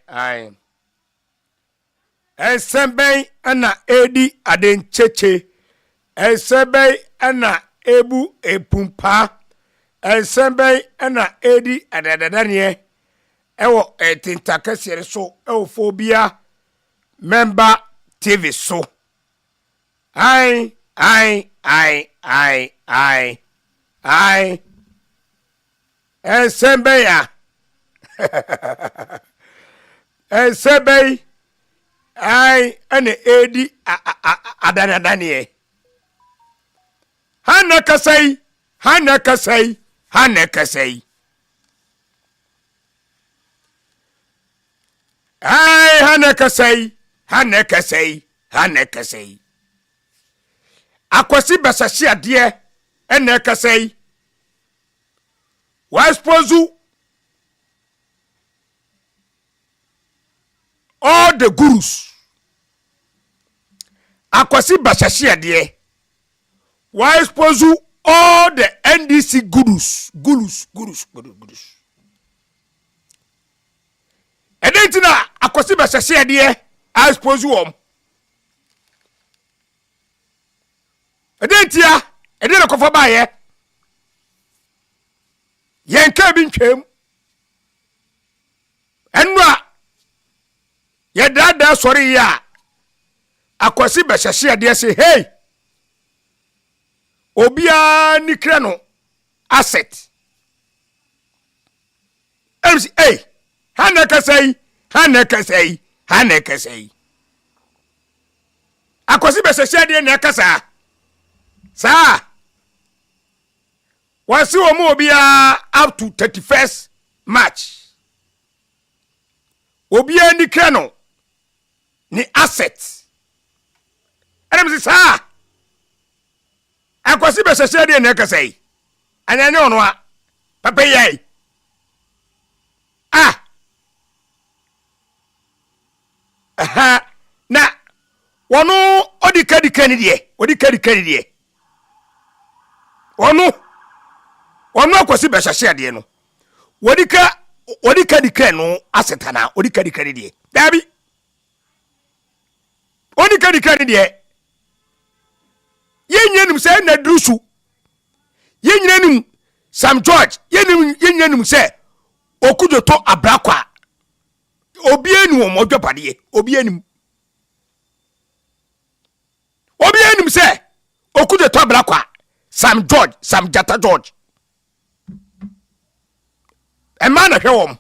Ai. Esebe ana edi adencheche. Esebe ana ebu epumpa. Esebe ana edi adadadanie. Ewo etinta KESIEM so ewo phobia member TV so. Ai. Esebe ya. Esebe ai ane edi adanadanie. Hana kasai. Ai hana kasai. Akwasi basashi adie ene kasai. Wa exposu all the gurus. Akwasi basashi adie. Wa exposu all the NDC gurus. Edentina akwasi basashi adie I exposu om. Edentia edena kofa baye. Yenka bi ntwem. Enwa ye dada sori ya akwasi basashi adie say hey obia nikre no asset. MC hey hana kasai. Akwasi basashi adie na kasa. Sa wasi omo obia up to 31st March. Obia nikre no ni asset. MC sa akwasi basashi adie na kasa yi. Anyane ono a papa yai. Na wono odikadikani die. Wono akwasi basashi adie no. Odikadikani no asetana odikadikani die. Dabi. Odikadikani die. Yenyenum se na drusu. Yenyenum Samm George. Yenyenum se Okudzeto Ablakwa. Obienu omodwapade. Obienum se Okudzeto Ablakwa. Samm Jata George. Ema na hwe wom.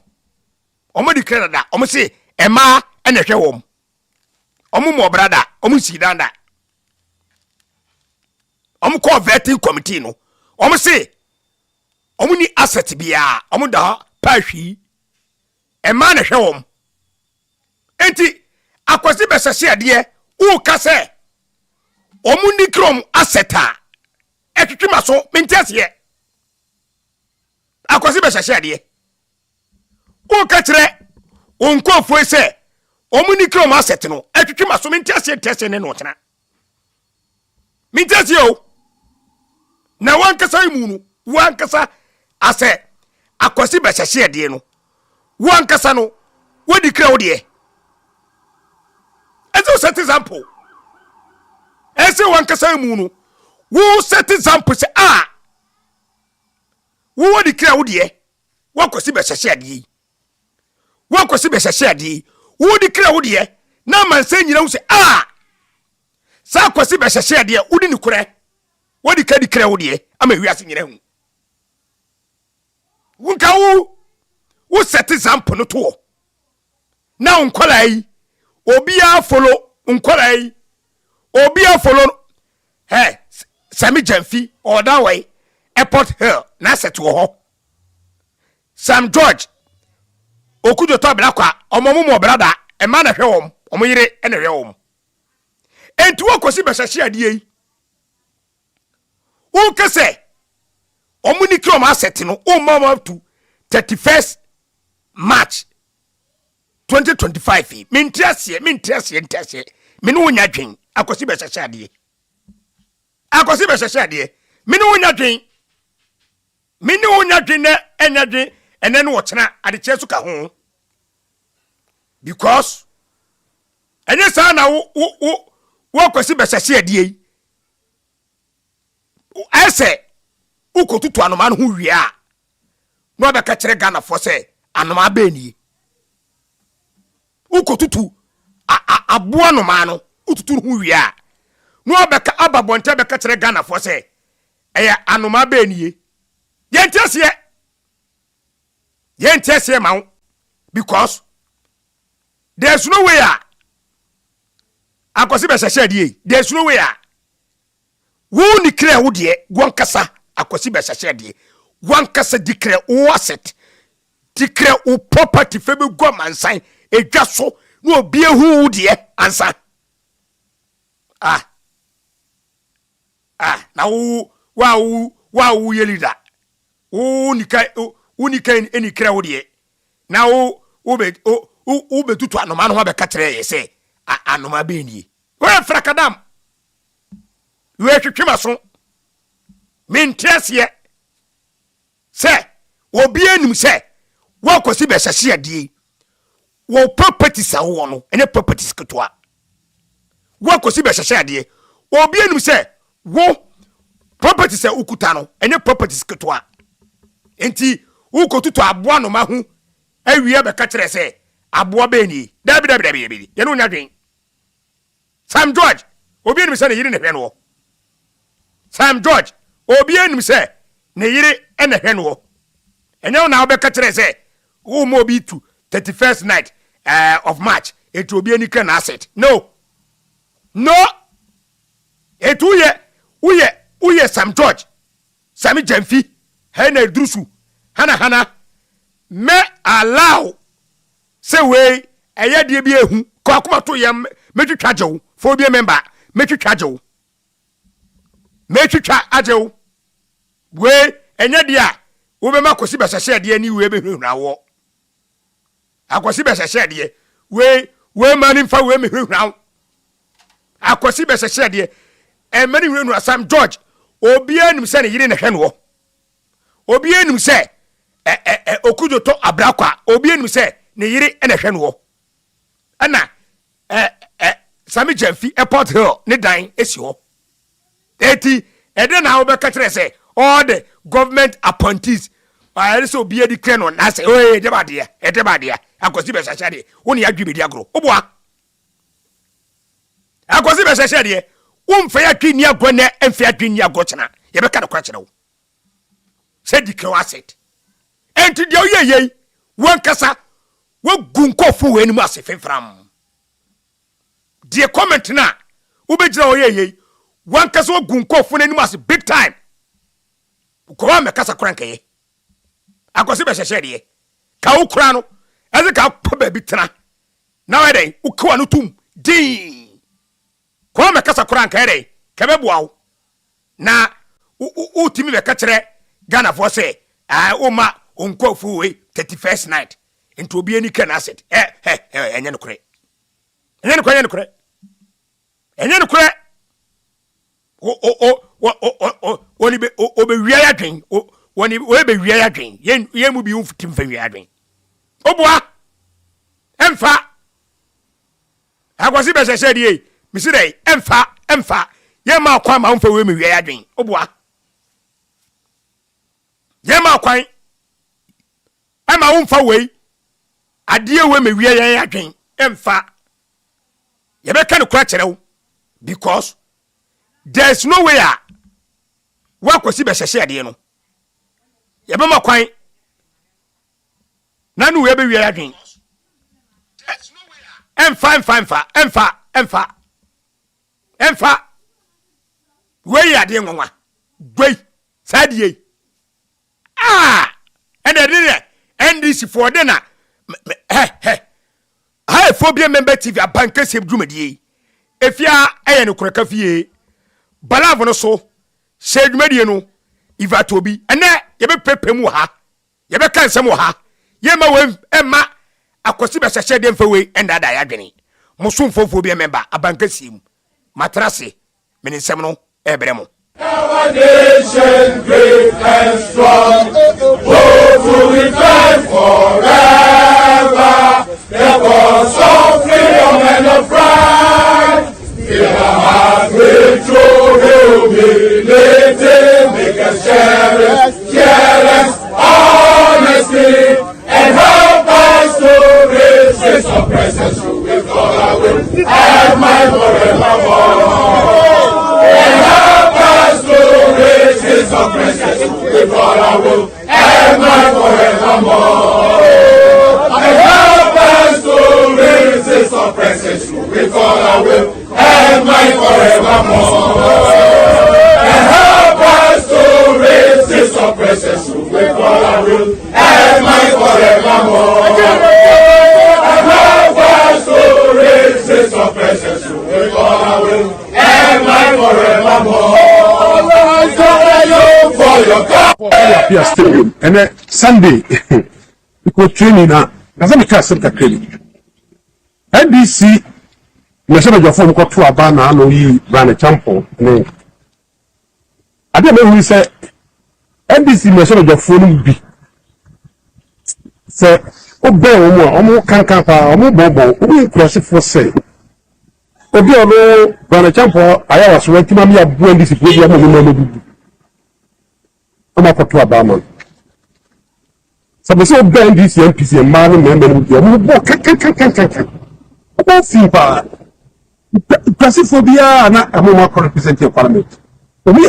Omo di Canada. Omo se ema na hwe wom. Omo mo brada. Omo sidanda. Omo ko vetting committee no. Omo se omo ni asset bia. Omo da pa hwi. Ema na hwe wom. Enti akwasi basashi adie u kase omu nikrom aseta etwetwema so mentiase akwasi basashi adie u kachire onkofo ese omu nikrom asset no etwetwema so mentiase tese ne no tena mentiase o na wankasa imunu wankasa ase akwasi basashi adie no wankasa no wodi kra odie. Ezo set example. Ese wankasa imunu. Wo set example se wo wodi kra wodie. Wakosi basashi adie. Wo di kra wodie. Na manse nyina wo se sa akwasi basashi adie wodi ni kure. Wodi ka di kra wodie ama wiase nyina hu. Wonka wo set example no to. Na onkola yi obia follow unkolai obia follow Sami Jamfi or that way airport hill na set wo Samm George Okudzeto Ablakwa omomo brada e ma na hwe wom omoyire e na hwe wom entu akosi basashi adie yi u kese omuni krom asset no o mama to 31st March 2025 mintiasie minu wonya dwen akosi basashi adie minu wonya dwen na enya dwen and then watch na ade chesu ka ho because enye sa na wo kwesi besese adie ese ukotutu anoma no ho wie a no be ka kire Ghana for say anoma ba ni ukotutu abo anoma no ututu ho wie a no be ka ababonte be ka kire Ghana for say eya anoma ba ni yentese ma because there's no way akosi be sese die there's no way wo ni kire wo de wonkasa akosi be sese die wonkasa declare wo asset declare wo property fe be go mansan edwa so no obi ehu wo de ansa na wo ye leader unika eni kire wo de na wo be tutu anoma no be ka kire ye se anoma be ni we frakadam we twetwema so mentese se obi enum se wo kosi be hyehye ade wo properties a wo no ene properties ketwa wo kosi be hyehye ade obi enum se wo properties a ukuta no ene properties ketwa enti ukotutu aboa no ma hu awie be ka kire se aboa be ni dabi ye no nyadwen Samm George obi enum se ne yiri ne hwe no Samm George obi enum se ne yiri ene hwe no enye na obe ka kire se wo mo bi to 31st night of March it obi eni kan asset no it uye Samm George Sami Jamfi hena drusu hana me allow say we eye de bi ehu ko akoma to ye metwitwa ajew for bi member metwitwa ajew ajew we enye de a wo be makosi be hyehye de ni we be hwehura wo akosi be hyehye de we mani mfa we me hwehura akosi be hyehye de e mani hwehura Samm George obi anum se ne yire ne hwe no obi anum se Okudzeto Ablakwa obi enum se ne yiri ene hwe no ana Sami Jamfi Airport Hill ne dan esi ho eti ede na wo be ka kire se all the government appointees I so obi edi kre no na se oye de bade akosi be hyehye de woni adwi bedi agro oboa akosi be hyehye de umfa ya twi ni agro na emfa adwi ni agro chena ye be ka de kwa kire wo se dikre asset enti dia oyeye wankasa wagunkofu we enimu asefemfram die comment na ubegira oyeye wankasa wagunkofu enimu ase big time ko wa mekasa krankaye akosi be hyehye de ka ukura no eze ka pa ba bitena na we den ukwa no tum din ko wa mekasa krankaye de ka beboa wo na utimi be ka kire Ghana for say oma onkofu we 31st night into obi eni kan asset enye no kure woni be wia ya dwen woni we be wia ya dwen ye mu bi umfutim fa wia dwen oboa emfa akwasi be sese die misire emfa ye ma kwa ma umfa we me wia ya dwen oboa ye ma kwan ama umfa we adie we me wia ya dwen emfa ye be kan kura kire because there's no way wa kwasi be sese ade no ye be ma kwan nanu we be wia ya dwen emfa we ya de nwanwa gwe sadie and the NDC for dinner high phobia member TV Abankesiem dwumadi efia eye no koraka fie balavo no so se dwumadi no ivatobi ene ye be pepemu ha ye be kansem ha ye ma we ema akosi be hyehye de mfa we enda da ya dwene musumfo phobia member Abankesiem matrase meni nsem no ebremo Our nation great and strong, hopefully stand forever. The cause of freedom and of pride. Hear our heart with true humility, make us cherish, careless honesty, and help us to resist oppressors who will call our will and mind forevermore. And help us to resist oppressors who will call our will and mind forevermore. And help us to resist oppressors who will call our will and mind forevermore. And help us to resist oppressors who will call our will and mind forevermore. And help us to resist oppressors who will call our will and mind forevermore. For your God. And then Sunday, we go training now. Doesn't make us training. NBC, we should have phone call to Abana, no, he ran a champion. I don't know who said NBC, we should have phone be. Say, oh, bear, almost can't come, almost bobo, we cross it for say. Obi ono ran a champion, I was working on me a boy, this is what you have. I'm up to Abama. So we so bend this MPC and man member with you. About simple. Classiphobia and I'm more representative parliament. We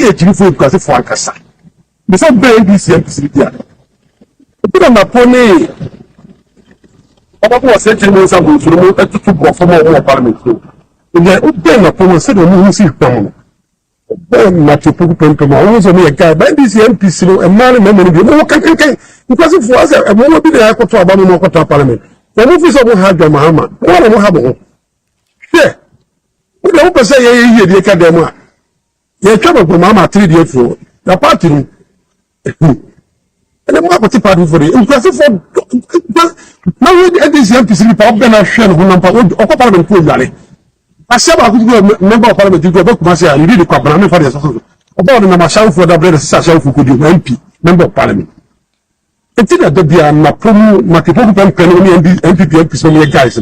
actually for classify Kasa. We so bend this MPC. Put on my pony. About what century was going to remove to go from our parliament. And then open up on said no see come. Not to put always on me a guy, but this MPC and man member of you. Because if was a woman be there to Abankesiem Parliament. The office of Mahama, what will happen? Yeah. We don't say ye the academy. Ye trouble for Mama 3 days for the party. And the market party for the impressive for now this MPC pop and a shell who number of Parliament pool. I said I could go member of Parliament to go back to Marcia, you really come for the about the number for the brother Sasha who could do MP, member of Parliament. It's not that they are not promo, Matipokan Penny and MPP MPs guys.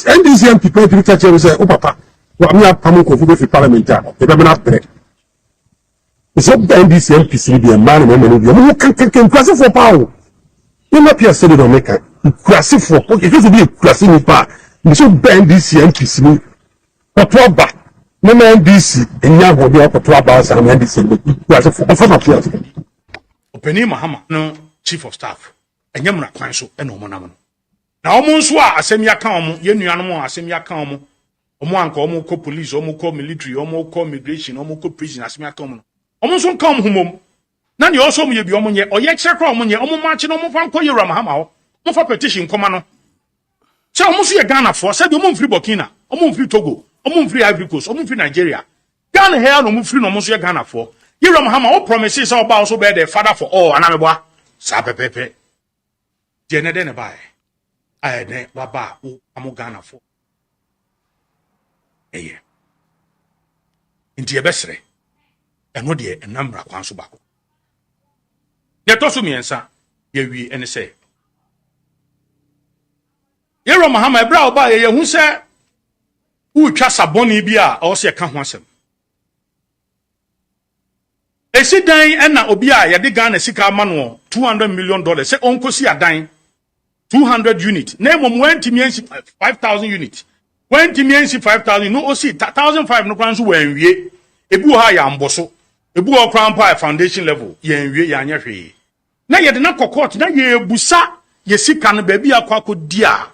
And these young people to catch and say, oh, Papa, well, I'm not coming to the Parliament. They have been up there. It's up to these MPs be a man and woman who can cross for power. You're not here, said it on make a classic for it used to be a classic power. You should bend this MPs for 12 back. No man, this and young will be up for 12 hours and then this classic. Openi Mahama no chief of staff enye mra kwan so e no monam no na omo nso a asem ya kan omo ye nuanom a asem ya kan omo anka omo ko police omo ko military omo ko immigration omo ko prison asem ya kan omo omo nso kan humom na ne oso omo ye bi omo nye oye kire kwa omo nye omo machi no omo fa nko yewra Mahama ho omo fa petition koma no se omo so ye Ghana for se bi omo mfiri Burkina omo mfiri Togo omo mfiri Ivory Coast omo mfiri Nigeria Ghana here no omo mfiri no omo so ye Ghana for Yira Mahama, what promises our boss will be the father for all, and I'm a Sapepe. Jenna by I had Baba, who I'm Ghana for. A year. Into your best, and what dear, a number of Quansubaco. Yet also me and son, ye we and say. Yira Mahama, brow by a who said, who trust a bonny beer, or say a can't Esi dan ena obi a yade Ghana sika manual $200 million say onko si adan 200 unit na mom went me 5,000 unit went me 5,000 no o si 1,500 no kwan so wanwie ebi wo ha ya mboso ebi wo kwan pa foundation level ya nwie ya anya hwe na yade na court na ye busa ye sika no ba bi akwa kodi a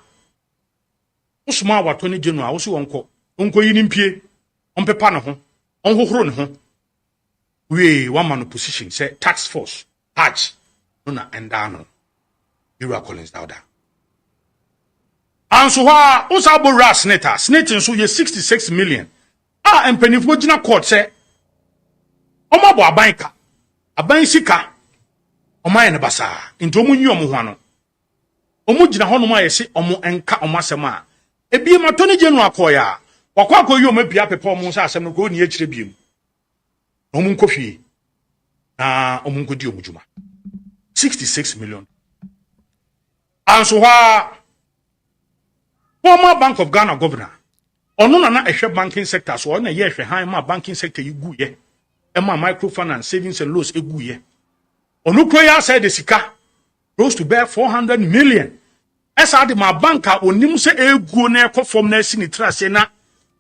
usuma wato ne genu a wo so onko yi ni mpie onpepa ne ho onhohoro ne ho we one man position say tax force Hajj no na endano Ira Collins Dauda and so ha usabo ra senator so ye 66 million empenifo gina court say omabo abanka aban sika omaye ne basa into omunyi omo ho ano omu gina ho no ma ye se omo enka omasema ebi matoni genu akoya Okwa yi o mabia pepa omo sa asem no ko ni akire biem. Omo nkofie. Na omo nkodi omujuma. 66 million. And so former Bank of Ghana governor. Ono na ehwe banking sector so na ye ehwe han ma banking sector yigu ye. E ma microfinance savings and loans egu ye. Ono kroya said the sika close to bear 400 million. Esa de ma banka onim se egu na ekofom na si ni trase na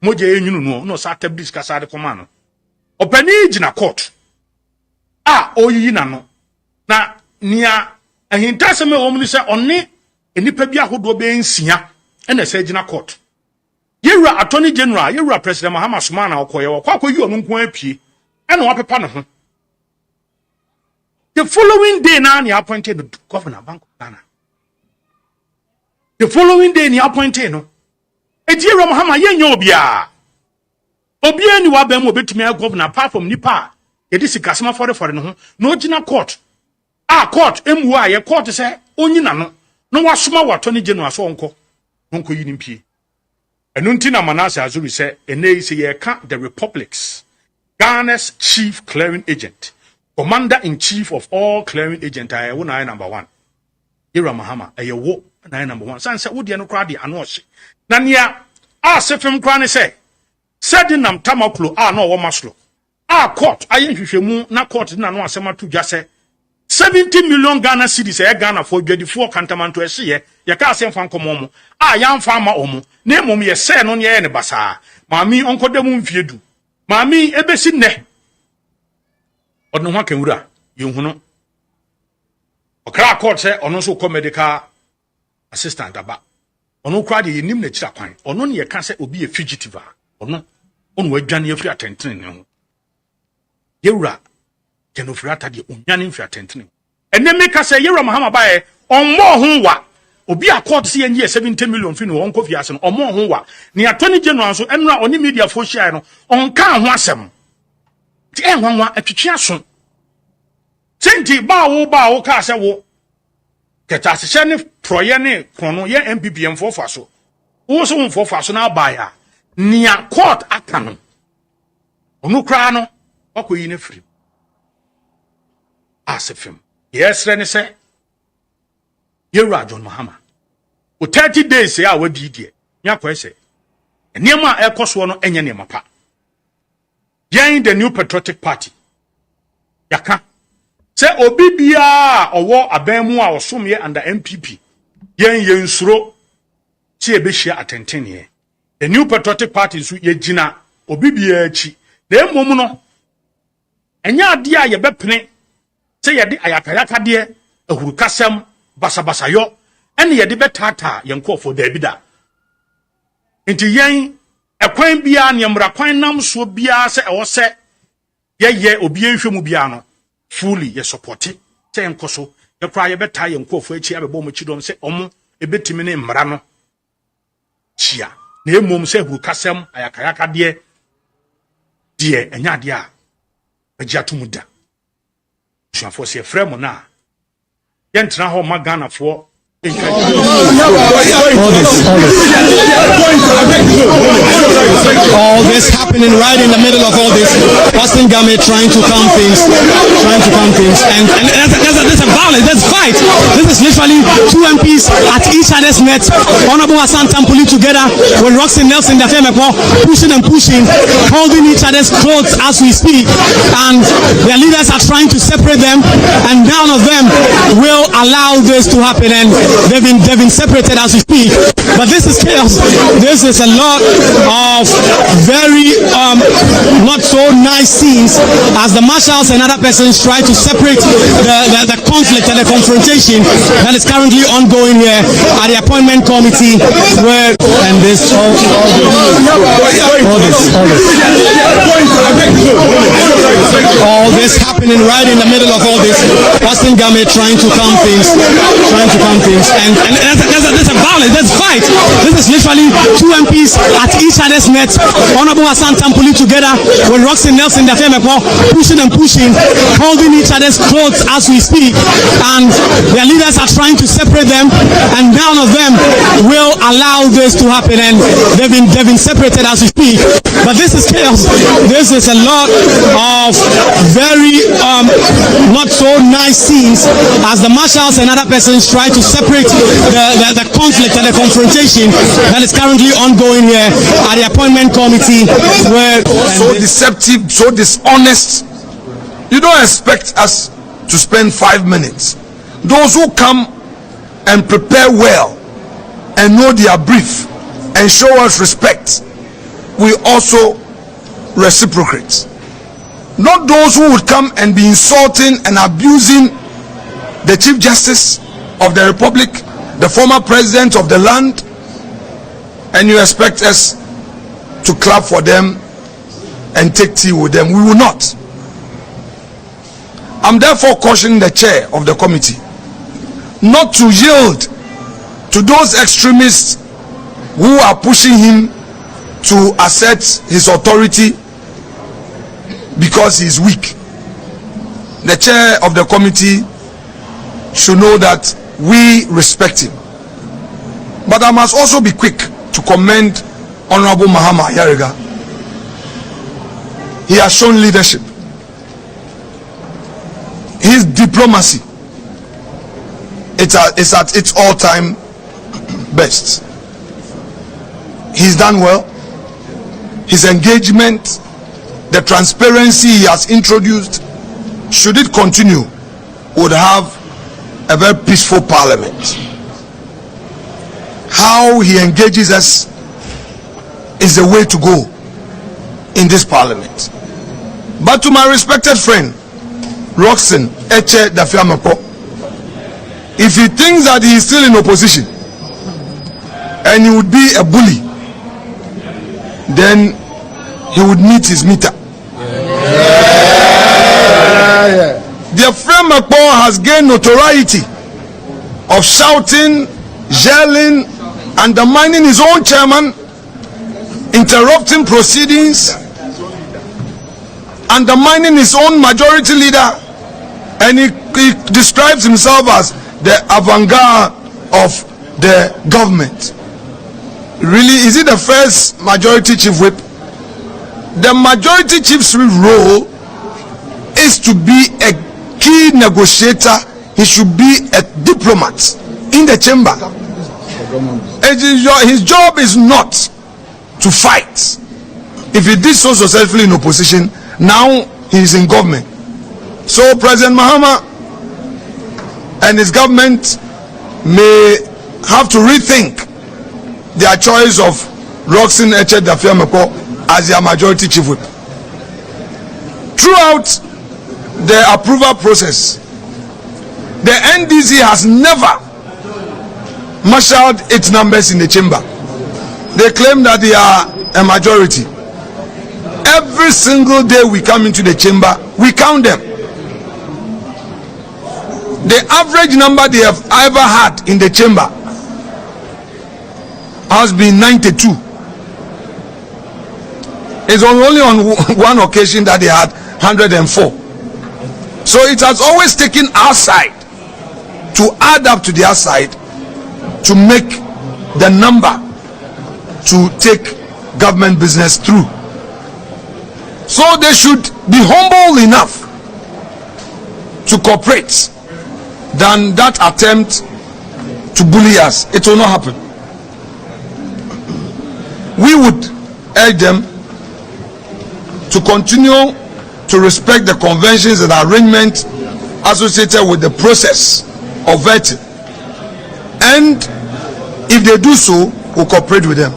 moje enyunu no sa tablis ka sa de koma no. Opani gina court. Oyi na no. Na nia ahintase me wo mu se onne enipa bi ahodo be nsia na se gina court. Yewura attorney general, yewura president Mahama Sumana okoye wakwakoyi onu nko apie ena wapepa no ho. The following day na he appointed the governor Bank of Ghana. The following day he appointed no. Ejira Mahama yenye obia. Obia ni wa bem obetumi governor apart from nipa. Yedi sikasema for no ho. No gina court. Court emu a ye court say onyina no. No wasoma wa attorney general so onko. Onko yi nimpie. Enunti na Manase Azuri say ene say ye ka the Republic's Ghana's chief clearing agent. Commander-in-chief of all clearing agents, I will number 1. Ira Mahama, a wo, number 1. San said, would you know, crowdy, and wash. Nania, Sefim Crane say, Said nam Tamaklo, no, Womaslo. Court, I ain't you moon, not court, no, Sema to just say 70 million Ghana cities, Ghana for 24 cantaman to a sea, ya can't send Fanco Momo. Young farmer Omo, name me a sen on ye any basa. Mammy, Uncle de Moon Fiedu. Mammy, Ebesin ne. Ono hwa kenwura yehuno okra court say ono so medical assistant aba ono kra de yenim na kira kwan ono ne ye ka say obi e fugitive ono wadwane afiri atentene ne ho yewura kenofira tade onwane mfiri atentene ene meka say yewura Mahama bae onmo ho wa obi a court say yenye 70 million fi no onko fi ase no onmo ho wa ne attorney general so enura oni media for share no onka ho asem ti enwanwa atwetwe aso senti ba wo ka se wo keta se ne proye ne krono ye MPPM for so wo so won for so na ba ya nia court aka no onu kra no akoyi ne firi asefem yes re ne se yewura John Mahama o 30 days ya wadi die nya kwa se eniema ekoso no enye ne mapa yen the new patriotic party yaka se obi bia owo abamu a osomye under MPP yen yensuro ti ebehia atentene the new patriotic party so yegina obi bia achi na emom no enya ade a yebepene se yede ayakayaka de ahurukasem basabasayo ene yede betata yenkofo Davida enti yen ekwan bia ne mra kwan nam so bia se ewo se ye obi enhwemu bia no fully ye support it say enkoso ye kra ye beta ye nkofo achi abebo mo chidom se omo ebetimi ne mra no chia na emom se hurukasem ayakayaka de enya de a agiatumuda suafo se fremo na ye ntra ho magana fo all this happening right in the middle of all this. Austin Game trying to calm things, and there's a violence, there's fight. This is literally two MPs at each other's net. Honorable Hassan Tampuli together with Roxy Nelson Dafemepo pushing, holding each other's clothes as we speak, and their leaders are trying to separate them, and none of them will allow this to happen. And they've been separated as we speak, but this is chaos. This is a lot of very not so nice scenes as the marshals and other persons try to separate the conflict and the confrontation that is currently ongoing here at the appointment committee where and this all this happening right in the middle of all this. Austin Game trying to calm things, things, and there's a violence, there's fight. This is literally two MPs at each other's net. Honorable Hassan pulling together with Roxy Nelson, the pushing and pushing, holding each other's clothes as we speak, and their leaders are trying to separate them, and none of them will allow this to happen, and they've been separated as we speak. But this is chaos. This is a lot of very not so nice scenes as the marshals and other persons try to separate the conflict and the confrontation that is currently ongoing here at the appointment committee. Where so deceptive, so dishonest. You don't expect us to spend 5 minutes. Those who come and prepare well and know their brief and show us respect, we also reciprocate. Not those who would come and be insulting and abusing the Chief Justice of the Republic, the former president of the land, and you expect us to clap for them and take tea with them. We will not. I'm therefore cautioning the chair of the committee not to yield to those extremists who are pushing him to assert his authority because he is weak. The chair of the committee should know that we respect him. But I must also be quick to commend Honorable Mahama Yarega. He has shown leadership. His diplomacy is at its all-time best. He's done well. His engagement, the transparency he has introduced, should it continue, would have a very peaceful parliament. How he engages us is the way to go in this parliament. But to my respected friend Roxen Eche Dafiamepo, if he thinks that he is still in opposition and he would be a bully, then he would meet his meter. The Dafiamepo has gained notoriety of shouting, yelling, undermining his own chairman, interrupting proceedings, undermining his own majority leader, and he describes himself as the avant-garde of the government. Really, is he the first majority chief whip? The majority chief's role is to be a key negotiator. He should be a diplomat in the chamber. His job is not to fight. If he did so successfully in opposition, now he is in government. So President Mahama and his government may have to rethink their choice of Roxen Eche Dafiamepo as their majority chief whip. Throughout the approval process, the NDC has never marshaled its numbers in the chamber. They claim that they are a majority. Every single day we come into the chamber, we count them. The average number they have ever had in the chamber has been 92. It's only on one occasion that they had 104. So it has always taken our side to add up to their side to make the number to take government business through. So they should be humble enough to cooperate than that attempt to bully us. It will not happen. We would urge them to continue to respect the conventions and arrangements associated with the process of vetting, and if they do so, we'll cooperate with them.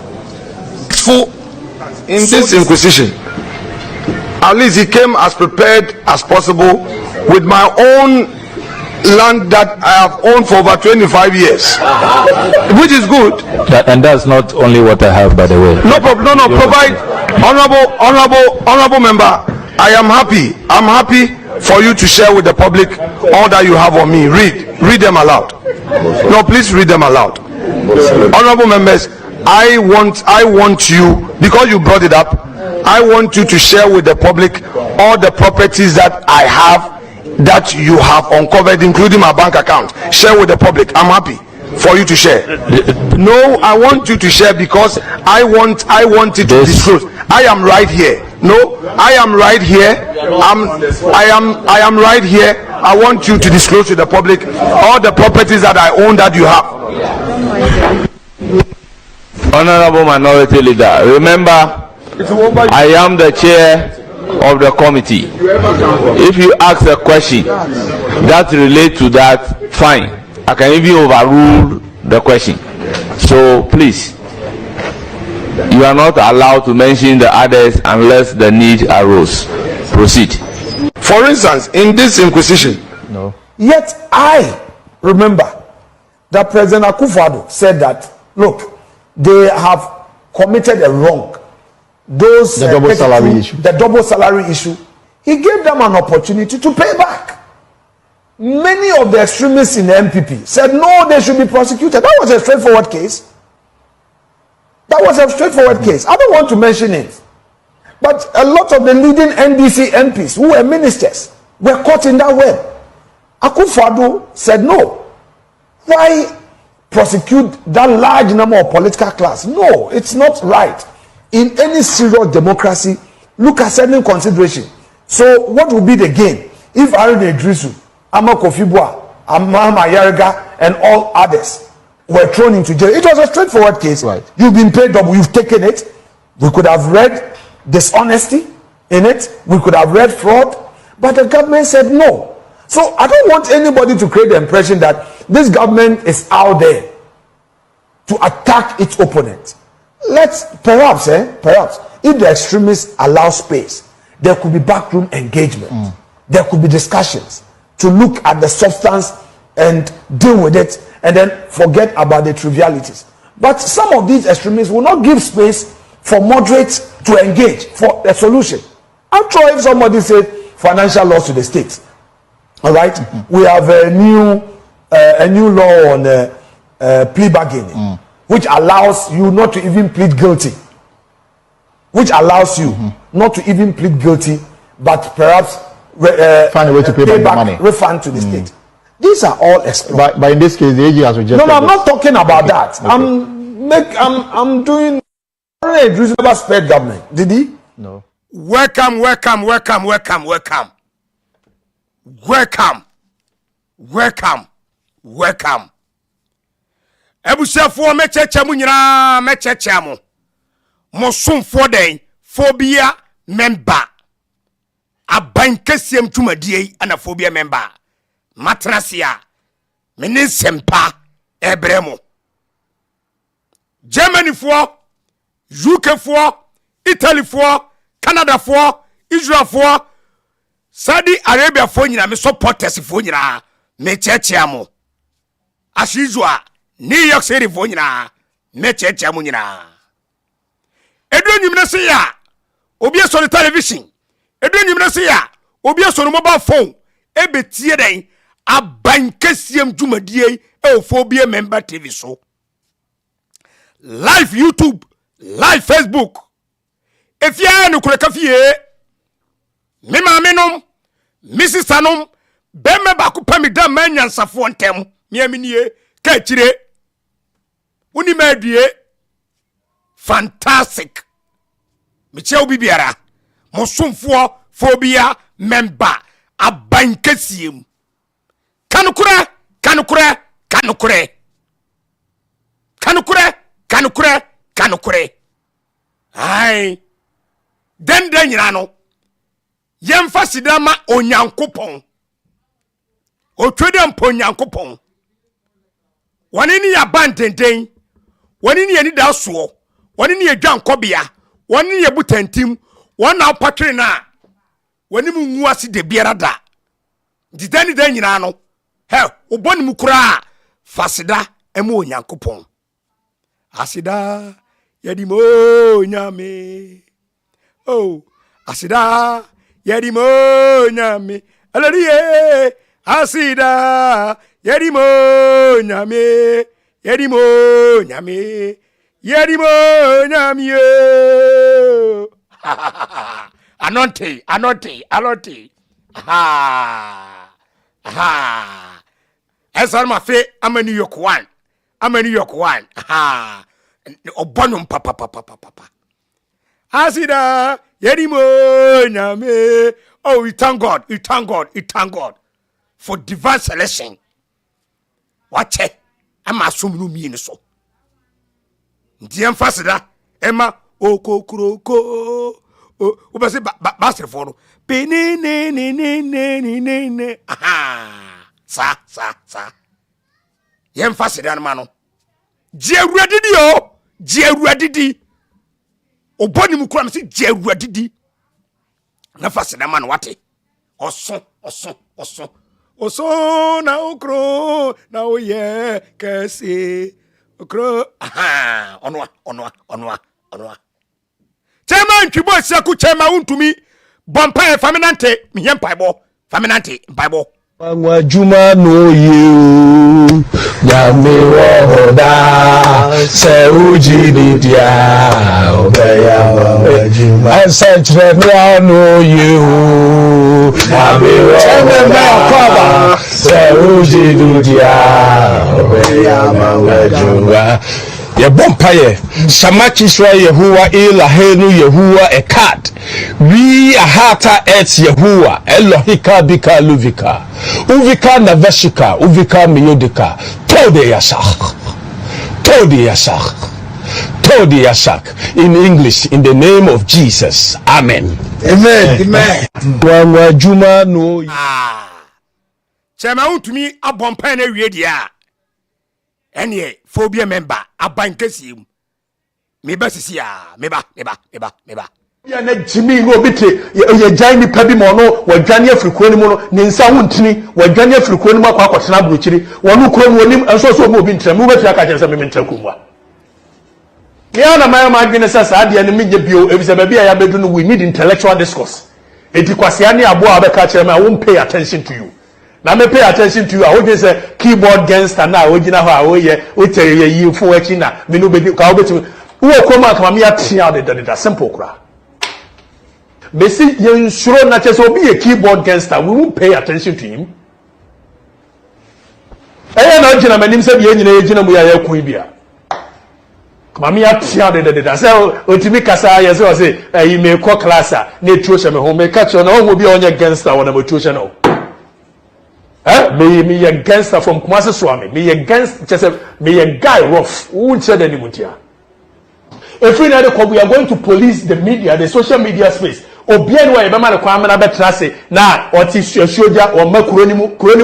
For in this inquisition, at least he came as prepared as possible with my own land that I have owned for over 25 years, which is good. And that's not only what I have, by the way. No problem. No. Provide, honorable member. I am happy. I'm happy for you to share with the public all that you have on me. Read them aloud. No, please read them aloud. Honorable members, I want you, because you brought it up, I want you to share with the public all the properties that I have that you have uncovered, including my bank account. Share with the public. I'm happy for you to share. No, I want you to share because I want it to disclose. I am right here. No, I am right here. I am right here. I want you to disclose to the public all the properties that I own that you have. Honorable Minority Leader, remember, I am the chair of the committee. If you ask a question that relates to that, fine. I can even overrule the question. So please, you are not allowed to mention the others unless the need arose. Proceed. For instance, in this inquisition, No. Yet I remember that President Akufo-Addo said that, look, they have committed a wrong. Those The double salary issue. The double salary issue. He gave them an opportunity to pay back. Many of the extremists in the MPP said no, they should be prosecuted. That was a straightforward case. I don't want to mention it. But a lot of the leading NDC MPs who were ministers were caught in that web. Akufo-Addo said no. Why prosecute that large number of political class? No, it's not right. In any serious democracy, look at certain consideration. So what will be the gain if Arun Idrisu, Ama Kofi Boah, Mahama and all others were thrown into jail? It was a straightforward case. Right. You've been paid double, you've taken it. We could have read dishonesty in it, we could have read fraud, but the government said no. So I don't want anybody to create the impression that this government is out there to attack its opponent. Perhaps if the extremists allow space, there could be backroom engagement. There could be discussions to look at the substance and deal with it and then forget about the trivialities. But some of these extremists will not give space for moderates to engage for a solution. I'm sure if somebody said financial loss to the state, all right, we have a new law on plea bargaining, which allows you not to even plead guilty. But perhaps Find a way to pay back the money. Refund to the state. These are all explored. But in this case, the AG has rejected. No, I'm not talking about Okay. that. Okay. I'm doing never spared government. Did he? No. Welcome. Ebusiafo mecheche mu nyina mecheche mo. Mosomfo den phobia member. Abankesiem tumadie ana phobia member. Matrasia menen sempa ebremo. Germany for, UK for, Italy for, Canada for, Israel for, Saudi Arabia for nyina me supporters for nyina me cheche mo. As usual, New York City for nyina me cheche mo nyina. Edwe nyimna se ya obi so the television. Edwe nyimna se ya obi so no mobile phone e betie den Abankesiem dwumadie e phobia member TV so. Live YouTube, live Facebook. If you are no kureka me mamenom, Mrs. Sanom, bemme ba ko pami da manyansafo ntem, me amenie ka chire. Uni madie fantastic. Me che obi biara. Mosomfo phobia member Abankesiem. Kanukure. Ai. Den nyina no. Yemfa sidama onyankopon. Otwede mpo onyankopon. Wani ni abantenten. Wani ni da so. Wani ni adwankobia. Wani ni butantim. Wana opatwe na. Wani mu nwu ase de biara da. Didani den nyina no. He, oboni mu kura fasida emu onyankopon. Asida yedimo nyame. Oh, asida yedimo nyame. Alariye asida Yerimo nyame. Yerimo nyame. Yerimo nyame. Anointing. Esa ma fe ama New York one. Obonum papa. Asida yerimo nyame. Oh, we thank God for divine selection. Wache ama asumnu mi ni so. Ndi emfasida ema okokroko. Ubase basre for no. Pe aha. Sa. Yemfasida no no. Jeruadidi. Oboni mu kura me se jeruadidi. Na fasida man wate. Oso na okro na oye kesi okro aha onwa. Chema ntwibo siaku chema untumi bompa faminante mihem paibo faminante paibo Wangwa juma no you Yami wohoda Se ujini dia Obeya wangwa juma Ensentre no you Yami wohoda Se ujini dia Obeya wangwa juma Ye bompaye Shamachi shwa Yehuwa ila henu Yehuwa ekat We ahata et Yehuwa Elohika bika luvika Uvika naveshika Uvika miyodika Todi yasak In English, in the name of Jesus. Amen. Amen. Wangwa juma no Chema untumi abompa na wie dia Enye phobia member Abankesiem. Meba sisia, meba. Ya na jimi no bite ye gyan ni pabi mo no wadwane afriko ni mo no ne nsa huntini wadwane afriko ni mo akwa buruchiri wonu kro ni wonim enso so mo obi ntram mo betu aka jense me ntram kumwa ya na my adwene sasa ade ne menye bio ebise ba bia ya bedu no we need intellectual discourse edi kwase ani abo a beka kire me I won't pay attention to you na me pay attention to you I would say keyboard gangster na ogina ho a oye o tere yi fo achi na me no be ka obetu wo koma kama me atia de simple kra. Besi yensuro na chese obi a keyboard gangster, we won't pay attention to him. Eye na ogina manim se bi enyina yegina mu ya yakun bia. Kama me atia de say otimi kasa ye say you may call class na etuo hye me ho me catch na o bi onye gangster wona etuo hye no. Me a gangster from Kumasi Swami. Me a gangster chese me a guy rough. Who said any mutia? If we are going to police the media, the social media space. Obian wa ebe ma kwa na betrase na oti soja o makuroni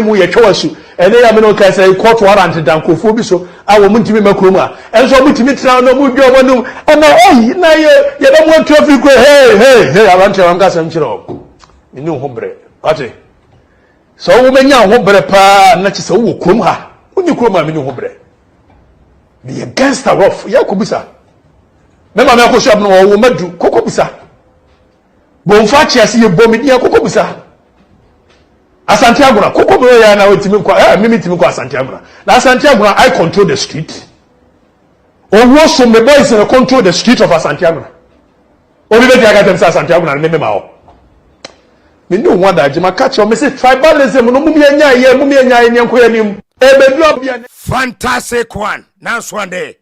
mu ye twasu ene ya me no ka say court warrant dan kofo bi so a wo mutimi makuromu a enso mutimi tra no mu dwo bonum na na ye da mo traffic hey abantu am ka sam kiro ni no hombre ati so wo menya ho bre pa na chi so wo kurom ha uni kurom a me ni ho bre be against the rough ya kubisa me ma me akoso abno wo madu kokobisa bonfa chiasi ye bomidia kokobisa Asante Aguna kokobro ya na otimi kwa mimi timi kwa Asante Aguna na Asante Aguna I control the street owo so me boys in control the street of Asante Aguna obi be dia gatem Asante Aguna na me ma o me no wonder ajima catch o me say tribalism no mumi anya ye nyanko yanim ebedu obia fantastic one now one day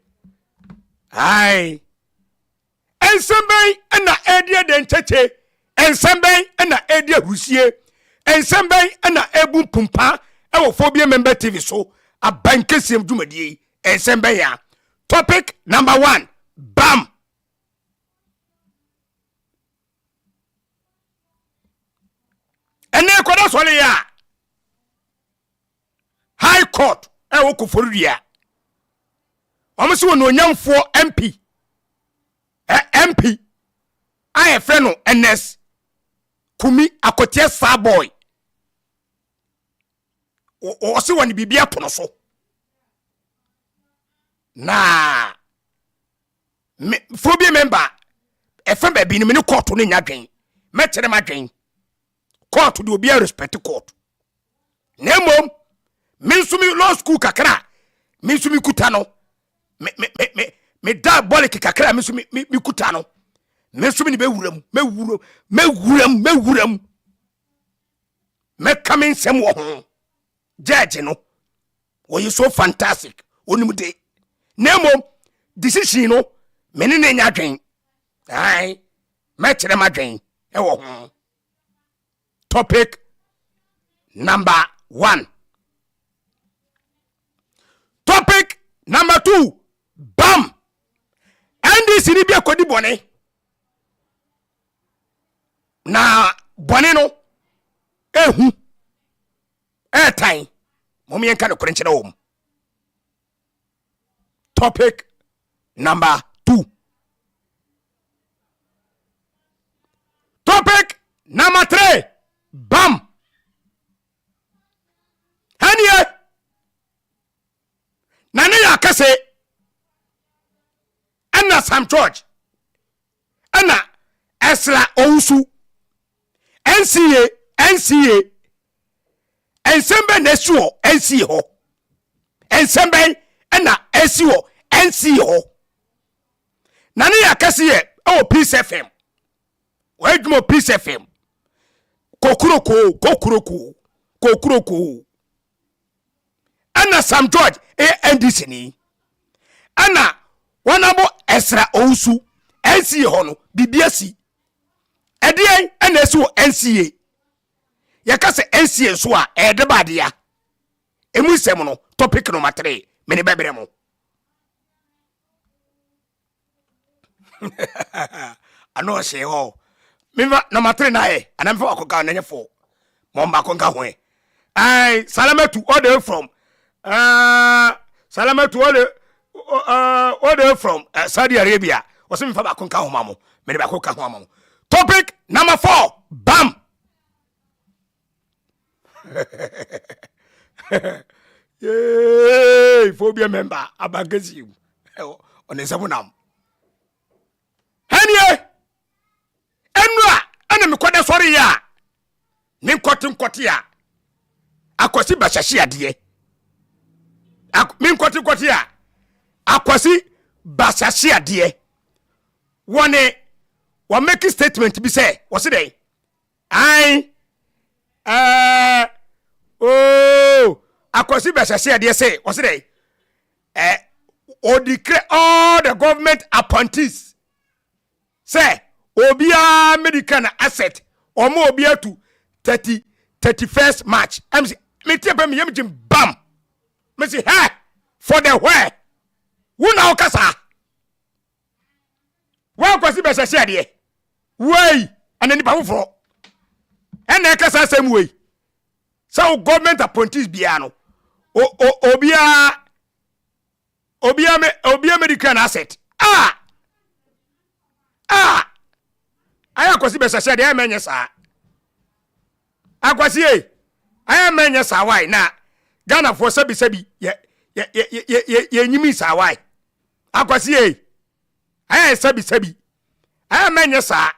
ai ensemble na edie de ncheche ensemble na edie rusie ensemble na ebu pumpa e wo phobia member TV so Abankesiem dwumadie ensemble ya topic number 1 bam ene koda sole ya high court e wo koforudia omusi wo no nyamfo MP MP I friend no NS Kumi akotie sa boy o se woni bibia to no so na phobia member efem ba bi ni me court no nya dwen metere ma dwen court do obi respect court na mom mensumi law school kakra mensumi kuta no me da bole kakra mensumi me kuta no mensumi ni bewuram me coming sem wo ho judge no wo you so fantastic onim de nemo decision no me ne nya dwen ai me kire ma dwen e wo ho. Topic number 1. Topic number 2. Bam. NDC ni bi akodi bone. Na bone no ehu etan momi enka no krenche wo. Topic number 2. Topic number 3. Bam. Haniye nane ya kase ana Samm George ana Esra Owusu NCA ensembe nesuo NCA ho ensembe ana SCO NCA ho nane ya kase ye o Peace FM wedmo Peace FM kokuroko ana Samm George NDC ni ana wanabo Esra Owusu NCA ho no bibiasi edien ana esu NCA yakase NCA so a edebadea emusem no topic number 3 meni bebre mo ano she ho Miva number 3 na e anamfa wakoka na nyefo momba konka ho e ai salamatu all the way from salamatu all the way from Saudi Arabia osimfa ba konka ho mamo me ba konka ho mamo. Topic number 4. Bam. Yay, phobia member Abankesiem onesamunam hanie enua ana mekwade sori ya ne nkoti ya akwasi bashashi ade me nkoti ya akwasi bashashi ade wone wa make statement bi say wo se dey ai akwasi bashashi ade say wo se dey or declare all the government appointees say obia medical asset or more obia to 31st March. I'm say me tie me yam jim bam. Me say hey for the where. Who now kasa? Wa kwasi be sese ade. Wey and nipa foforo. And na kasa same way. So government appointees bia no. Obia medical asset. Aya kwasi be sese ade amenye sa. Akwasi aya menye sa why na Ghana for sabi ye nyimi sa why akwasi aya sabi aya menye sa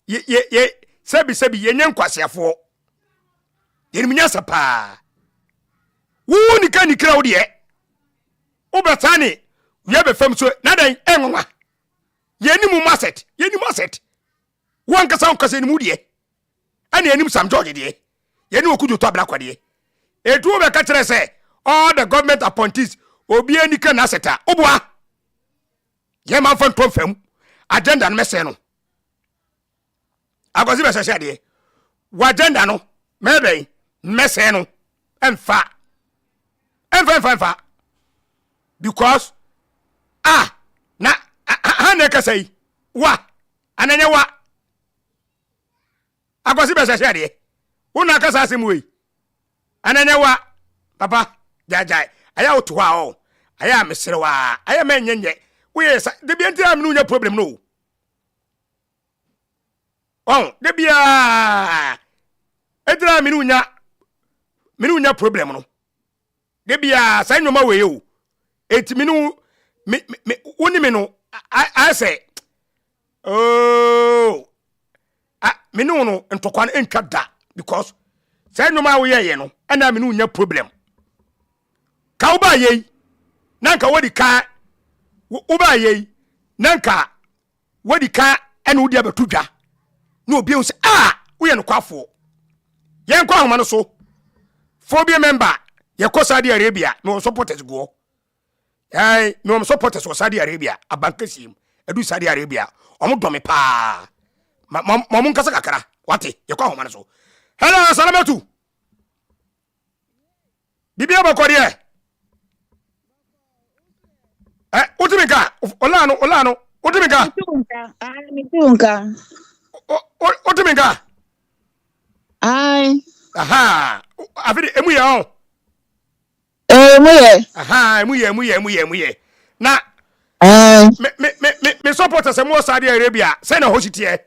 ye sabi ye nyankwasiafo ye niminya sa pa wu ni kanikra wo de ubetani ye be fam so na dan enwa ye nimu asset wan kasa ni mu de ani enim Samm George de ye ni Okudzeto Ablakwa de etu be ka kire say all the government appointees obi ani kan aseta obua ye man fan to fam agenda no mese no agozi be sese de wa agenda no mebe mese no emfa because na na ka say wa ananya wa akwasi be sese de una kasa asem we ananya wa papa jajai aya otu ha o aya mesere wa aya menyenye we de bi enti am no nya problem no de bia edra mi no nya problem no de bia sai nyoma we o eti mi no woni me no I say me no ntokwa ntwa da because say no ma we ye no ana me no nya problem ka uba ye nanka wodi ka uba ye nanka wodi ka ene wodi abatudwa na obi un se wo ye no kwafo yen kwa homa no so phobia member ye ko Saudi Arabia no supporters go no supporters of Saudi Arabia Abankesiem edu Saudi Arabia omo dome pa mamun kasa kakara wate ye kwa homa no so hello salamatu bibia bakori utimika olano utimika utimika ai aha afidi emuye on emuye aha emuye na me supporters emo Saudi Arabia say na hochitie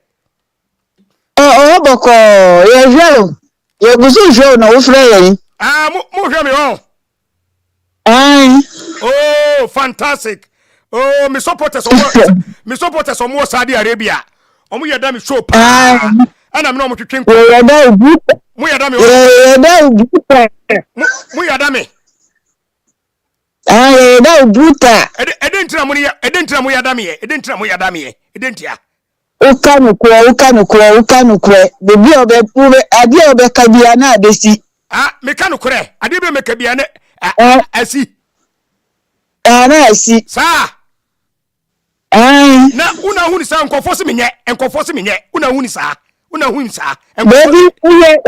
boko ye jelo ye gusu jo na wo frɛ yɛn mo hwɛ me on ai oh fantastic oh me supporters emo Saudi Arabia omo yɛ da me show pa ana me no mo twetwe nko ye da ubu mo yɛ da me ye da ubu mo yɛ da me ye da ubuta edentira mo yɛ da me edentia uka nukure bebi obe ade obe kabia na adesi me ka nukure ade be me kabia ne asi na asi sa na una huni sa nkofo se menye una huni sa baby uye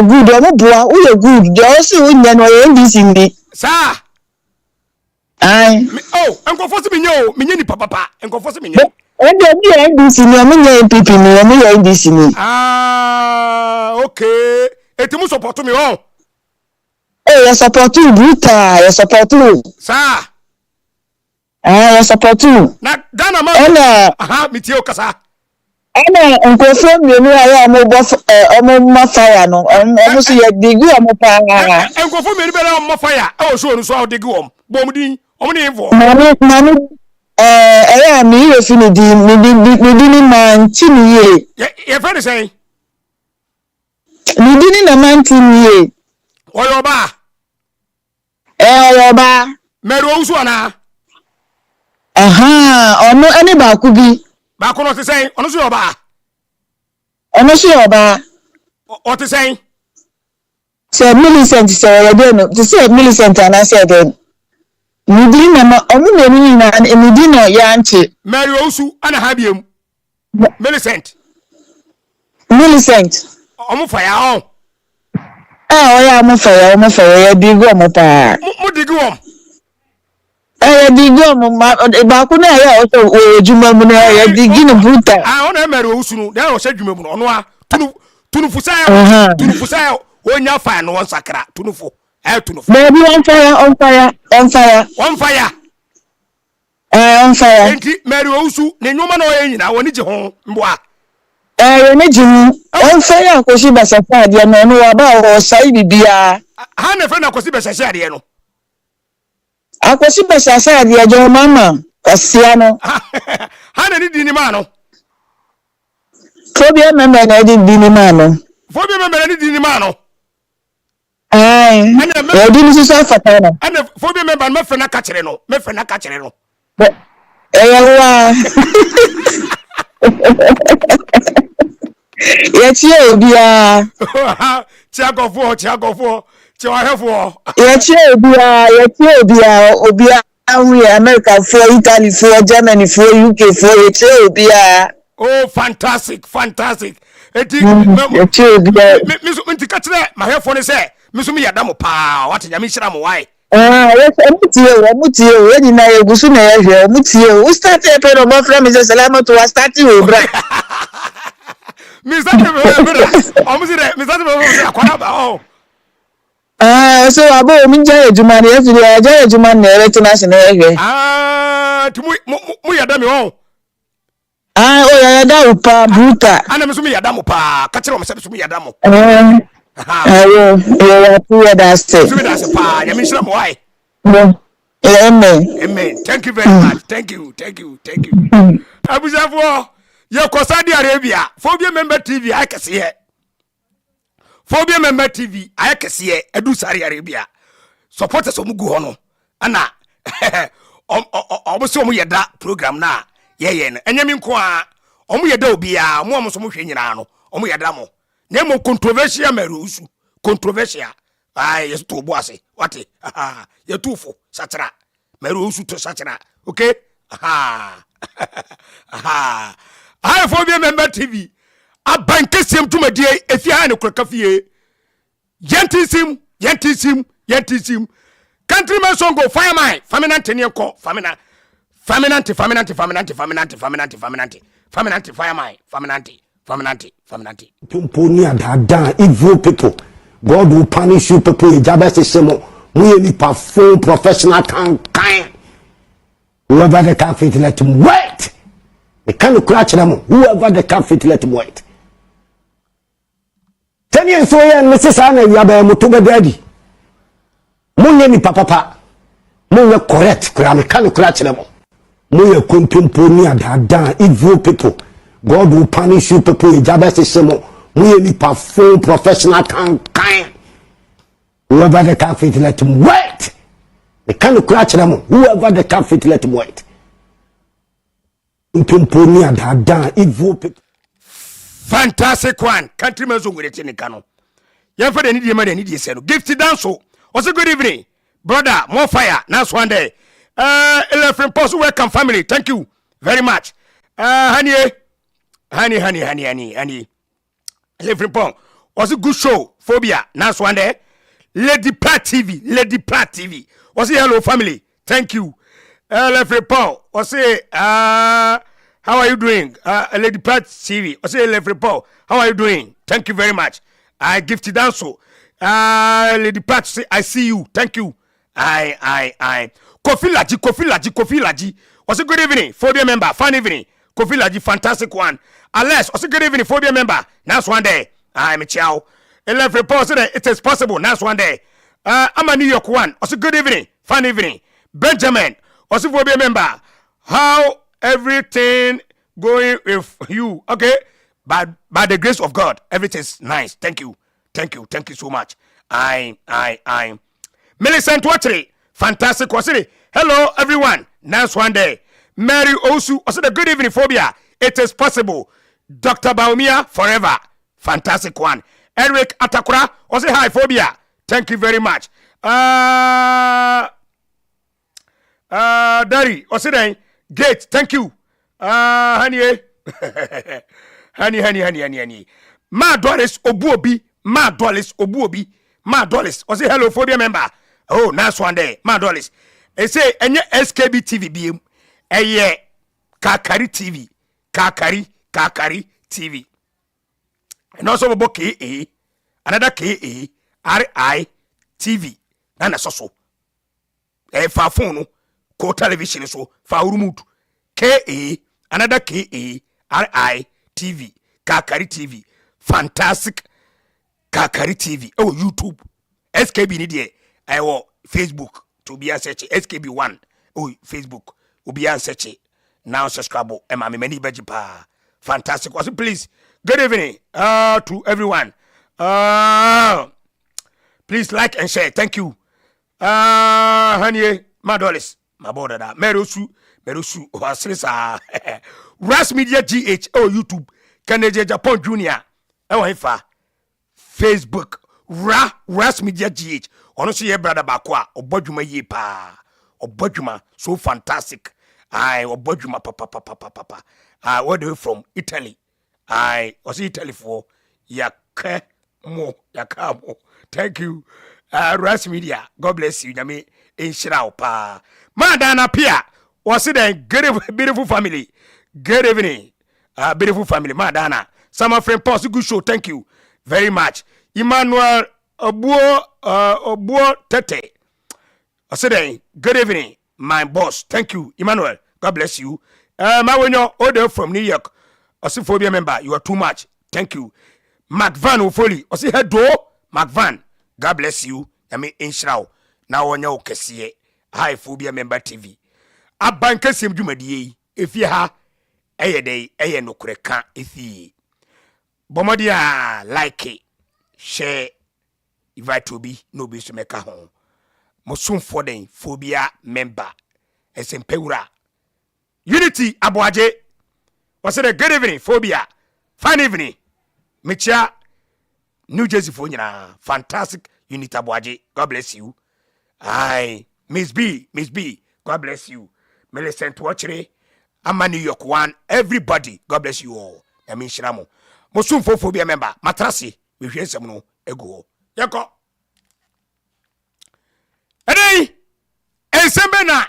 good o mo bua uye good je o si unye no ye ndisi ndi sa nkofo se menye ni papa nkofo se menye ende bi e ndisi ni o menye NPP ni o menye ndisi ni okay etimu support me on ya support you bruta ya support you sa ya support you na Ghana ma mitio kasa nkofo mienu aya omo ma fire no omo so ye digi omo pa nkofo mienu be na omo fire o so onu so o digi om bomudin omo ni info mami aya mi ye fini di ni man chini ye fa de say mi di na man chini ye oyoba meru usu ana ono eni ba ku bi ba ko no te say ono so yoba o te say se Millicent se ya de no te say Millicent ana se de mi di na ma omo me ni na mi di no ya nche meru usu ana ha biem Millicent omo fa ya on oya mo fa ya digo mo pa mo digo om digo mo ba ku na ya o so ojuma mu na ya digi no bruta ona emeru usu no da o se dwuma mu no ono a tunufu sa onya fa no won sakra tunufu tunufu baby on fire enti meru usu ne nyoma na o yenyina woni je ho mboa ne jimu on fire akosi basasa ade no no wa ba o sai bibia ha na fe na akosi basasa ade no akosi basasa ade jo mama asia no ha na ni dini ma no phobia member na dini ma no e dini so fata no ana phobia member me fe na ka kire no wa Yechie obia Chiagofo Chiwahefo Yechie obia we America for Italy for Germany for UK for yechie obia oh fantastic eti yechie obia miso ntika kire mahefo ne se miso mi yada mo pa wate nya mi hira mo wai yes omutie we ni na egusu na yehwe omutie we start e pero mo from is salamatu wa start we bra mi start me akwara ba o so abo mi ja ejuma na efiri ja ejuma na eretina na yehwe ti mu yada mi o o yada upa bruta ana miso mi yada mo pa ka kire mo se miso mi yada mo ayo ya puya da stay so that's pa ya mi hira mo wai amen thank you very much thank you abuzafo ye ko Saudi Arabia phobia member TV ayekese edu Saudi Arabia supporters omugu hono ana omo yeda program na ye no enyemi nko a omo yeda obi a omo so mo hwe nyina no omo yeda mo na mo controversial marusu controversial ai yes to boase wate ye tufo satra marusu to satra okay I phobia member TV Abankesiem tumadie efia ne krokafie Yantisim countryman song go fire my faminante ne ko faminante fire my faminante Pumponi adada evil people God will punish you people KESIEM we need perform professional kind whoever they can't fit let him wait they can't clutch them whoever they can't fit let him wait 10 years so yeah Mrs. Anna yabe mutuba daddy munye ni papa munye correct kura me can't clutch them munye kuntumponi adada evil people God will punish you people KESIEM we need perform professional kind whoever they can't fit let him wait they can't clutch them whoever they can't fit let him wait kuntumponi adada evil people. Fantastic one. Countrymen so with it in the canon. Young for the need money, need you said. Gifted danso. Also good evening. Brother, more fire. Nice one day. Elephant Post, welcome family. Thank you very much. Honey. Elephant Post. Was a good show. Phobia. Nice one day. Lady Platt TV. Was it hello family? Thank you. Elephant Post. Was it how are you doing? Lady Platt TV. I say Lady Paul. How are you doing? Thank you very much. I gifted also. Lady Platt say I see you. Thank you. I. Kofi Laji. What's a good evening? Phobia member. Fun evening. Kofi Laji, fantastic one. Unless what's a good evening? Phobia member. Nice one day. I'm a chow. Lady Paul said it is possible. Nice one day. I'm a New York one. What's a good evening? Fun evening. Benjamin. What's a phobia member? How everything going with you, okay? By the grace of God, everything's nice. Thank you so much. I Millicent Watry, fantastic. Hello everyone. Nice one day. Mary Osu, also the good evening phobia. It is possible. Dr. Baumia forever. Fantastic one. Eric Atakura, also hi phobia. Thank you very much. Dari, also then Gate, thank you. Honey. Ma Doris Obuobi. Was it hello phobia member? Oh, nice one day. Ma Doris. They say any SKB TV BM. Kakari TV. Kakari TV. And also about KA. Another KA. RI TV. Nana so. For phone. Ko television so fa urumutu KA another KA RI TV Kakari TV fantastic Kakari TV oh YouTube SKB ni die I will Facebook to be a search SKB1 oh Facebook will be a search now subscribe and my many bejipa fantastic was please good evening to everyone please like and share thank you honey Madolis my brother that Merosu Wasrisa Ras Media GH oh YouTube Canada Japan Junior Ewa Facebook Ras Media GH honestly your brother Bakwa Obojuma ye pa Obojuma so fantastic I Obojuma papa where they from Italy I was Italy for Yakamo thank you Ras Media God bless you Yami in Shirao pa Madana Pia was it a beautiful family. Good evening. Beautiful family. Madana. Summer friend Post good show. Thank you very much. Emmanuel Obuo Tete. I said good evening, my boss. Thank you, Emmanuel. God bless you. My winner order from New York. I see phobia member. You are too much. Thank you. McVan Ofoli. I see head door. McVan. God bless you. I mean in Shrao. Now on your KESIEM. Hi phobia member TV. Abankesiem dwumadie efi ha eye no kureka efi bomodia like share invite to be no be so meka ho mosum for den phobia member esempewura unity aboaje was it a good evening phobia fine evening Micha New Jersey for nyina fantastic unity aboaje God bless you. Aye, Miss B, God bless you. Millicent Watchere, Ama New York one, everybody, God bless you all. I mean Shiramo. Mosum for phobia member, Matrasi, we hear some no ego. Yako. Ede, ensembe na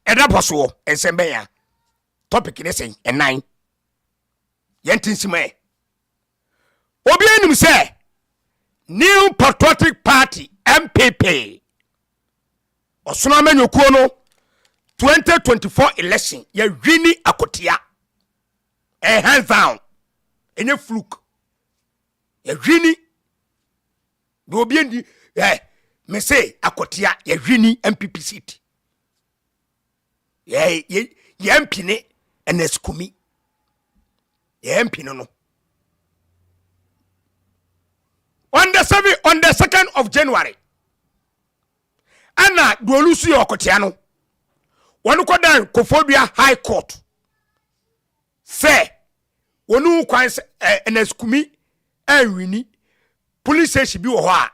eda poso, ensembe ya. Topic ne sen, nine. Yentin sime. Obi enum say, New Patriotic Party, MPP. Osuna menyokuo no 2024 election ya wini akotia hands down enye fluke ya wini do obi ndi me say akotia ya wini MPP seat ya mpine eneskumi ya mpine no on the 2nd of January ana duolusu ya akotia no wonu kodan Kofobia High Court say wonu kwan eneskumi anwini police station bi wo ho a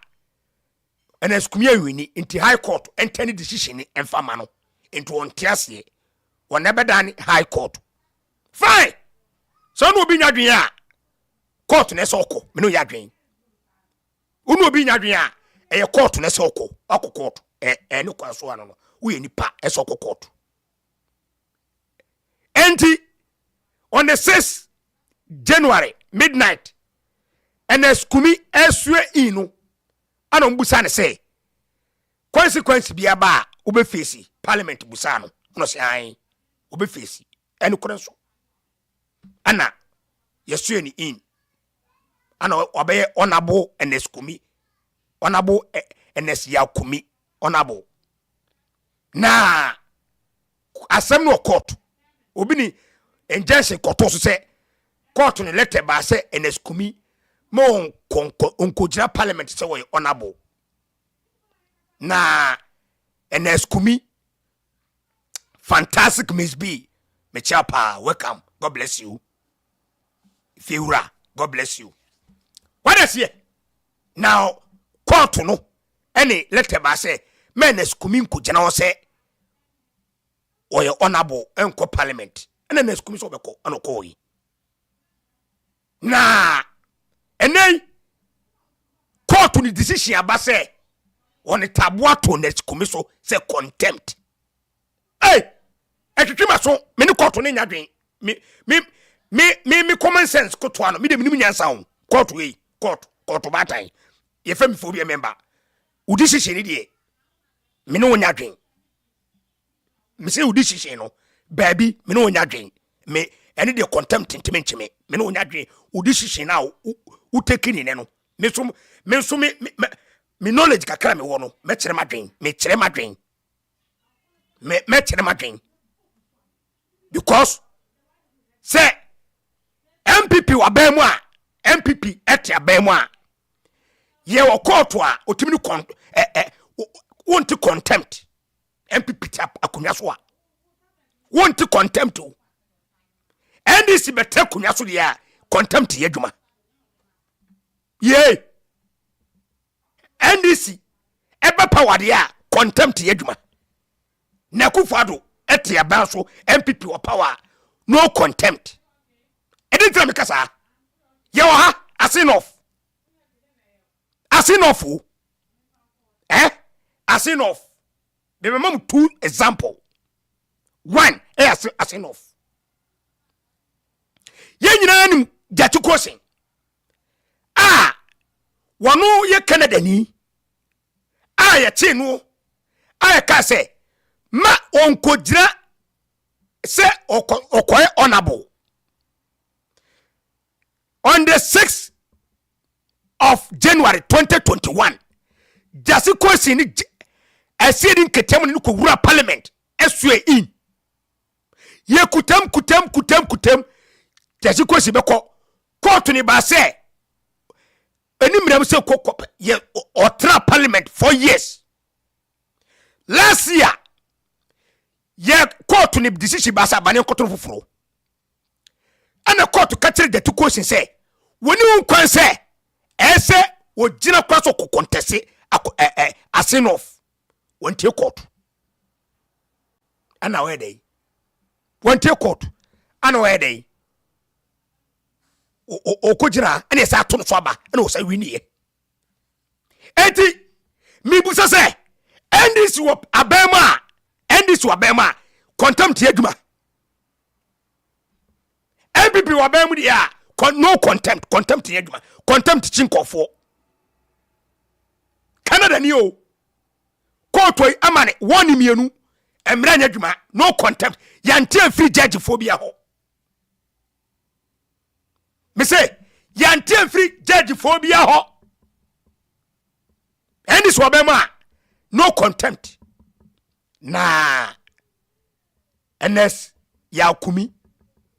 eneskumi anwini inti High Court entany decision enfama no into on tiase wonebedan High Court fine so no obi nwadwen a court na soko me no yadwen unu obi nwadwen a court na soko court no kwaso ano no we nipa soko court. And on the 6th January midnight, and as Kumi eswe inu, anon busane say, consequence be aba ube facey Parliament busano, no say I ube facey, and ukorenso. Anna, yesu in, ano obey honorable and as Kumi, honorable and as ya Kumi, honorable. Na, asem no court. Obini injunction koto so say court no letter ba say eneskumi mo onkojira parliament say we honorable na eneskumi fantastic Miss B mechapa welcome God bless you Fiura God bless you what is here now court no any letter ba say men eneskumi nkojina wo say oye honorable enko parliament ene na skumi so beko anoko yi na ene court ni decision abase on tabua to na skumi so say contempt etwetwema so me ni court ni nyadwen me common sense ko to ano me de me nyansa ho court we court batan ye fam phobia member u decision ni de me no nyadwen me say udi shishe no baby me no nya dwen me ene de contempt ntimenchime me no nya dwen udi shishe na u take ni ne no me so me knowledge kakra me wo no me kire madwen me kire madwen because say MPP wa bemu a MPP eti abemu a ye wo court a otimi ni won't contempt MPP tap akunya so a won't contempt o NDC betre akunya so dia contempt ye dwuma ye NDC ebe power dia contempt ye dwuma na kufado ete aba so MPP wa power no contempt edintra me kasa ye wo ha asinof asinof the mem two example one asinof ye nyina nim jatu kosin wonu ye Canada ni ye che no ka se ma onkodira se okoye honorable on the 6th of January 2021 jasi kosin ni asidi ketem ni ko wura parliament esue in ye kutem jasi kosin beko court ni ba se eni mìíràn se kokop ye otra parliament 4 years last year ye court ni decision basa bane koto foforo ana court ka kire the two questions say woni unkwan say ese wo gina kwaso ko contest asin of wonte court ana we dey wonte court ana we dey o ko gina ana sa to no so aba ana o sa wini eti mi busa say endis wo abema contempt yeduma MPP wo abema dia no contempt yeduma contempt chinkofo Canada ni o court way amane woni mienu emra nya dwuma no contempt yante free judge phobia ho me say yante free judge phobia ho endis wo abema no contempt na NS ya kumi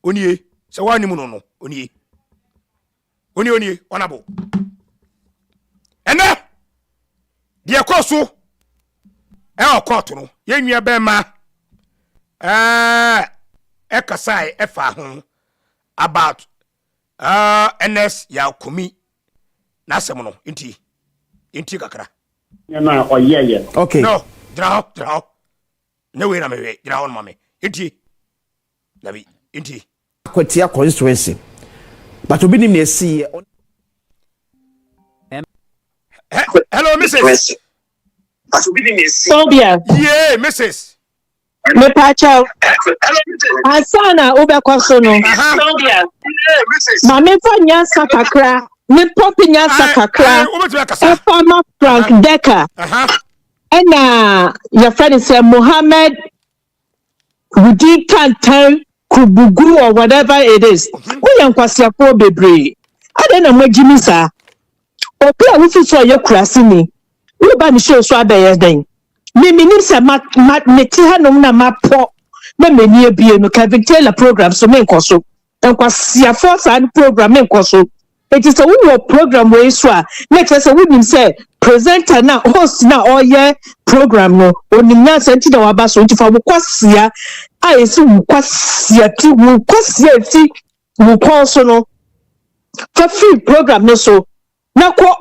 onie se wani mu no onie onabo ene de koso o court no yenwia be ma kasai efa ho about NS ya kumi na sem no inti kakra na oyeye okay no draw no we na me draw on mame inti nabi inti Akwatia constituency but obi nim na see hello Mrs. Sobia. Yeah, Mrs. Me pacha. Asana ubekwaso no. Sobia. Ma me fa nyansa kakra. Me popi nyansa kakra. Former Frank Decker. Ena your friend is Mohammed Wudi Kantan Kubuguru or whatever it is. We yankwasiya po bebre. Ade na mwejimi sa. Opi a wufi so ye kurasini. We ba ni show so abeye den. Me nim se meti hanom na mapo na meni ebie no Kevin Taylor program so me nkoso. Enkwasiya force and program me nkoso. It is a wo program we so a na kese we nim se presenter na host na oye program no onim na senti da waba so ntifa wo kwasia a esi wo kwasia ti wo kwasia ti wo konso no fa free program no so na ko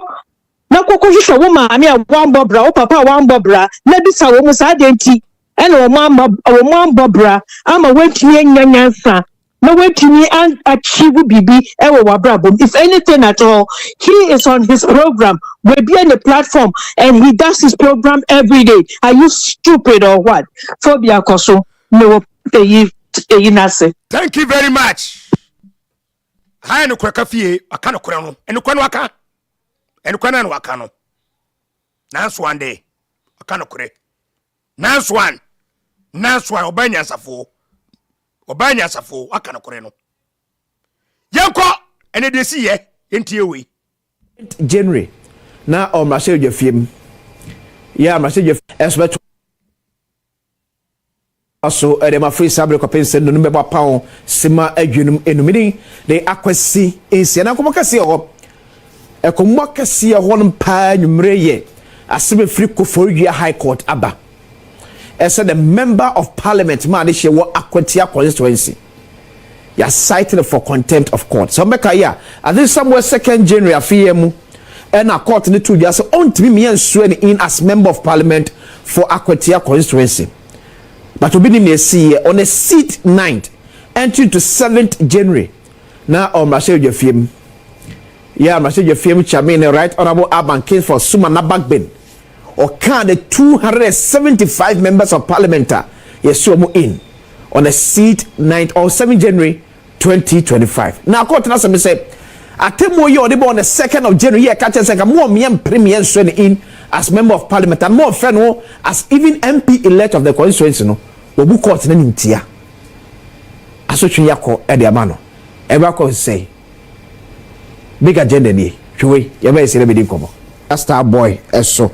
hwehwe wo ma ame a wan bobra wo papa wan bobra na bisa wo musa adenti ena wo ma bobra ama wetumi anyanyansa na wetumi an achieve bibi ewo wabrabom. If anything at all, he is on his program. We'll be on the platform and he does his program every day. Are you stupid or what? Phobia koso no nase. Thank you very much. Hai no kwaka fie aka no kora no. Eno kwa no aka. Eno kwa no aka no. Nanso one day aka no kore. Nanso one obanya safo. Obanya safo aka no kore no. Yanko ene de si ye entie we. January na o mrashe jefiem. Ya mrashe jef expect also ma free sabre ko pense no be pa sima adwunum enumini de akwasi ensia na komo kase ho ekomo kase ho no pa nwumre ye asebe free ko for high court aba said the member of parliament man she wo Akwatia constituency ya cited for contempt of court so make ya I think somewhere 2nd January afiyemu and a court ni to just on to me and swear in as member of parliament for Akwatia constituency. But we be see on a seat 9th entry to 7th January. Now on Marcel Jefim. Yeah, Marcel Jefim Chairman, Right Honorable Abankesiem for Sumana Backben. Or can the 275 members of parliament yes so in on a seat 9th or 7th January 2025. Now court na some say atemo you on the 2nd of January yeah catch say more me premier sworn in as member of parliament and more friend as even MP elect of the constituency no obu court na nimtia asotwe yakọ e de amano eba ko say big agenda ni hwe ye ba ese be komo star boy eso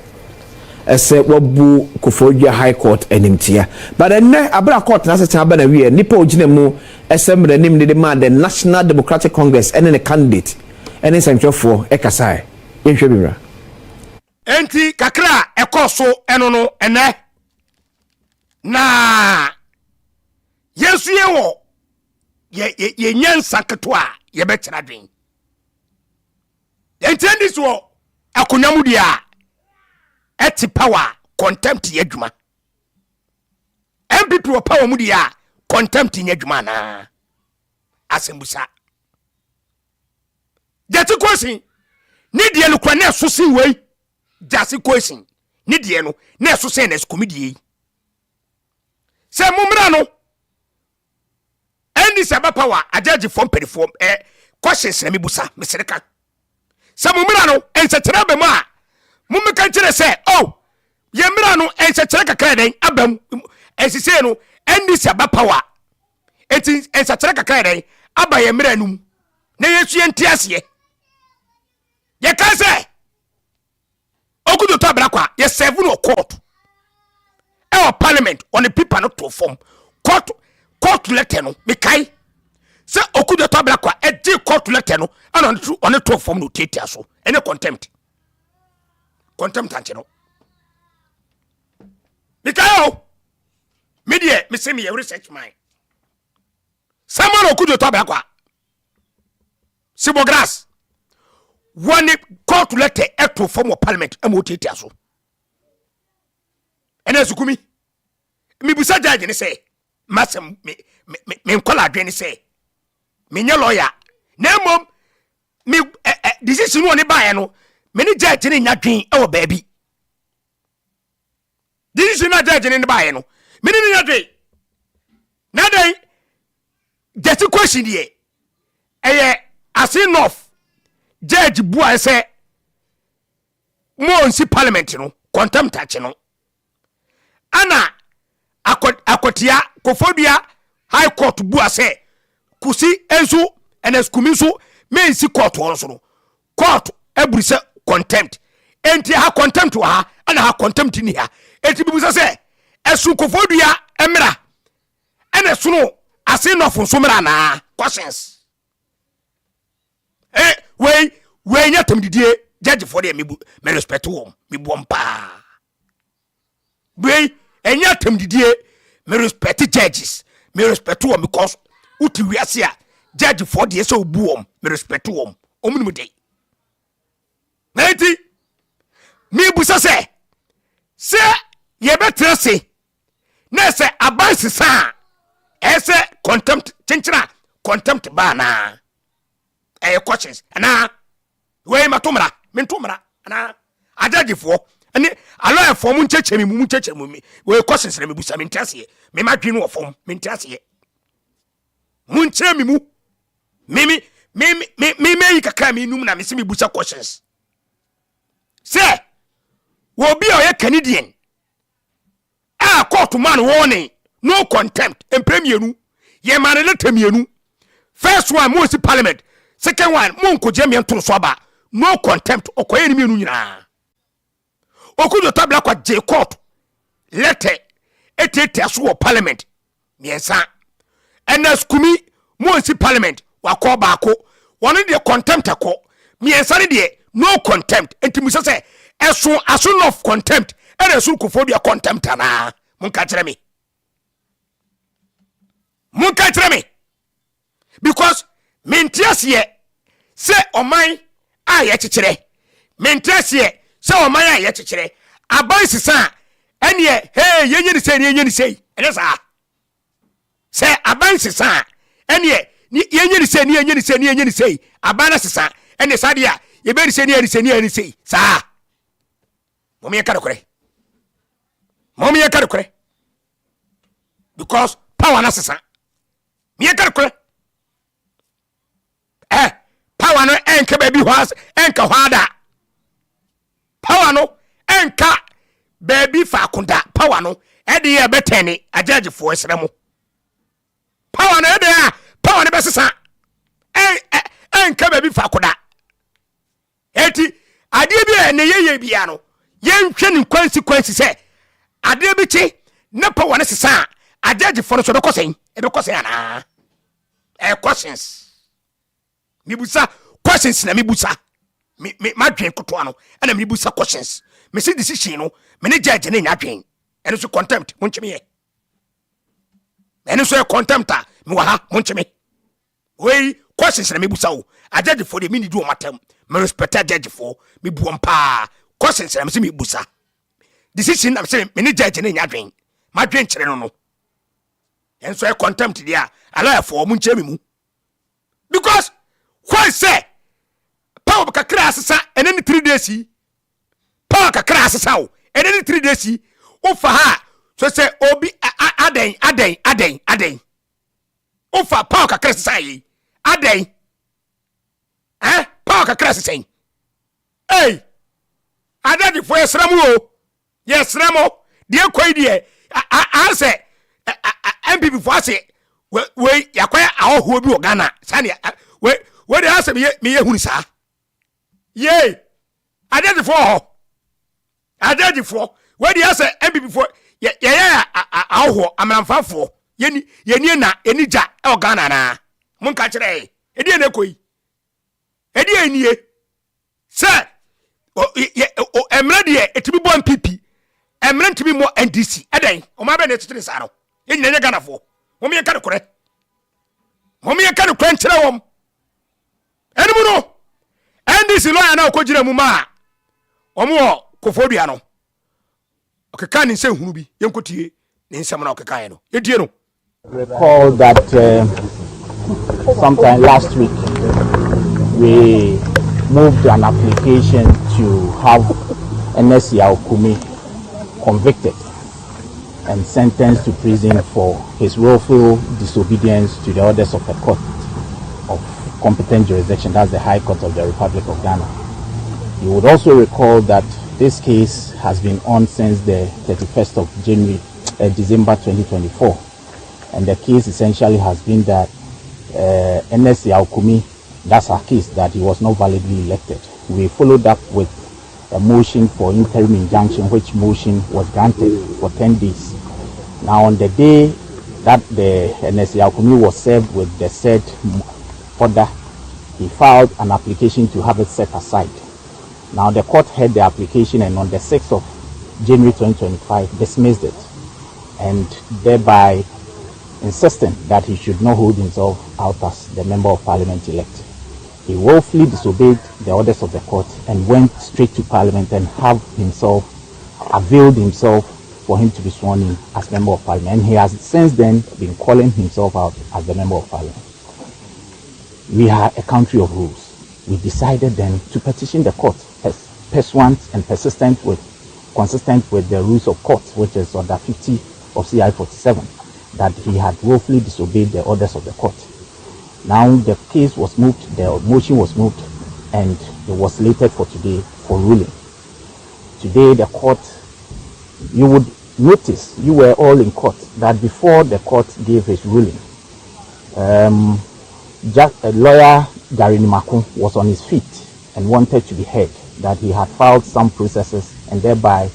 ese wabu kofodua high court enimtia but enne abra court na se aba na wie nipa ogina mu esemre nim de man the National Democratic Congress ene ne candidate ene sentwefo ekasai yenhwe bimra enti kakra ekoso eno no ene na yesu yewo ye nyansa ketwa ye betira dwen entendi so akonyamu dia eti power contempt ye dwuma MPP wo power mu dia contempt ye dwuma na asembusa jati kwesi ni die no kwa na sosi wei jasi kwesi ni die no na sosi na skumidie se mumra no endi se ba power ajaji form perform questions na mibusa mesereka se mumra no ensetere be mu a mumeka kire se oh ye mra no ensetere kakra den abam ensise no endi se ba power eti ensetere kakra den aba ye mra num na yesu entiase ye ka se Okudzeto Ablakwa ye serve no court Parliament on the people not to form court letter no mekai se Okudzeto Ablakwa court letter no and on the to form no tetia so any contempt anche no mekai o media me say me research mine Samm Okudzeto Ablakwa Sibogras one court letter to form of Parliament tetia so ene sukumi mi busa judge ni say masem me nkola adwen ni say me nya lawyer na mom me decision woni bae no me ni judge ni nya dwen e wo baabi decision na judge ni bae no me ni nya dwen na dai just question die as enough judge bua say mo nsi parliament no contempt ache no ana akotia kofobia high court bua say kusi enso eneskumi so mensi court won so no court eburisa contempt enti ha contempt wa ha ana ha contempt ni ha enti bibusa say esu kofobia emra ene so no ase no fo so mra na questions we nya tamdidie judge for them me respect wom me bompa we enya tamdidie me respect judges me respect wom because uti wiase a judge for the so bu wom me respect wom omunu dey nati me busa se ye betre se na se abansesa ese contempt chinchira contempt bana questions ana we matomra mentomra ana ajaji fo ani alo fo mu nchechemi mu nchechemi we questions na mebusa mentase me madwenu wo fom mentase mu nchemi mu mimi yi kakra me num na me se mebusa questions say wo bi o ye Canadian court man warning no contempt en premiernu ye manele temienu first one mo si parliament second one mo nko je me ntoro so aba no contempt okoye ni mienu nyina Okudzeto Ablakwa je court letter etete so parliament miensa enas kumi mo si parliament wa ko baako woni de contempt akọ miensa ne de no contempt entimusa se eso aso of contempt ere so kofobia contempt na munka kire me because mentiasie se oman a ye kikire mentiasie se oman a ye kikire aban sisa ene yenye ni sei ene sa se aban sisa ene yenye ni sei aban sisa ene sa dia ye be ni sei sa momi ye kare because power na sisa me ye kare power no enka baby hwas enka hwada power no enka baby fakunda power no ede ye beteni ajaji fo esremo power no ede power no besesa enka baby fakunda eti ade bi ne ye bia no ye nhwe ni consequences say ade bi chi na power no sesa ajaji fo no so bekosen ana questions mibusa questions na mibusa me madwen kotoa no ana mibusa questions me see decision no me ne judge ne nyadwen eno so contempt munchime ye ɛne so yɛ contempt a me wa ha monche me wei questions na me busa wo ajudge for the me need wo matem me respect judge for me bu mpa questions na me se me busa decision na say me ne judge na nya dwen ma dwen kire no en so yɛ contempt dia ala for monche me mu because why say power kakra asesa ene ni 3 days yi power kakra asesa wo ene ni 3 days yi wo fa ha so say obi aden wo fa power kakra asesa yi aden power kakra asesa yi adadi fo yesramo de koi de a say MPP fo ase we yakwaya ahoho bi ogana sane we de ase me ye hunu sa ye adadi fo we de ase MPP fo ye ahoho amramfafo yeni na enija ogana na mun ka kire edi na koi edi enie se emre de etibi bo MPP emre ntimi mo NDC eden o ma be na titire sa no enyi na Ghana fo mo me ka de kore nkyere wom enimu no NDC lawyer na okojira mu ma omo kofodua no okeka ni nse hunu bi yenkotie ni nsem na okeka ye no edie no. Recall that sometime last week we moved an application to have NSC Okumi convicted and sentenced to prison for his willful disobedience to the orders of the court of competent jurisdiction, that's the High Court of the Republic of Ghana. You would also recall that this case has been on since the 31st of December 2024, and the case essentially has been that NSC Okumi, that's our case, that he was not validly elected. We followed up with a motion for interim injunction, which motion was granted for 10 days. Now, on the day that the NSC Okumi was served with the said order, he filed an application to have it set aside. Now, the court heard the application and on the 6th of January 2025 dismissed it, and thereby insisting that he should not hold himself out as the Member of Parliament elect. He willfully disobeyed the orders of the court and went straight to Parliament and availed himself for him to be sworn in as Member of Parliament. And he has since then been calling himself out as the Member of Parliament. We are a country of rules. We decided then to petition the court as pursuant and consistent with the rules of court, which is under 50 of CI 47, that he had willfully disobeyed the orders of the court. Now the case was moved, the motion was moved, and it was slated for today for ruling. Today the court, you would notice, you were all in court, that before the court gave his ruling, lawyer Gary Nimakun was on his feet and wanted to be heard, that he had filed some processes and thereby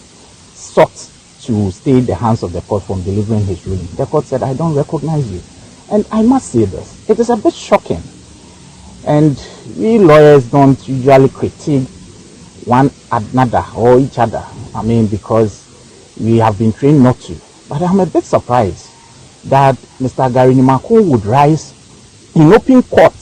sought to stay the hands of the court from delivering his ruling. The court said, I don't recognize you. And I must say this, it is a bit shocking. And we lawyers don't usually critique one another or each other. I mean, because we have been trained not to. But I'm a bit surprised that Mr. Gary Nimakun would rise in open court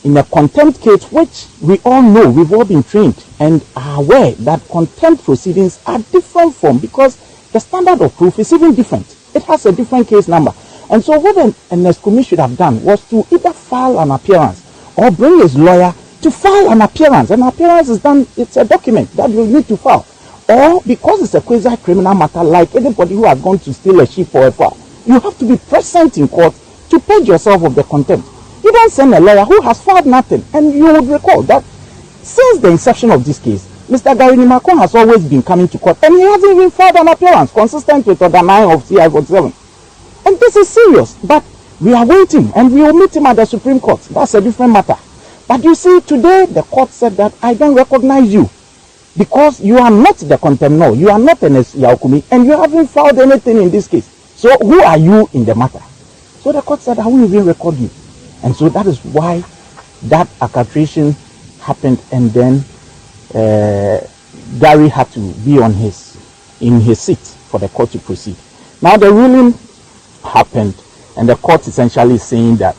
in a contempt case, which we all know, we've all been trained and are aware that contempt proceedings are different from, because the standard of proof is even different. It has a different case number. And so what an NSCOMI should have done was to either file an appearance or bring his lawyer to file an appearance. An appearance is done, it's a document that you need to file. Or because it's a quasi-criminal matter, like anybody who has gone to steal a sheep or a fowl, you have to be present in court to purge yourself of the contempt. You don't send a lawyer who has filed nothing. And you would recall that since the inception of this case, Mr. Gary Nimakun has always been coming to court and he hasn't even filed an appearance consistent with Order 9 of CI 47. And this is serious, but we are waiting and we will meet him at the Supreme Court. That's a different matter. But you see, today the court said that I don't recognize you because you are not the contemnor, you are not NSC Okumi, and you haven't filed anything in this case. So who are you in the matter? So the court said, I won't even record you. And so that is why that arbitration happened, and then Gary had to be in his seat for the court to proceed. Now the ruling happened, And the court essentially is saying that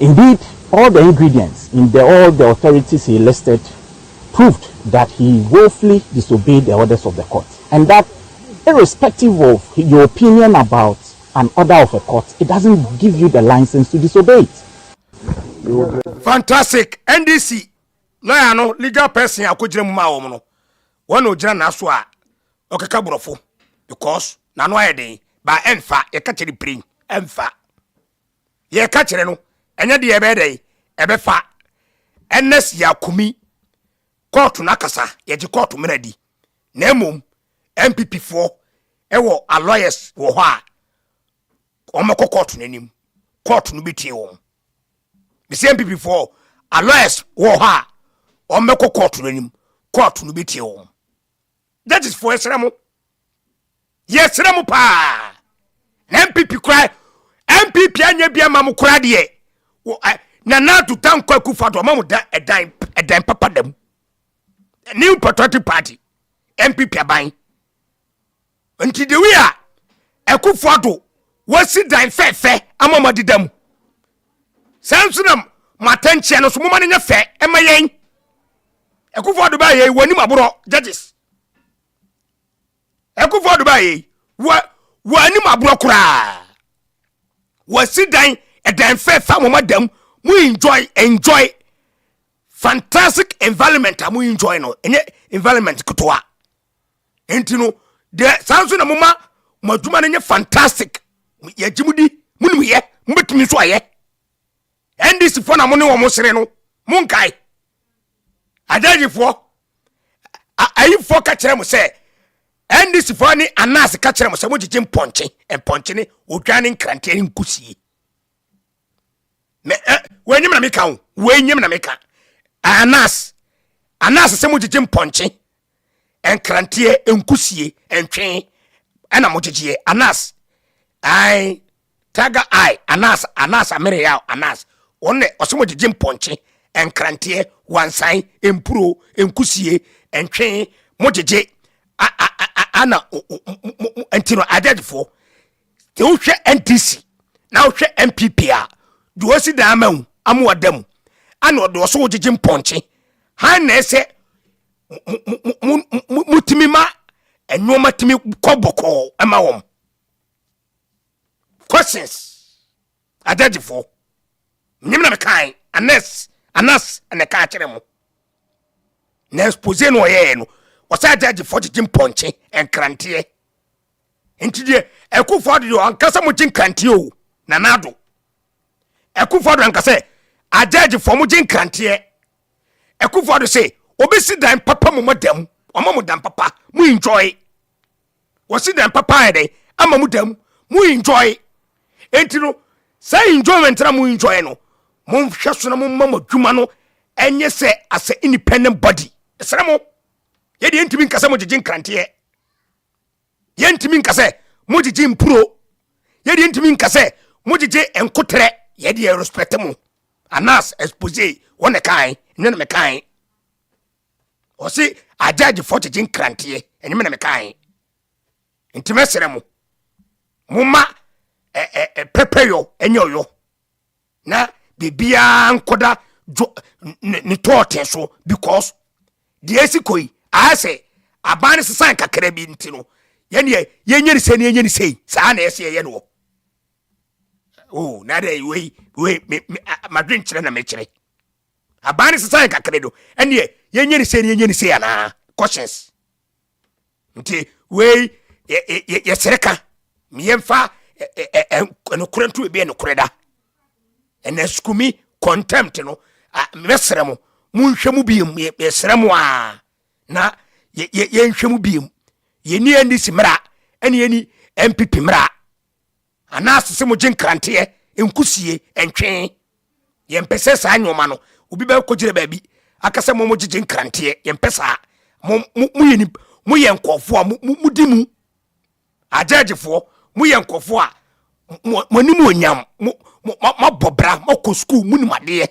indeed all the ingredients in all the authorities he listed proved that he willfully disobeyed the orders of the court, and that irrespective of your opinion about an order of a court, it doesn't give you the license to disobey it. Fantastic. NDC lawyer no legal person akojire mu ma wo no one ojira na so a okeka borofo because na no ayede ba emfa ye ka kire prin emfa ye ka kire no enye de ye be dey ebe fa ns yakumi court na kasa ye ji court menadi na emom MPP 4 ewo a lawyers wo ho a omeko court nanim court no bitie wo the same MPP 4 a lawyers wo ho a omeko court nanim court no bitie wo. That is for esramo. Yes, ramo pa. MPP cry. MPP anya bia mamu kura de. Na na to tank kwaku fado mamu da edan papa dem. New Patriotic Party. MPP aban. Nti de wi a ekufado wasi dan fefe amama didam. Samsunam matenche no so moma nya fe emayen. Ekufado ba ye wani maburo judges. Ekufo Dubai wani maburo kura wasi dan edan fa mo madam mu enjoy fantastic environment amu enjoy no enye environment kutoa entino de sanso na moma maduma na nye fantastic ye jimudi munum ye mbetumi so aye NDC fo na mo ne wo mo sere no munkai ajaji fo ayi fo ka kire mo se NDC for ni anas ka kire mo se mo jije mponche ne odwane nkrante nkusie me wenyim na meka wo wenyim na meka anas se mo jije mponche nkrante nkusie entwen ana mo jije anas ai taga ai anas amere ya anas onne osimo jije mponche nkrante wansan empuro nkusie entwen mo jije ana entino adedfo te wo hwe NTC na wo hwe MPP a do osi da amawu amwadam ana do so wogege mponche han na ese mutimi ma enwoma timi koboko ama wom questions adedfo nyimna me kan anas ane ka kire mo na expose no ye no wasa judge for jim ponche enkrante entide ekufo do ankasa mo jin krante o na nado ekufo do ankasa a judge for mo jin krante ekufo do say obesi dan papa mo modam omo dam papa mu enjoy wasi dan papa ede ama mu dam mu enjoy entino say enjoyment na mu enjoy no mo hweso na mo mama dwuma no enye se as an independent body esra mo yedi entimi nkase mo jijin krante yentimi nkase mo jijin pro yedi entimi nkase mo jije enkotre yedi respect mo anas expose wona kai nyene me kai o si ajaji for jijin krante enye me kai entime sere mo mumma pepeyo enyoyo na bibia nkoda ni tote so because the esikoi I say abani sesan kakra bi ntino ye nyeri se ne nyeri sei sa na ese ye no oh na dey we madrin kire na me kire abani sesan kakra do ene ye nyeri se ne nyeri sei ana questions nti we ye sereka mi yemfa no kurantu be no kureda ene skumi contempt no mesere mo munhwemu bi mesere mo a na ye nhwemu biem ye ni NDC mra ene ye ni MPP mra anas se mo jin krante enkusie entwen ye mpese sa anyoma no obi ba kogire ba bi akase mo jin krante ye mpesa mo ye ni mo ye nkofo a mo dimu ajajefo mo ye nkofo a mo ni mo nyam mo bobra mo ko school mu ni made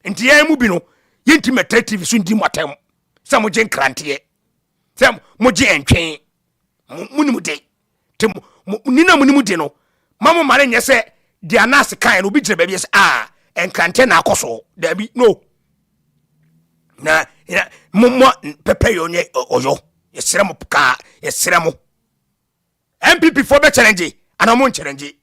enti ye mu bi no ye intimate TV so ndi motem Sam jin krante sam mo je entwen munimde tem nina munimde no mamo mare nyese the anas kind obi gire baby enkrante na akoso there be no na mo pepe yo nye oyo yesremo ka yesremo MPP for be challenge and mo challenge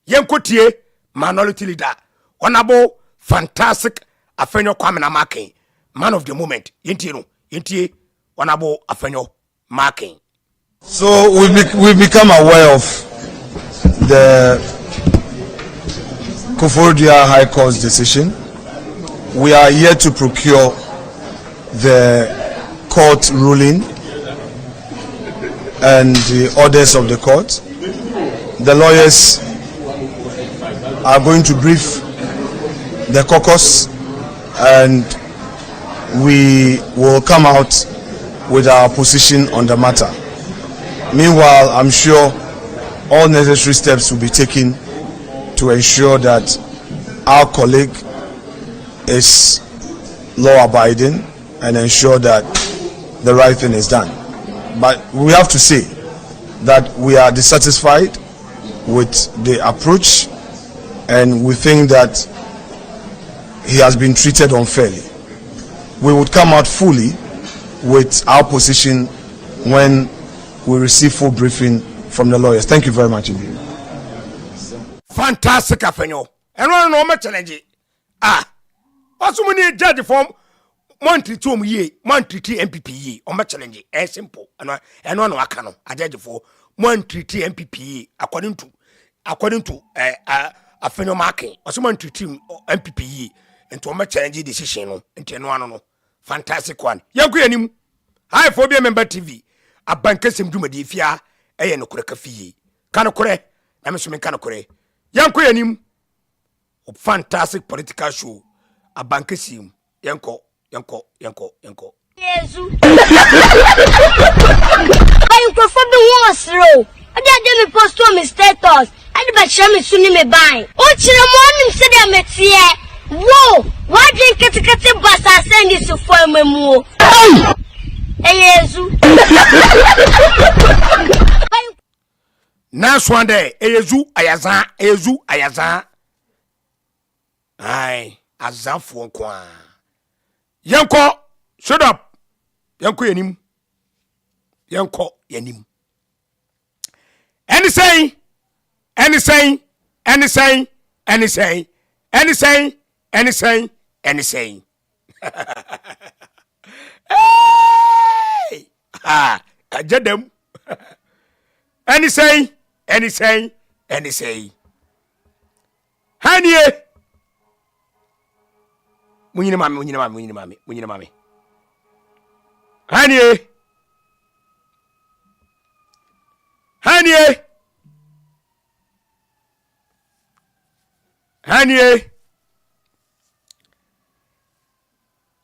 yenkotie minority leader honorable fantastic Afenyo Kwame Makin man of the moment yenti honorable Afenyo Makin. So we become aware of the Koforidua High Court's decision. We are here to procure the court ruling and the orders of the court. The lawyers are going to brief the caucus and we will come out with our position on the matter. Meanwhile, I'm sure all necessary steps will be taken to ensure that our colleague is law-abiding and ensure that the right thing is done. But we have to say that we are dissatisfied with the approach and we think that he has been treated unfairly. We would come out fully with our position when we receive full briefing from the lawyers. Thank you very much indeed. Fantastic Afenyo. And no me challenge. Also many judge form monthly 2 year, monthly MPP ye on my challenge. Simple. And no akano. A judge for monthly MPP according to Afenyo Makin. Also monthly MPP ye into my challenge decision into no. Fantastic one. Yanku yanim. Hi phobia member TV. Abankesiem dwumadi fia eye no kore kafi kan kore na me so me kan kore yanko yanim fantastic political show Abankesiem yanko Yesu ayu ko for be once ro ade me post on my status ade ba share me suni me ban o chire mo nim se de metie wo wa drink ketekete basa send this for memu Eyezu na swande eyezu ayaza ai azanfo kwa yanko shut up yanko yanim anything Ajadam. Anything. Hanie. Munyina mami. Hanie.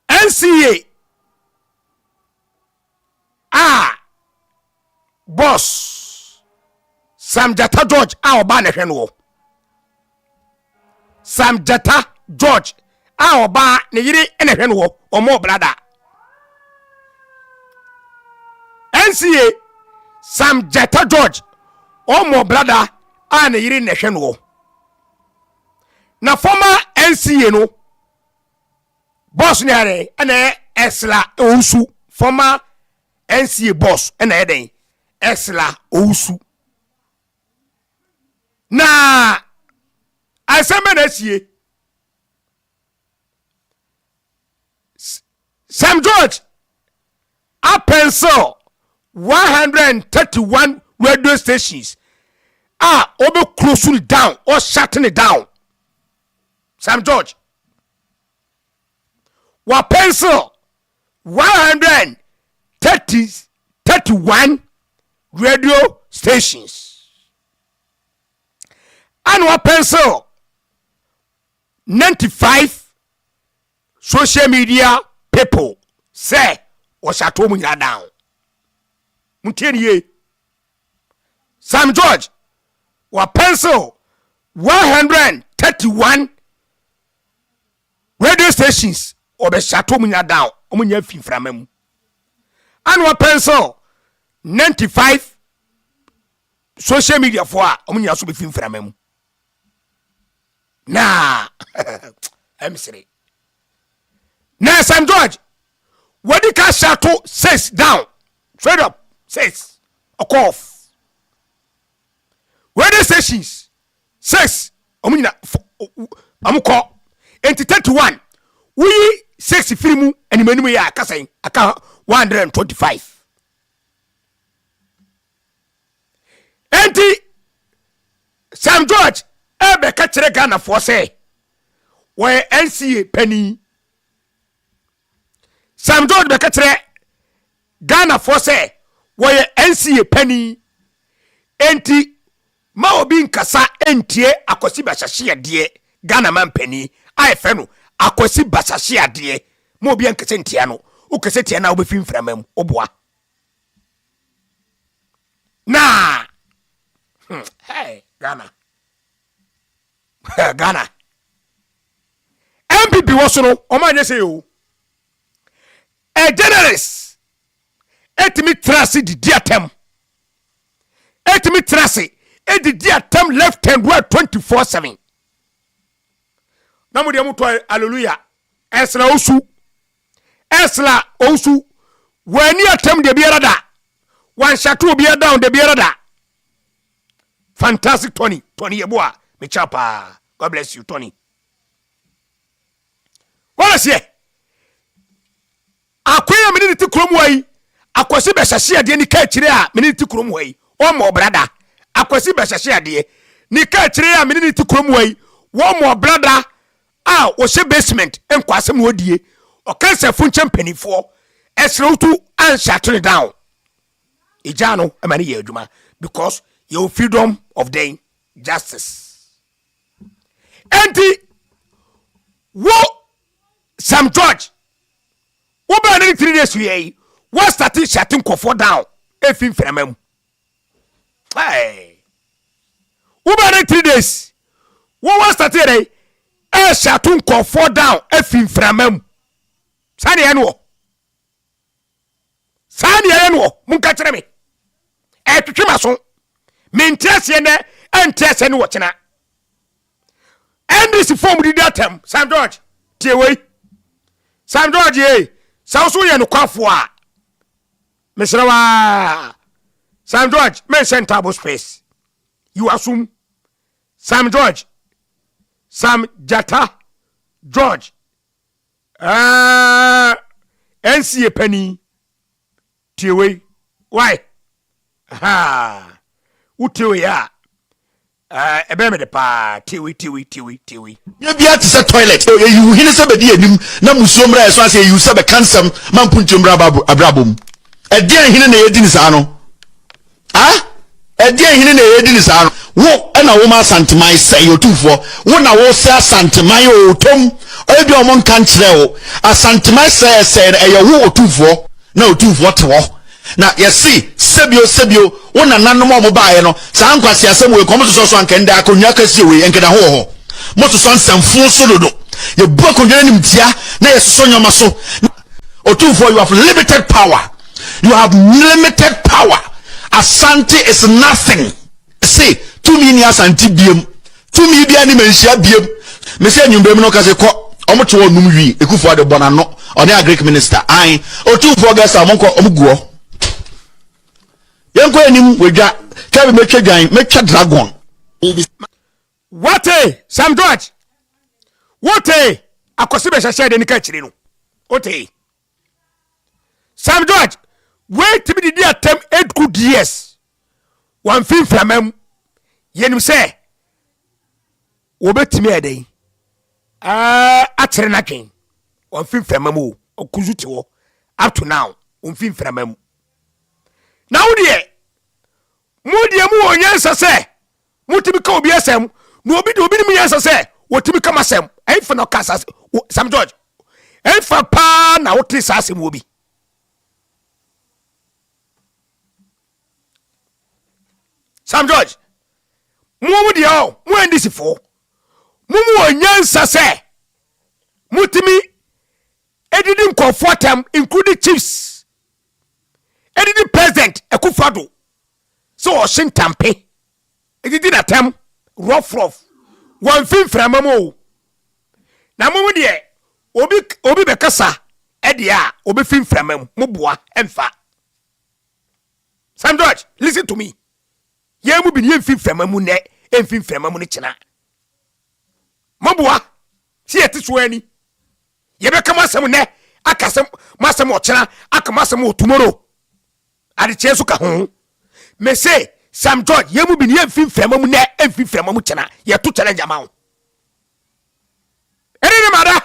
NCA. Boss Samm George oba na hwenwo Samm George oba ne yiri na hwenwo omo brada NCA Samm George omo brada na yiri na hwenwo na former NCA no boss ne are na esla ousu former NCA boss na eden esla ousu na aseme na sie Samm George a pencil 131 radio stations obe closing it down or shutting it down. Samm George wa pencil 131 radio stations and wa pencil 95 social media people say o shato mu nya down mutieniye. Samm George wa pencil 131 radio stations obe shato mu nya down omunya finframa mu and wa pencil 95 social media for omunya so be finframa mu na I'm sorry na Sam George what the cash shato says down straight up says a cough where the sessions says amuko enti 31 we 6 film and menu ya akasan aka 125 enti Sam George ebe ka kire Ghana for say we NCA penny Sam George be ka kire Ghana for say we NCA penny enti ma obi nkasa entie akosi bashashia de Ghana man penny ayefe no akosi bashashia de ma obi nkasa entie no ukese tie na obefim framam oboa na hey Ghana Ghana MPP was no omanye say o a journalist etimi trust di diatem etimi trust e di diatem left hand where 24/7 namu de muto hallelujah esla osu wani atem de biara wan shatu biara down de biara fantastic Tony yeboa me chapa God bless you Tony wala sie akoya me ni ti kromu wai akwasi be hyehye ade ni ka kire a me ni ti kromu wai o mo brada akwasi be hyehye ade ni ka kire a me ni ti kromu wai wo mo brada a wo she basement enkwase mo odie o kansa funche mpanifo esrewtu an shut down ijano amani ye adwuma because your freedom of day justice and wo Sam George wo ba na 3 days we what started shutting kofo down efin framam hey wo ba na 3 days wo what started shutting kofo down efin framam sani eno mun ka kire me twetwema so mentese ne entese ne wochena and this form did that time Sam George tie we Sam George so ye no kwafo a mesrawa Sam George men sentable space you assume Sam George Sam Jata George NCA penny tie we why utiwe ya ebe me de pa tiwi ye bia ti se toilet you hine se bedi anim na musuomra eso ase you se be kansam mampuntumra abrabom e dia hine na yedi ni sa no e dia hine na yedi ni sa no wo na wo ma santemai say otufo wo na wo se santemai o tom e bi o mon kan kire wo asantemai say e ye wo otufo na otufo te wo na yesi sebio wona nanom o baaye no sa ankwase asem we komo so ankenda akonwa kasie we enkeda ho moto so nsamfo so dodo ye bu akonwa nim tia na yeso nyoma so otufo you have limited power Asante is nothing see to me ni asante biem to me bia ni manhia biem me se nyumbem no kase ko omo che wonum wi ekufo de bonano one a Greek minister ai otufo gasa monko omuguo yanko enim wedwa kabe metwa dwan metwa dragon what Sam George what akose be hyehye de ni ka kire no what Sam George wait to be the attempt 8 good years one film flamam yenim say wobetimi eden atere na twen one film flamam okuzuti wo up to now one film flamam now there mu onyansa say mutimi ka obi asem no obi ni mu yansa say wotimi kama asem enfa no kasa Sam George enfa pa na wote sa asem obi Sam George mu dia mu andisifo mu onyansa say mutimi edidi nkofotam including chiefs edidi president Akufo-Addo so o shintampe edidi na tem rough wan fin framamu na mu de obi be kasa e de a obi fin framamu mu boa emfa Sam George listen to me ye mu bi ne fin framamu ne enfin framamu ne kina mu boa si eti so ani ye be kama asem ne akasem masem o kina akama asem o tomorrow ade chesu ka ho me say Sam George ye mu bi ne enfin framamu ne enfin framamu kina ye to challenge amawo ene mada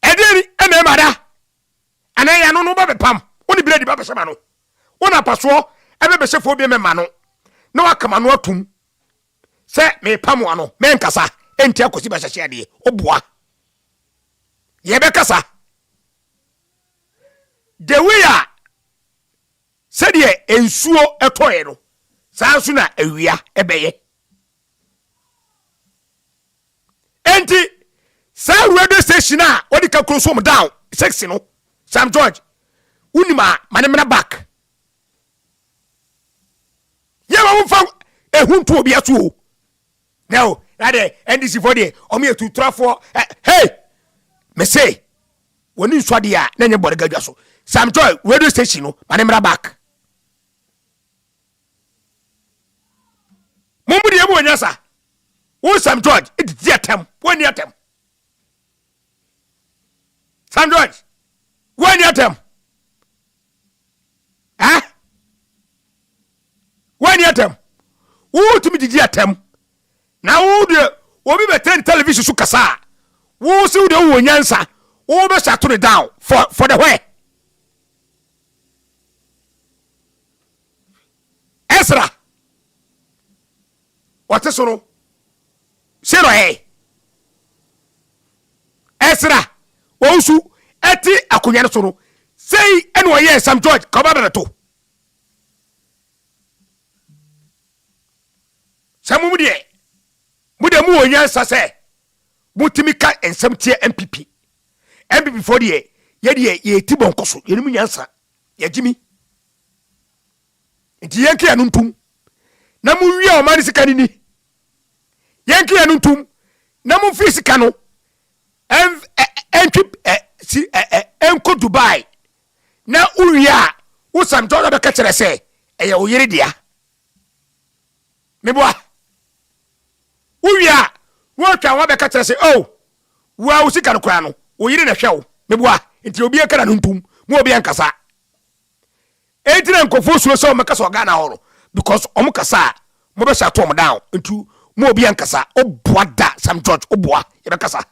edeni ene mada ana ya no ba bepam oni blade ba behema no ona paso ebe behefo bi me ma no na wakama no atum se me pam ano me nkasa enti akosi ba hyehye ade oboa ye be kasa de we ya se de ensuo etoye no saa so na awia ebeye enti sa radio station a odi ka consume down sexy no Sam George unima manemena back ye ma mfa ehuntu obi aso now ade NDC for the omi etu trafo hey me say woni nswade a na nye bode gadwa so Sam George radio station no manemena back momudi emu onyasa wo Sam George it dey atem woni atem Sam George woni atem woni atem wo tumi didi atem na wo de obi be ten television so kasa wo se wo de wo nyansa wo be shut it down for the way Ezra what is no Zero Ezra wonsu eti akonya no so no sei ene oye Sam George ka ba to samu mu de mu onya sase mutimi ka ensem tie MPP for the ye ti bonkoso ye mu nyansa ye gimi enti yenke anu ntum na mu wi o mani sika ni yenke anu ntum na mu fi sika no enko Dubai na uria wo Sam George be ka kire se eye oyire dia meboa uria wo twa wo be ka kire se oh wa usika no kra no oyire na hwew meboa enti obi ekara no ntum mu obi ankasa etire nkofo suo se o meka so Ghana horo because omo kasa mo be sha tom down ntu mu obi ankasa oboa da Sam George oboa ye be kasa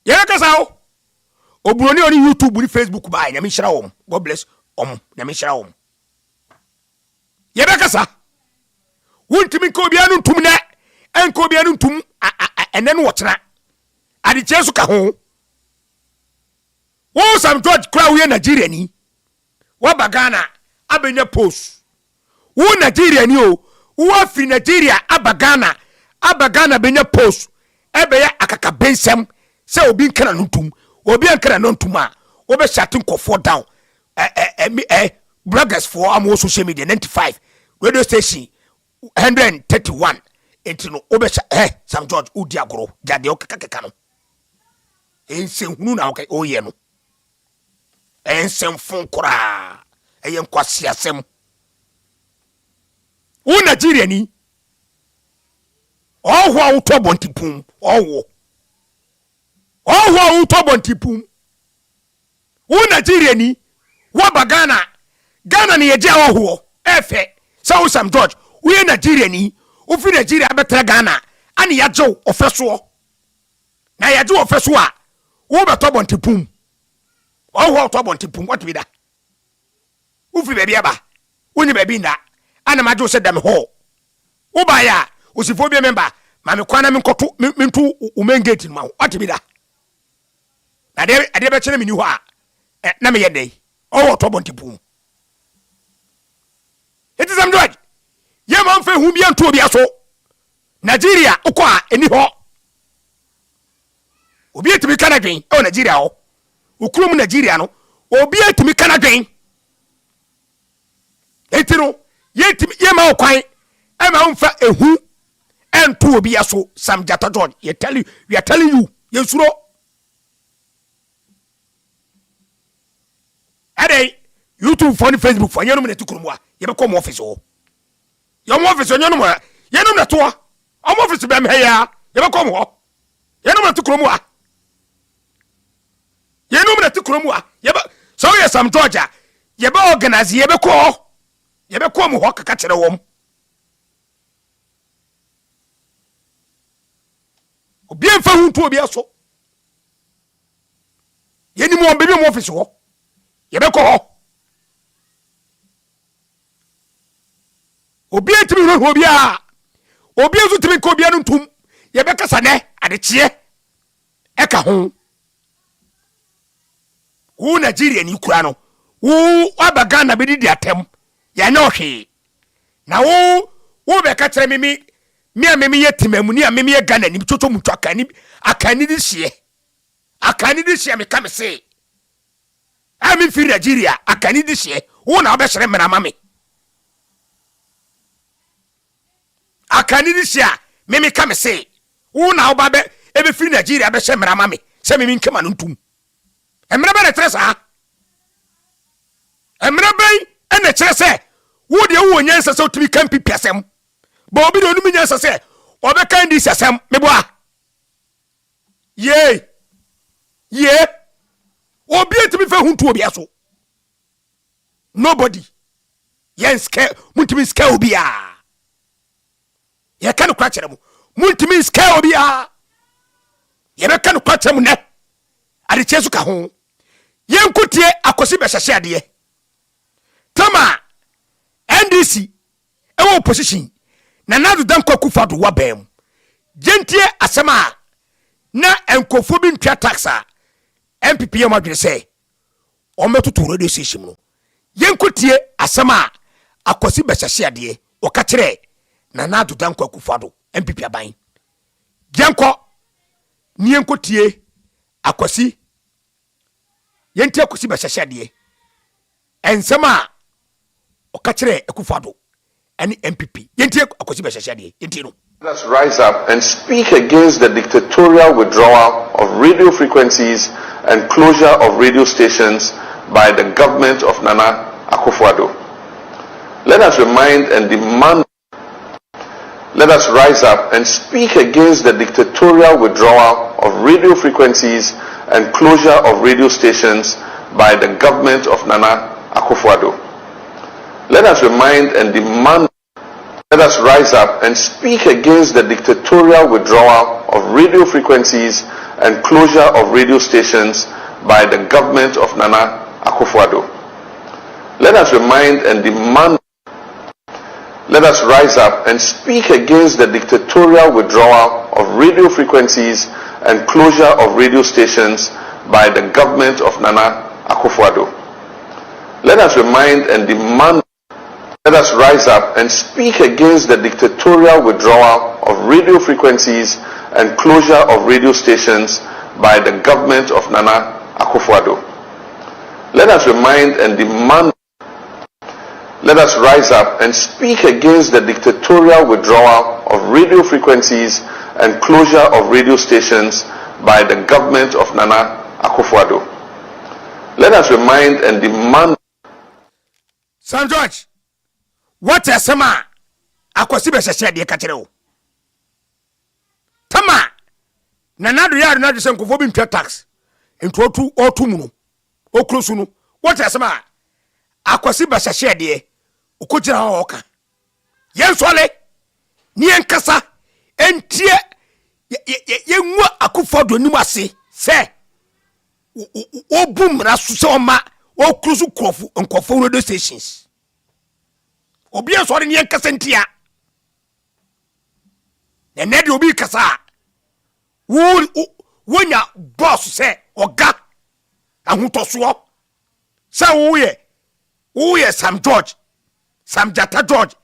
Yebekasa oburoni oni YouTube ni Facebook ba nyame hira wom God bless nyame hira wom yebekasa wontimi ko bia no ntum ne enko bia no ntum enen wo kyena ade chesu ka ho wo Sam George kra wo Nigeria ni wo bagana abenya post wo Nigeria ni o wo fi Nigeria abagana benya post ebeya akaka bensem se obi nkana ntum obi nkana ntum a obe shatin kofo down bloggers for am social media 95 radio station 131 etino obe Sam George udi agoro jade okaka no ensen hunu na okay oye no ensen fon kora eyen kwasi asem wo Nigeria ni owo auto bontipum owo auto bontipum wo Nigeria ni wo bagana Ghana ni yeje owo efe so Sam George wo Nigeria ni wo fi Nigeria betra Ghana ani yajo ofeso na yajo ofeso a wo beto bontipum owo auto bontipum what be that wo fi baby aba wo ni baby nda ana majo se dem ho wo ba ya osifobia member ma me kwana me nkoto mentu umengate ma what be that ade be kire me ni ho a na me yedey owo to bontipum it is Sam George ye man fe hu bia ntu obi aso Nigeria ukwa eni ho obi etimi kana dwen o Nigeria ho ukurum Nigeria no obi etimi kana dwen etino ye ma okwan e ma umfa ehu ento obi aso Samm Jata George we are telling you yesuro ade YouTube for Facebook for yenum na tukurumwa ye be come office o your office yenum na to office be me ya ye be come ho yenum na tukurumwa yenum na tukurumwa ye be so ye Samm George ye be organize ye be come ho kaka kire wom obi enfa huntu obi aso yeni mo be mo office ho ye be ko ho obi etimi ro obi ezu timi ko obi anu ntum ye be kasa ne adechie e ka ho wo Nigeria ni kura no wo abaga na be di atem ya na ohwe na wo be ka kire mimi ye timamu ni amemi ye Ghana ni toto mutu akani di hye me ka se ami fi Nigeria akani di hye wo na obesere mera mame akani di hye mimi ka se wo na obabe ebe fi Nigeria be hye mera mame se mimi nkema no ntum emre be na tresa emre be ene kire se wo de wo nyansa se otumi kan pipiasem ba obi de onumi nyansa se obe kan di sasem meboa ye obi etimi fa huntu obi aso nobody yen scare muntimi scare obi a ye kan kwa kire mu muntimi scare obi a ye be kan kwa kire mu ne ade chesu ka ho yen kutie akosi be hyehye ade tama NDC ewo opposition na nadu dan kwakufa do wabem gentie asema na enkofo bi ntwa taxa MPP ya madwene se o metutu radio station no yenkutie asema akosi behyehye ade o ka kire na nadu dan kwakufa do MPP aban genko ni yenkutie akosi yentie akosi behyehye ade ensema o ka kire ekufa do any MPP. Let's rise up and speak against the dictatorial withdrawal of radio frequencies and closure of radio stations by the government of Nana Akufo-Addo. Let us remind and demand. Let us rise up and speak against the dictatorial withdrawal of radio frequencies and closure of radio stations by the government of Nana Akufo-Addo. Let us remind and demand. Let us rise up and speak against the dictatorial withdrawal of radio frequencies and closure of radio stations by the government of Nana Akufo-Addo. Let us remind and demand. Let us rise up and speak against the dictatorial withdrawal of radio frequencies and closure of radio stations by the government of Nana Akufo-Addo. Let us remind and demand. Let us rise up and speak against the dictatorial withdrawal of radio frequencies and closure of radio stations by the government of Nana Akufo-Addo. Let us remind and demand. Let us rise up and speak against the dictatorial withdrawal of radio frequencies and closure of radio stations by the government of Nana Akufo-Addo. Let us remind and demand. Samm George, what a sema akosi be hyehye de ka kire wo tama na nadu ya na de senkofo bi ntwa tax ntotu otumu no okrosu no what a sema akosi be hyehye de okojira ho oka yensole ni enkasa entie yenwu Akufo-Addo nimu ase se obumra su se oma okrosu krofu nkofo radio stations obi so re nyen kasa ntia na de obi kasa wonya boss se oga ahotoso se wo ye Samm George Samm Jata George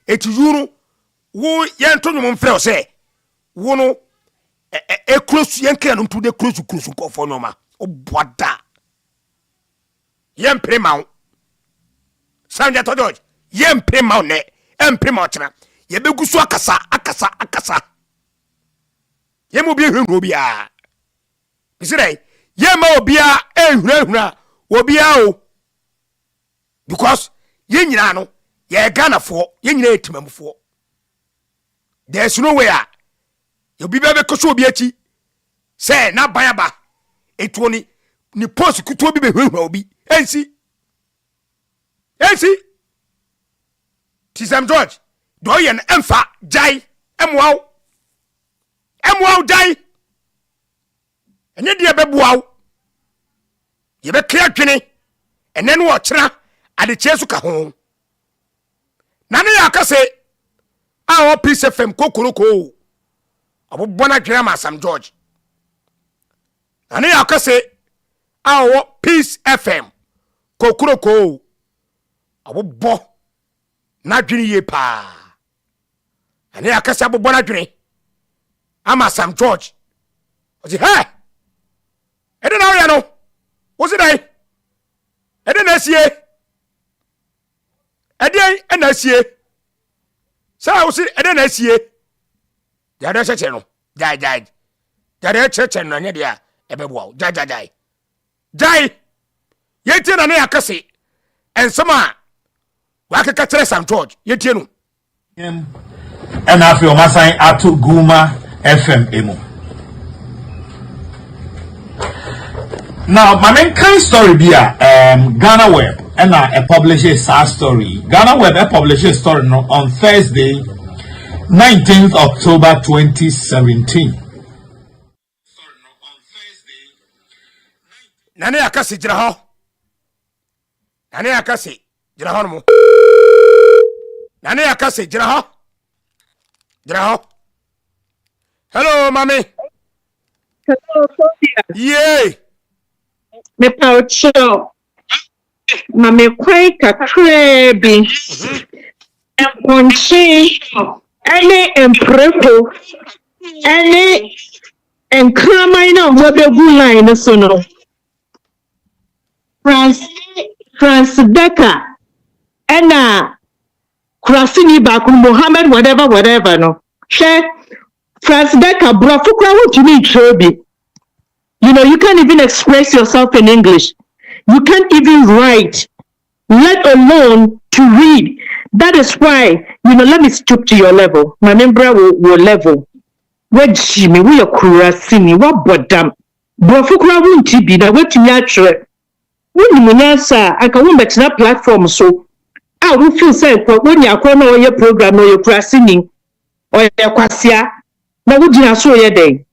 etiyuru wo yento nyum mfrɛ se wo no close yenka no to de close nkofo nyoma oboda yempre mawo Samm Jata George yem pema ne empema otena ye begusu akasa yem obi ehunu obi a bisire yem obi a ehuna obi a o because ye nyina no ye Ghana for ye nyina etimamfo there's no way you be bebe koso obi achi say na bayaba etuo ni post kuto bi behwehwa obi ensi Tisam George do ye na emfa jai emwaw jai enye de bebuaw ye be kra dwene ene no ochira ade chesu ka ho na ne yakase a o Peace FM kokoroko abobona dwene ma Samm George na ne yakase a o Peace FM kokoroko abobo na dwene ye pa ane yakase abobo na dwene ama Samm George ozi he ede na wo ya no wo si dai ede na sie ede na sie sa wo si ede na sie ya da cheche no jai ya da cheche no nya dia ebebo jai yeti na ne yakase ensema wa ka tere Samm George yeti no and afi o masan ato Guma FM emu. Now, my main kind story be Ghana Web and a publishes a story. Ghana Web publishes a story on Thursday, 19th October 2017. Nane akasi jira ho. Nane akasi jira ho mo. Nane akasi jira ho. Hello, mommy. Hello, Sophia. Yeah. Me paucho. Mame kwai kakrebi. Ponchi. Ene emprepo. Ene enkrama ina wabegu line so no. France Decker. Ena Krasini baku Mohammed whatever no. She France Decker brafukwa what me chobi. You know, you can't even express yourself in English. You can't even write, let alone to read. That is why, you know, let me stoop to your level. My member will level. Where Jimmy, we are kurasini, what bodam. Brofukra won't be the way to natural. When you answer, I can win better platform so. I will feel safe when you are calling your program or your kurasini or your kwasia. Now, would you show your day?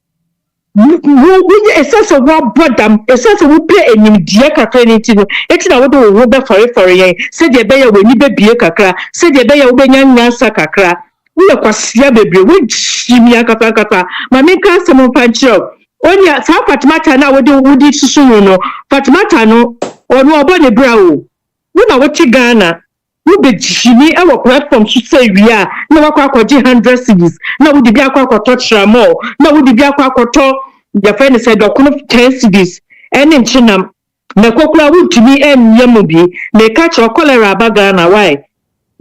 We essence of what bottom, essence of who play a media cacranity. It's not what we will for ye. Said the bear will need be a cacra, said the bear will be young cacra. We are quasia baby, which Jimmy Akata. My main customer punch up. Only at Fatimata now would do soon, Fatimata no, or no bonny brow. We know what you Ghana. We be Jimmy our platform to say we are no aqua 100 cities. No, would be aqua touch more. No, would be aqua your friend said, "Don't 10 cities." And in Chinam, the Kokla would to me and Yamubi, they catch or cholera bagana. Why?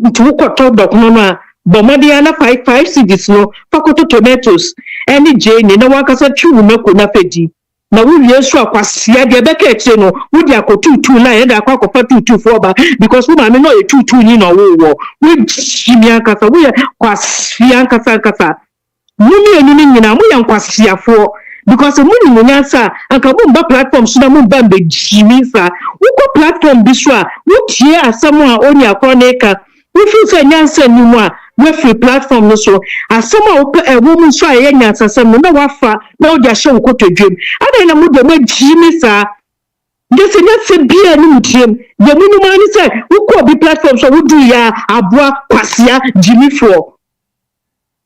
To talk Docnoma, Bomadiana 5 cities, no, Fakoto tomatoes, any Jane, no one can say true, no could not pay. Now we are sure Quasia, the Beckett, you know, would you go 2 9 and a cock of 2 because we know a 2 in our war. We Shimiankasa, we are Quasiankasa. Muni and Nina, we are Quasia for. Because the money munyansa akabumba platform suna mubambe jimisa uko platform biswa wutie asamwa oni akroneka we feel nyansa nimwa we free platform no so asamwa ope woman so aye nyansa sam no wafa na odi ahye ukoto dwem ada na mude ma jimisa ndese nyansa bia ni mutiem ye munu mani se uko bi platform so wudu ya aboa kwasia jimifo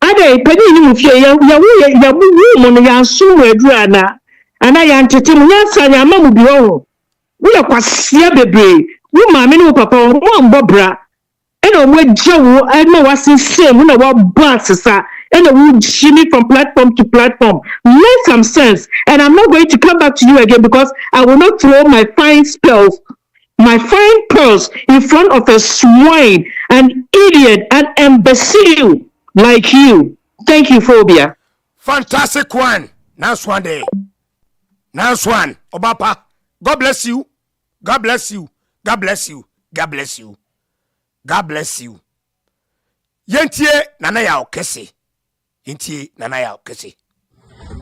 Ade penny ni mufie ya mu no ya so wadurana ana ya ntete mu nyansa nya mamu bi ho wo ya kwasia bebre wo maame ne wo papa wo mbobra ena wo agyewo ena wasense mu na wo boss ena wo shimmy from platform to platform. Make some sense, and I'm not going to come back to you again because I will not throw my fine spells my fine pearls in front of a swine, an idiot, an imbecile like you. Thank you, Phobia. Fantastic one. Nice one day. Nice one. Obapa. God bless you. God bless you. God bless you. God bless you. God bless you. Yentie nana ya okese. Yentie nana ya okese.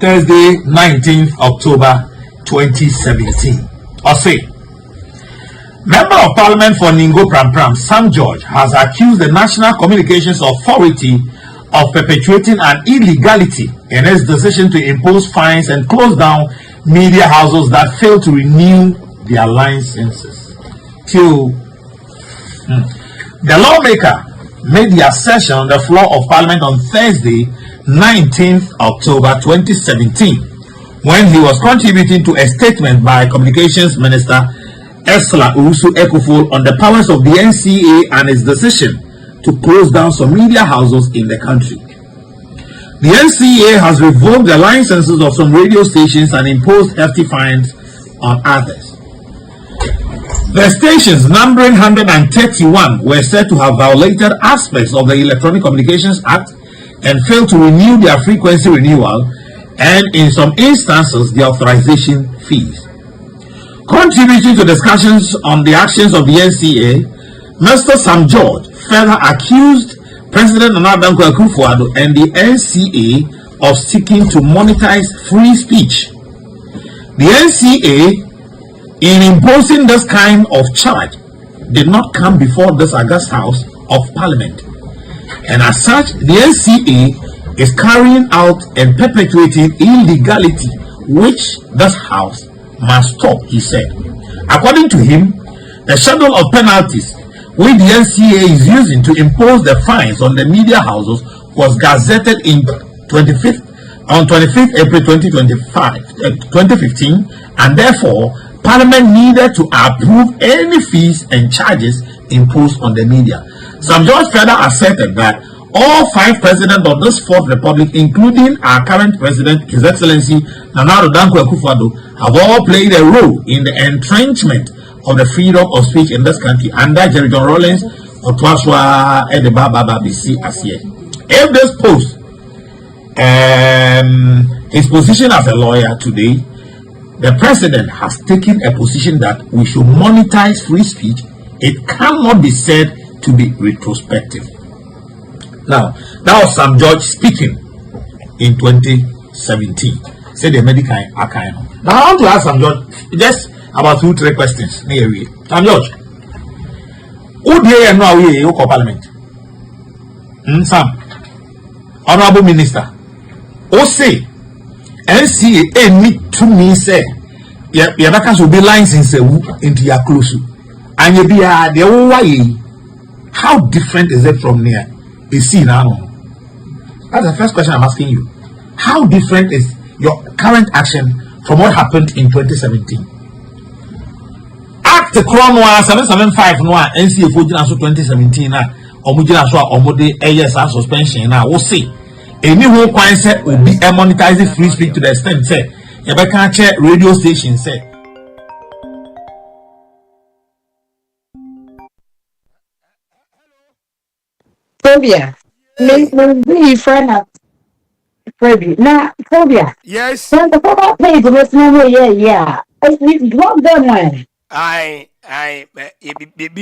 Thursday, 19th October 2017. Ose. Member of Parliament for Ningo Pram, Samm George, has accused the National Communications Authority of perpetuating an illegality in its decision to impose fines and close down media houses that fail to renew their licenses. The lawmaker made the assertion on the floor of Parliament on Thursday, 19th October 2017, when he was contributing to a statement by Communications Minister Esla Urusu Ekuful on the powers of the NCA and its decision to close down some media houses in the country. The NCA has revoked the licenses of some radio stations and imposed hefty fines on others. The stations, numbering 131, were said to have violated aspects of the Electronic Communications Act and failed to renew their frequency renewal and, in some instances, the authorization fees. Contributing to discussions on the actions of the NCA, Mr. Samm George further accused President Abankesiem and the NCA of seeking to monetize free speech. The NCA, in imposing this kind of charge, did not come before this august House of Parliament, and as such, the NCA is carrying out and perpetuating illegality which this House must stop, he said. According to him, the schedule of penalties which the NCA is using to impose the fines on the media houses was gazetted on 25th April 2015, and therefore Parliament needed to approve any fees and charges imposed on the media. Samm George further asserted that all 5 presidents of this 4th Republic, including our current president, His Excellency Nana Akufo-Addo, have all played a role in the entrenchment of the freedom of speech in this country under Jerry John Rawlings or Twaswa Edebaba BC Asie. If this post his position as a lawyer today, the president has taken a position that we should monetize free speech. It cannot be said to be retrospective. Now, that was Samm George speaking in 2017. Say the medical archive. Now, I want to ask Samm George just about 2-3 questions. Samm George, who do you know you call Parliament? Sam, Honorable Minister, who say NCA need to me say your vacancy will be license into your close and you be the way. How different is it from near a scene now? That's the first question I'm asking you. How different is your current action from what happened in 2017? Act the Crown 775 Noah NCA 2017 Omujina so omode ASR suspension now we'll see. Any who point say will be monetizing free speech to the extent say you can't check radio station say. Phobia. Me friend of Phobia. Now, Phobia. Yes. When the Phobia page was never yeah. We block them when. I be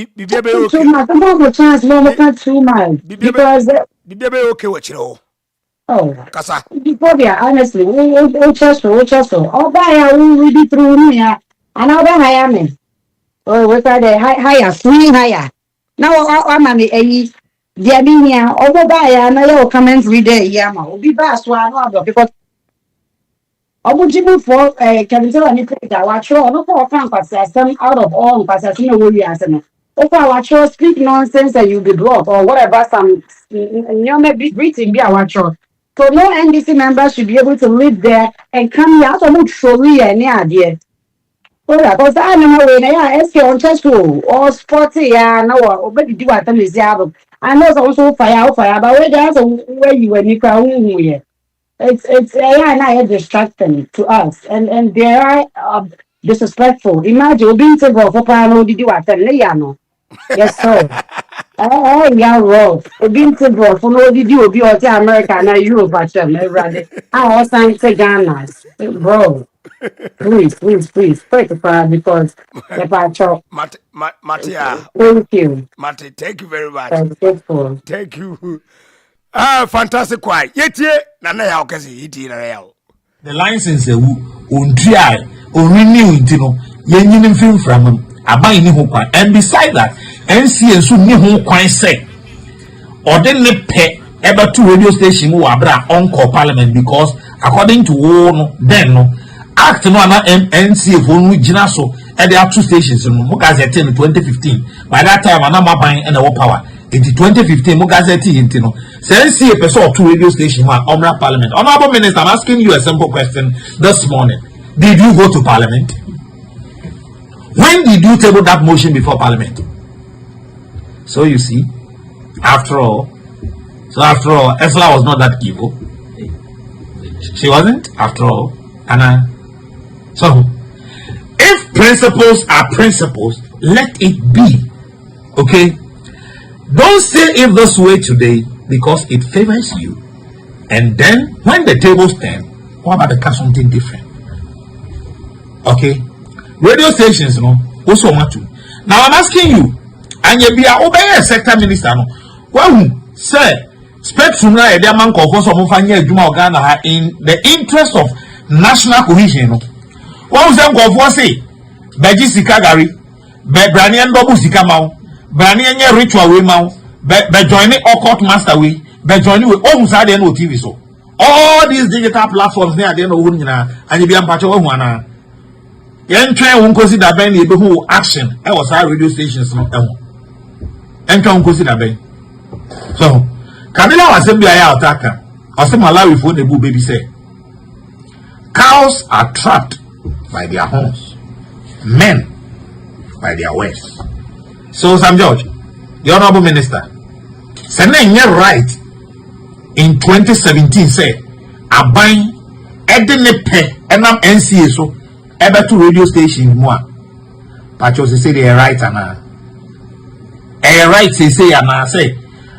Too much. I'm going to chance no too much. Because be okay with you. Oh, Kasa. Phobia, honestly, we just all by we be through me and all that hire me. Oh, what's that? Higher, free higher. Now I'm on the dear me here, over by and I comments read there, Yama, will be best one because I would you for can tell anything that watch or no for fan system out of all passing away we answer. If I watch your speak nonsense and you be blocked or whatever some maybe greeting be a watcher. So no NDC members should be able to live there and come here to look truly any idea. So that because I know when I ask you on church or sporty, no, or do what them is album. I know also fire, but where there's where you when you can it's and I distracting to us, and there are disrespectful. Imagine being table for Pano did you at Leano. Yes, sir. Oh, yeah, rough. Being table for no did you be or America and Europe at them. I was saying to Ghana. Bro, please, pray to prayer because if I talk. Matia. Thank you. Mate, thank you very much. Thank you. Fantastic kwai. Yetie na ya okesi yiti na ya. The license on try on renew it no yenyini film from aban ni ho kwan, and beside that NCA so ni ho kwan say or then le pe eba to radio station wo abra on call parliament because according to no then no act no na NCA for no gina so e there are two stations no mo gazette in 2015 by that time na maban and the power in 2015 mo gazette into no say a person or two radio station on parliament. Honorable Minister, I'm asking you a simple question this morning. Did you go to parliament? When did you table that motion before parliament? So you see, after all, Esla was not that evil. She wasn't, after all. Anna. So, if principles are principles, let it be. Okay? Don't say it this way today because it favors you. And then when the tables turn, what about the something different? Okay? Radio stations, no, also want to. Now I'm asking you, and you be a sector minister, no. Well, sir, spectrum na ede man ko so mo fanya adwuma Ghana ha in the interest of national cohesion, no. What say go say, beji sika gari, be brani endobu sika mawo, brani enye ritual we mawo. Be joining occult master way, be joining with all side no TV so. All these digital platforms near the end of and you be ampacho one. Yen try won consider ben e be who action. I was our radio stations no en try won consider ben. So, Kabila was be aya attacker. I say Malawi for the boo baby say. Cows are trapped by their horns. Men by their waist. So Sam George, the Honorable Minister, Seneng right in 2017 say Aban Edenepe Enam NCA so ever to radio station moi. Pachos say they are right and right say and say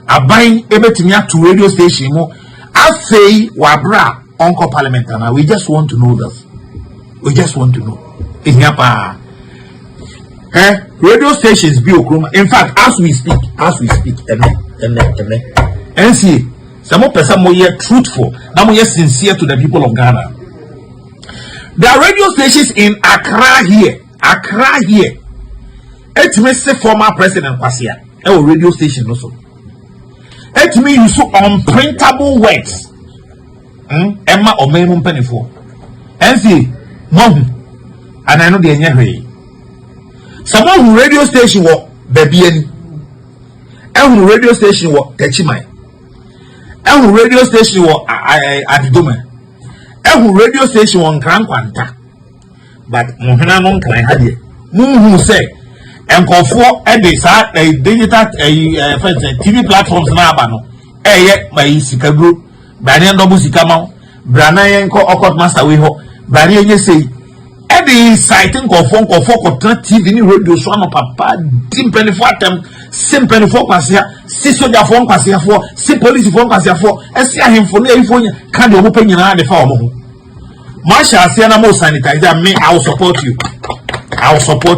Aban ebe to radio station mo I say wabra Uncle Parliament and we just want to know this. We just want to know. Radio stations be okroma. In fact, as we speak, NCA, some person more truthful, now more sincere to the people of Ghana. There are radio stations in Accra here. It may say former President Kwasia, a radio station also. It may use unprintable words. Emma or Maymun penny for NCA, Mom, and I know the way. Someone who radio station wo Bebian, and who radio station wo Techimai, and who radio station wo Adidome, and who radio station wo Grand Quanta. But Mohana non can had it. Who say, and call for a digital TV platforms now, yet by Sika Group, Banian Dobu Sikama, Branayan ko Occult Master we ho, Banian say. Every sighting of phone or TV ni radio so no papa dim penifo atem sim penifo kwasia si soldier phone kwasia for si police phone kwasia for esi ahemfo na efo nya ka de omo panyina de fa omo ho masha asia na mo sanitizer me I will support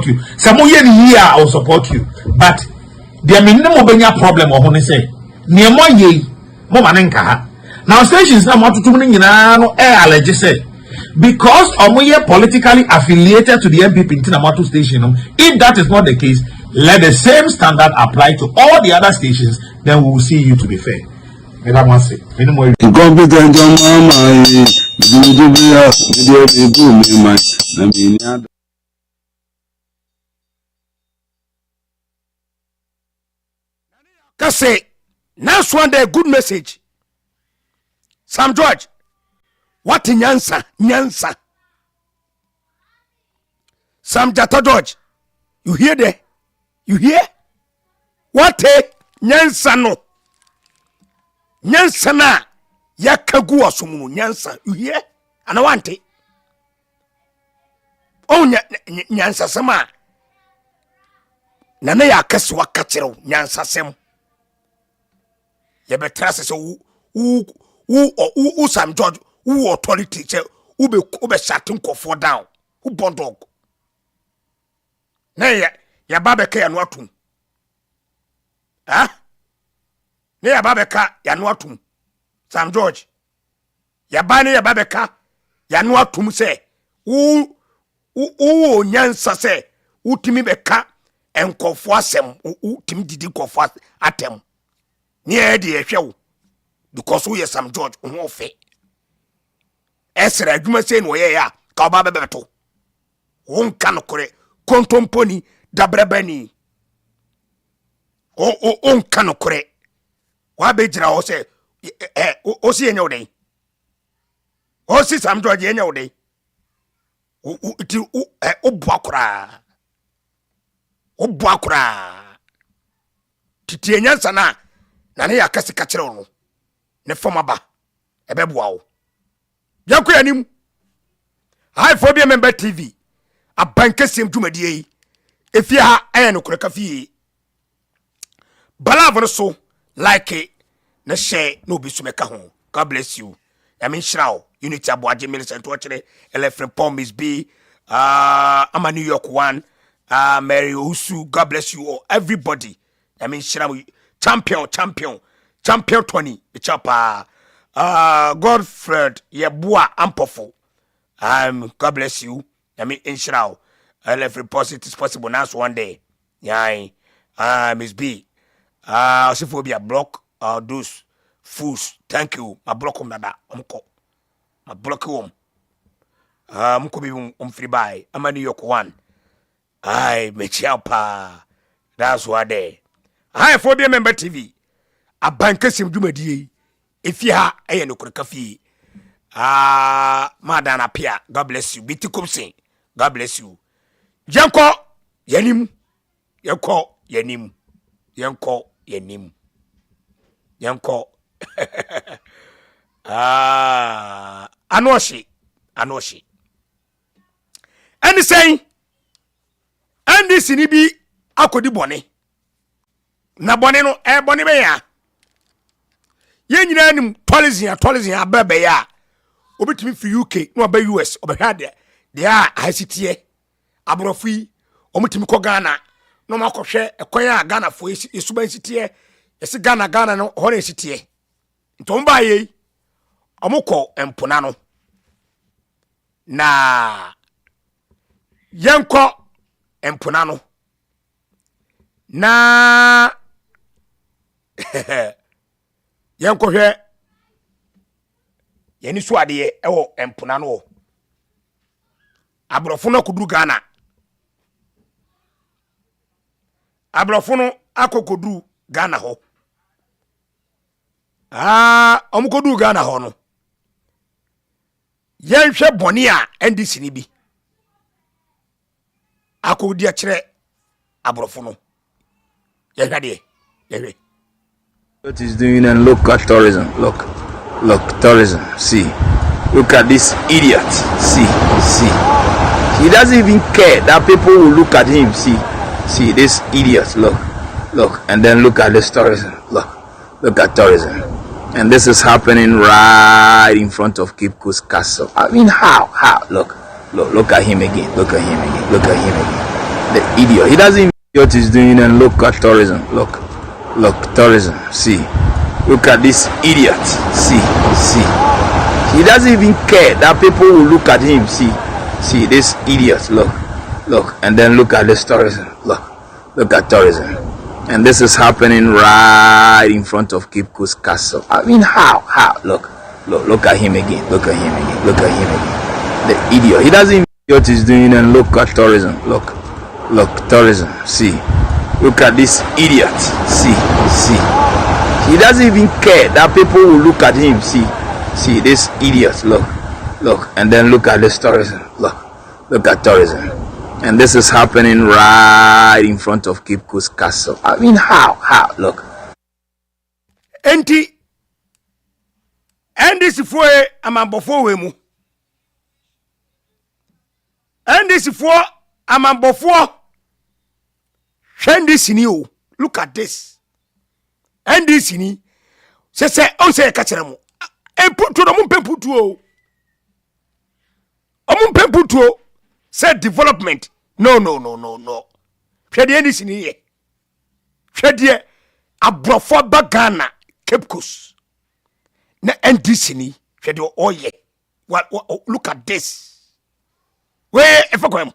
you some ye ni here I will support you but there me no benya problem o ho ne say ne mo ye mo manenka ha now stations na mo tutum ni nyina no allege say because Omoye politically affiliated to the MPP in Tinamatu station, if that is not the case, let the same standard apply to all the other stations, then we will see you to be fair. Say, next one day, good message. Sam George. What in Nyansa? Sam Jata George. You hear there? You hear? What a Nyansa no? Nyansa na yakagu asumu Nyansa. You hear? And I want it. onya nyansasema na na ya kase waka kyerɛw nyansasem ye betra se wo Samm George wo authority che wo be shut nkofo down wo bondog na ya babeka ya no atum ha na ya babeka ya no atum Samm George ya ba ne ya babeka ya no atum se wo nyansa se utimi beka enkofo asem utimi didi nkofo atem ni e de ehwewo because we Samm George who fe esra adwuma se no ye ya ka oba bebeto won kan kore kontomponi dabrebani on kan kore wa be gira o se o si enye odai o si Samm George enye odai o buakura titi enyansa na ne yakase ka kire no ne foma ba ebeboa wo yakwa anim high phobia member TV Abankesiem dwumadie efia ha aye no kore kafi balavo no so like na share no bi sumeka ho. God bless you. I mean shrao unity aboaje Millicent Watchere Elefre Paul Miss B I'm a New York one Mary Usu. God bless you all everybody. I mean shrao champion 20 chapa Godfred Yebua Ampofo. God bless you. I mean inshallah every positive is possible now one day. Yeah. Miss B. Siphobia block those fools. Thank you. My block nada. My block home. Mko be free by. I'm a New York one. Me chapa. That's what they. High phobia member TV. Abankesiem dwumadie efia aye no kurekafi madana pia. God bless you. Bitikum sin. God bless you. Yanko yanim anoshi and saying and this ni bi akodi bone na bone no bone be ya ye nyina nim tourism abebe ya obetimi fi UK no aba US obehwa de a ahasitie abrofi omutimi ko Ghana no makohwe ekwan a Ghana fo esuban sitie esi Ghana no hore sitie ntomba ye omukọ empona no na yenko empona no na yenko hwe yeni suade ewo empona no abrofo no kudu Ghana abrofo no akokodu Ghana ho omukodu Ghana ho no yenhwe boni a ndc ni bi akodi a kire abrofo no yehwade yehwe what is doing and look at tourism. Look tourism. See, look at this idiot. See, he doesn't even care that people will look at him. See this idiot. Look, and then look at this tourism. Look at tourism, and this is happening right in front of Cape Coast Castle. I mean, how? Look at him again. Look at him again. The idiot. He doesn't even know what he's doing and look at tourism. Look tourism. See, look at this idiot. See, he doesn't even care that people will look at him. See this idiot. Look, and then look at this tourism. Look at tourism, and this is happening right in front of Cape Coast Castle. I mean, how? Look at him again. Look at him again. The idiot. He doesn't even know what he's doing and look at tourism. Look tourism. See, look at this idiot. See, he doesn't even care that people will look at him. See this idiot. Look, and then look at this tourism. Look at tourism, and this is happening right in front of Cape Coast Castle. I mean, how? Look. Enti this for amambofo we mu And this for amambofo. This new. Look at this. And this ni. Say on say kachramo. E put to the pemputuo. Pemputuo. Say development. No. Hwede this ni ye. Hwede abrofo bagana Cape Coast. Na NDC ni hwede oye. Look at this. Where efakwem.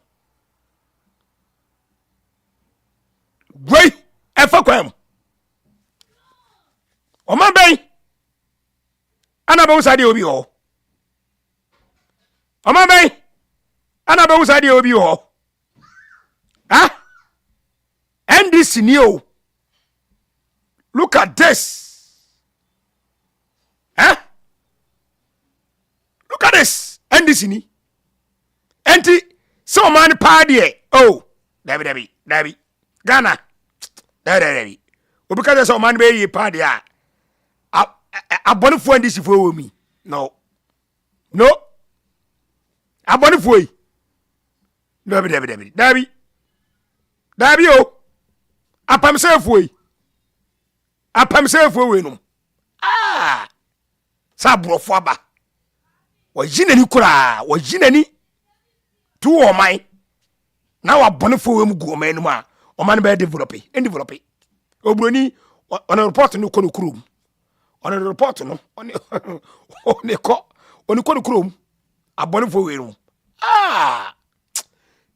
Wait, efakwem. Oman bay. Anaba usadi obi ho. Oman bay. Anaba usadi obi ho. Ah? And this new. Look at this. Huh? Look at this. And this ni. Enti so man party. Oh, David. Ghana. David. Because so man be party. Abonifo and this for me. No. Abonifo. David. Oh. Apam self we no. Ah. Sabrofo aba. Wa jinani kura, wa jinani. Tu o mai. Na wa bonifo we mu gu o mai no ma. O man be develop. Obroni on a report no kono krum. On a report no. On kono krum. Abonifo we no. Ah.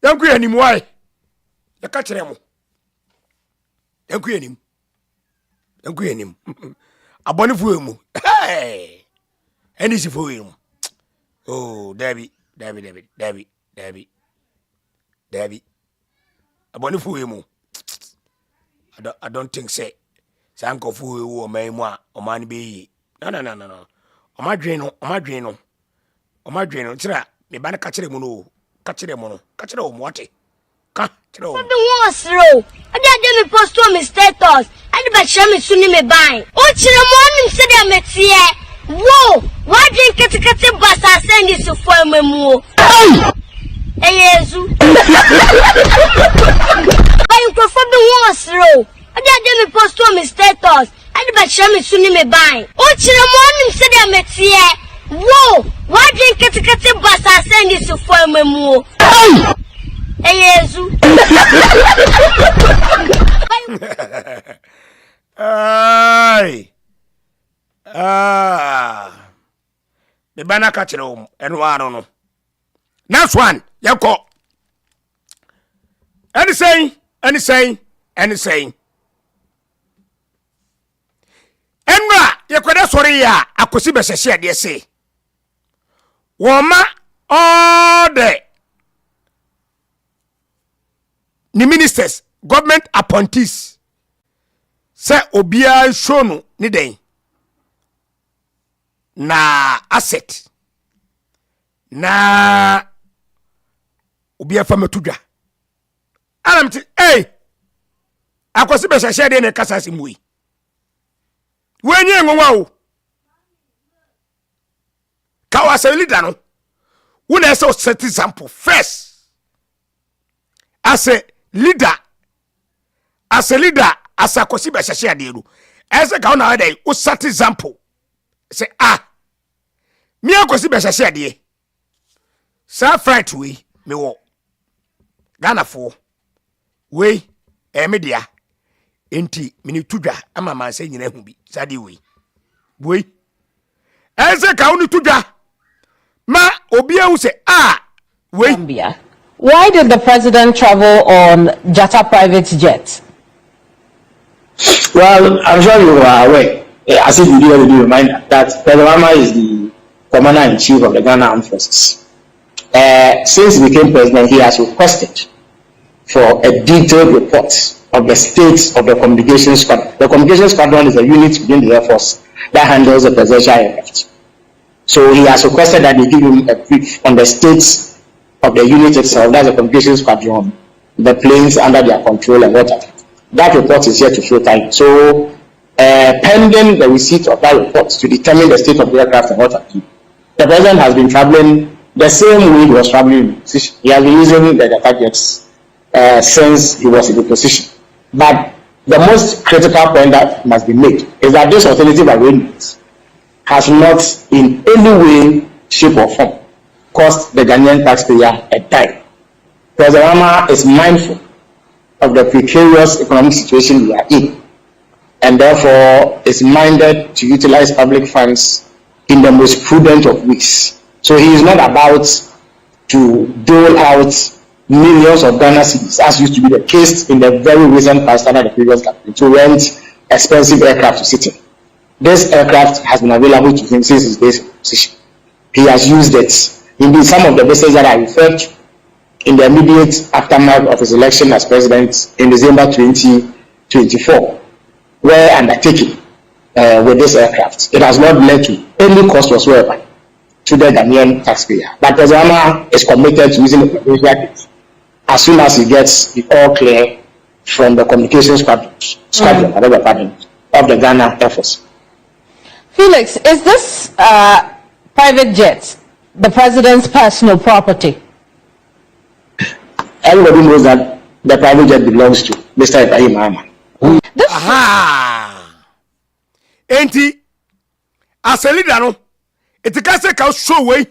Yanku yanim why? Ya ka kire mo. Yanku yanim. Abonifo we mu. Hey. Any si for we no. Oh, David. Abonifo we mu. I don't think say sanko fu we wo mai mu a o man be. No. O ma dwen no. Tira me ba na ka kire mu no. Ka kire o mu ate. Ka kire o. The was row. I did me post to me status. And ba share me suni me ban. O kire mo nim se de metie. Whoa! Why drink kati basa send this for me mu? Hey Yesu. I go for the was row. I did me post to me status. And ba share me suni me ban. O kire mo nim se de metie. Whoa! Why drink kati basa send this for me mu? Hey Yesu. Ay. The banner catcher and one no. Next one, Yako. Any saying. Enra, Yakoda Soria, Akosiba Share, dear say. Woma all the ministers, government appointees. Say Obia Shonu, Nidei. Na asset na obi afama tudwa alamti akwasi be shashe de ne kasa simui wenye ngonwa o kawasa leader no wona say set example first as a leader as akwasi be shashe de ru ese ka na dey o set example say me akwasi be shashe de sa fright we me wo Ghana fo we media enti mini tudwa ama man say nyina hu bi sade we eze ka unu tudwa ma obi ehu say we Zambia. Why did the president travel on Jata private jet? Well, I'm sure you are aware, as if you do already remind that President Mahama is the commander-in-chief of the Ghana Armed Forces. Since he became president, he has requested for a detailed report of the states of the communications squadron. The communications squadron is a unit within the Air Force that handles the presidential aircraft. So he has requested that they give him a brief on the states of the unit itself, that's the communications squadron, the planes under their control and what have you. That report is yet to show time. So pending the receipt of that report to determine the state of the aircraft and what have you, the president has been traveling the same way he was traveling in the position. He has been using the data jets since he was in the position. But the most critical point that must be made is that this alternative arrangement has not in any way, shape or form cost the Ghanaian taxpayer a dime. President Mahama is mindful of the precarious economic situation we are in, and therefore is minded to utilize public funds in the most prudent of ways. So he is not about to dole out millions of Ghana cedis, as used to be the case in the very recent past under the previous government, to rent expensive aircraft to sit in. This aircraft has been available to him since his days of position. He has used it. Indeed, some of the bases that I referred to in the immediate aftermath of his election as president in December 2024 were undertaken with this aircraft. It has not led to any cost whatsoever to the Ghanaian taxpayer. But President Mahama is committed to using the presidential kit as soon as he gets the all clear from the communications squadron of the Ghana Air Force. Felix, is this private jet the president's personal property? Everybody knows that the private jet belongs to Mr. Ibrahim Mahama. Aha! Enti, as a leader, no, it can say how show way.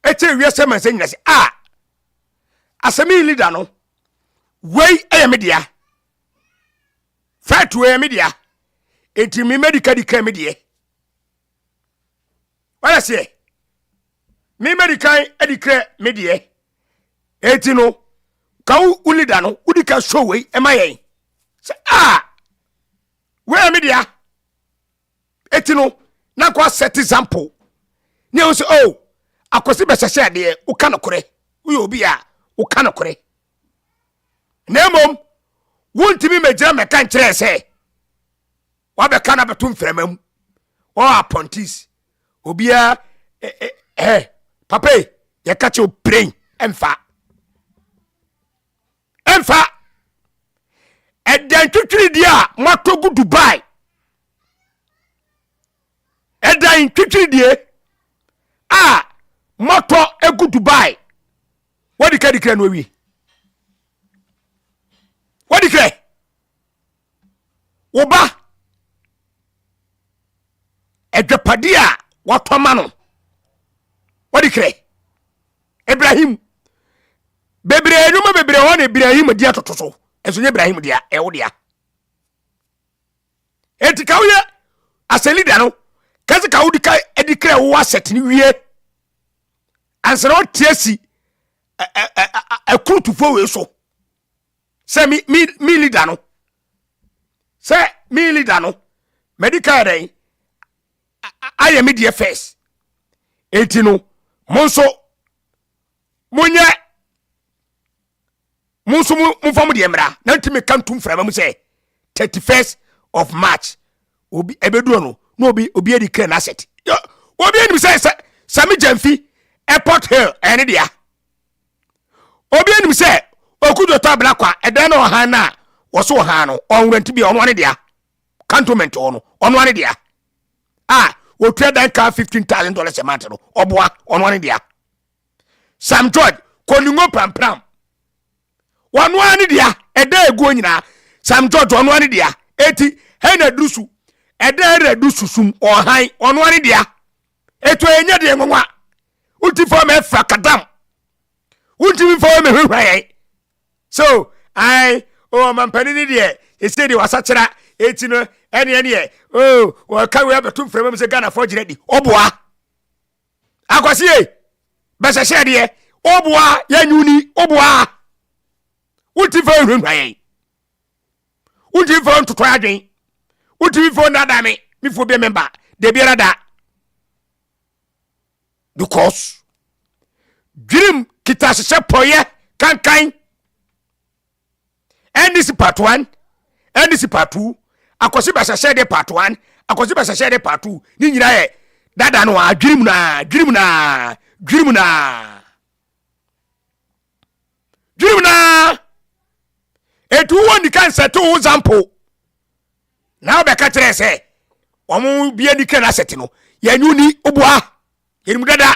It's a real semen saying, as a me leader, no, way a media. Fair to a media. Enti me medical declare media. What I say? Me medical declare media. Enti no, kau leader no, udika show way, am I? Say, where media? Etino, na kwa set example. Ni on say, oh, akwasi be share de, uka no kore. Uyo obi a, uka no kore. Nemom, wontimi mejira meka nkyere se. Wa be kana betum fremam. O apprentice. Obi a papa, ye catch your brain emfa. Emfa. And then to 3 dia, moto go Dubai. And then to 3 dia, moto e go Dubai. What the declare no we? What declare? Oba. Edwapadia, what mano? What declare? Ibrahim. Bebre no me bebre one Ibrahim dia totoso. Eso nye Ibrahim dia e wo dia. Enti ka wo as a leader no, kaze ka wo di ka edikre wo asset ni wie. Answer o tiesi kurutufo we so. Say me leader no. Say me leader no. Medical dey I am media first. Enti no, monso munye Musu mufam de emra na ntime kantum frama mu say 31st of March obi ebedu no obi edi crane asset obi enim say Samm Jamfi Airport Hill ene dia obi enim say Okudzeto Ablakwa eden no han na wo so han no onwranti bia ono ane dia cantonment ono ane dia wo trade ka $15,000 a month no oboa ono ane dia Sam George koningo pram One one dia, a day go nyina. Sam George on one dia. Eti, hena dusu. A day redusu sum or high on one dia. Eto enya de ngwa. Uti for me frakadam. Uti for me hwai. So, man panini dia. E say dey wasachira. Eti no, ene. Oh, o ka we abetum frem se Ghana for giredi. Oboa. Akwasi e. Bese share de. Oboa, yanyuni, oboa. Uti for hwai. Uti for to try again. Uti for nada me for be member. De biara da. Because dream kita se poye kan. And this part 1, and this part 2. Akosi ba se de part 1, akosi ba se de part 2. Ni nyina e dada no a dream na. Etu woni kan set to example. Now be ka kire se omo bia di kan asset no. Ya nyuni obua. Yerim dada.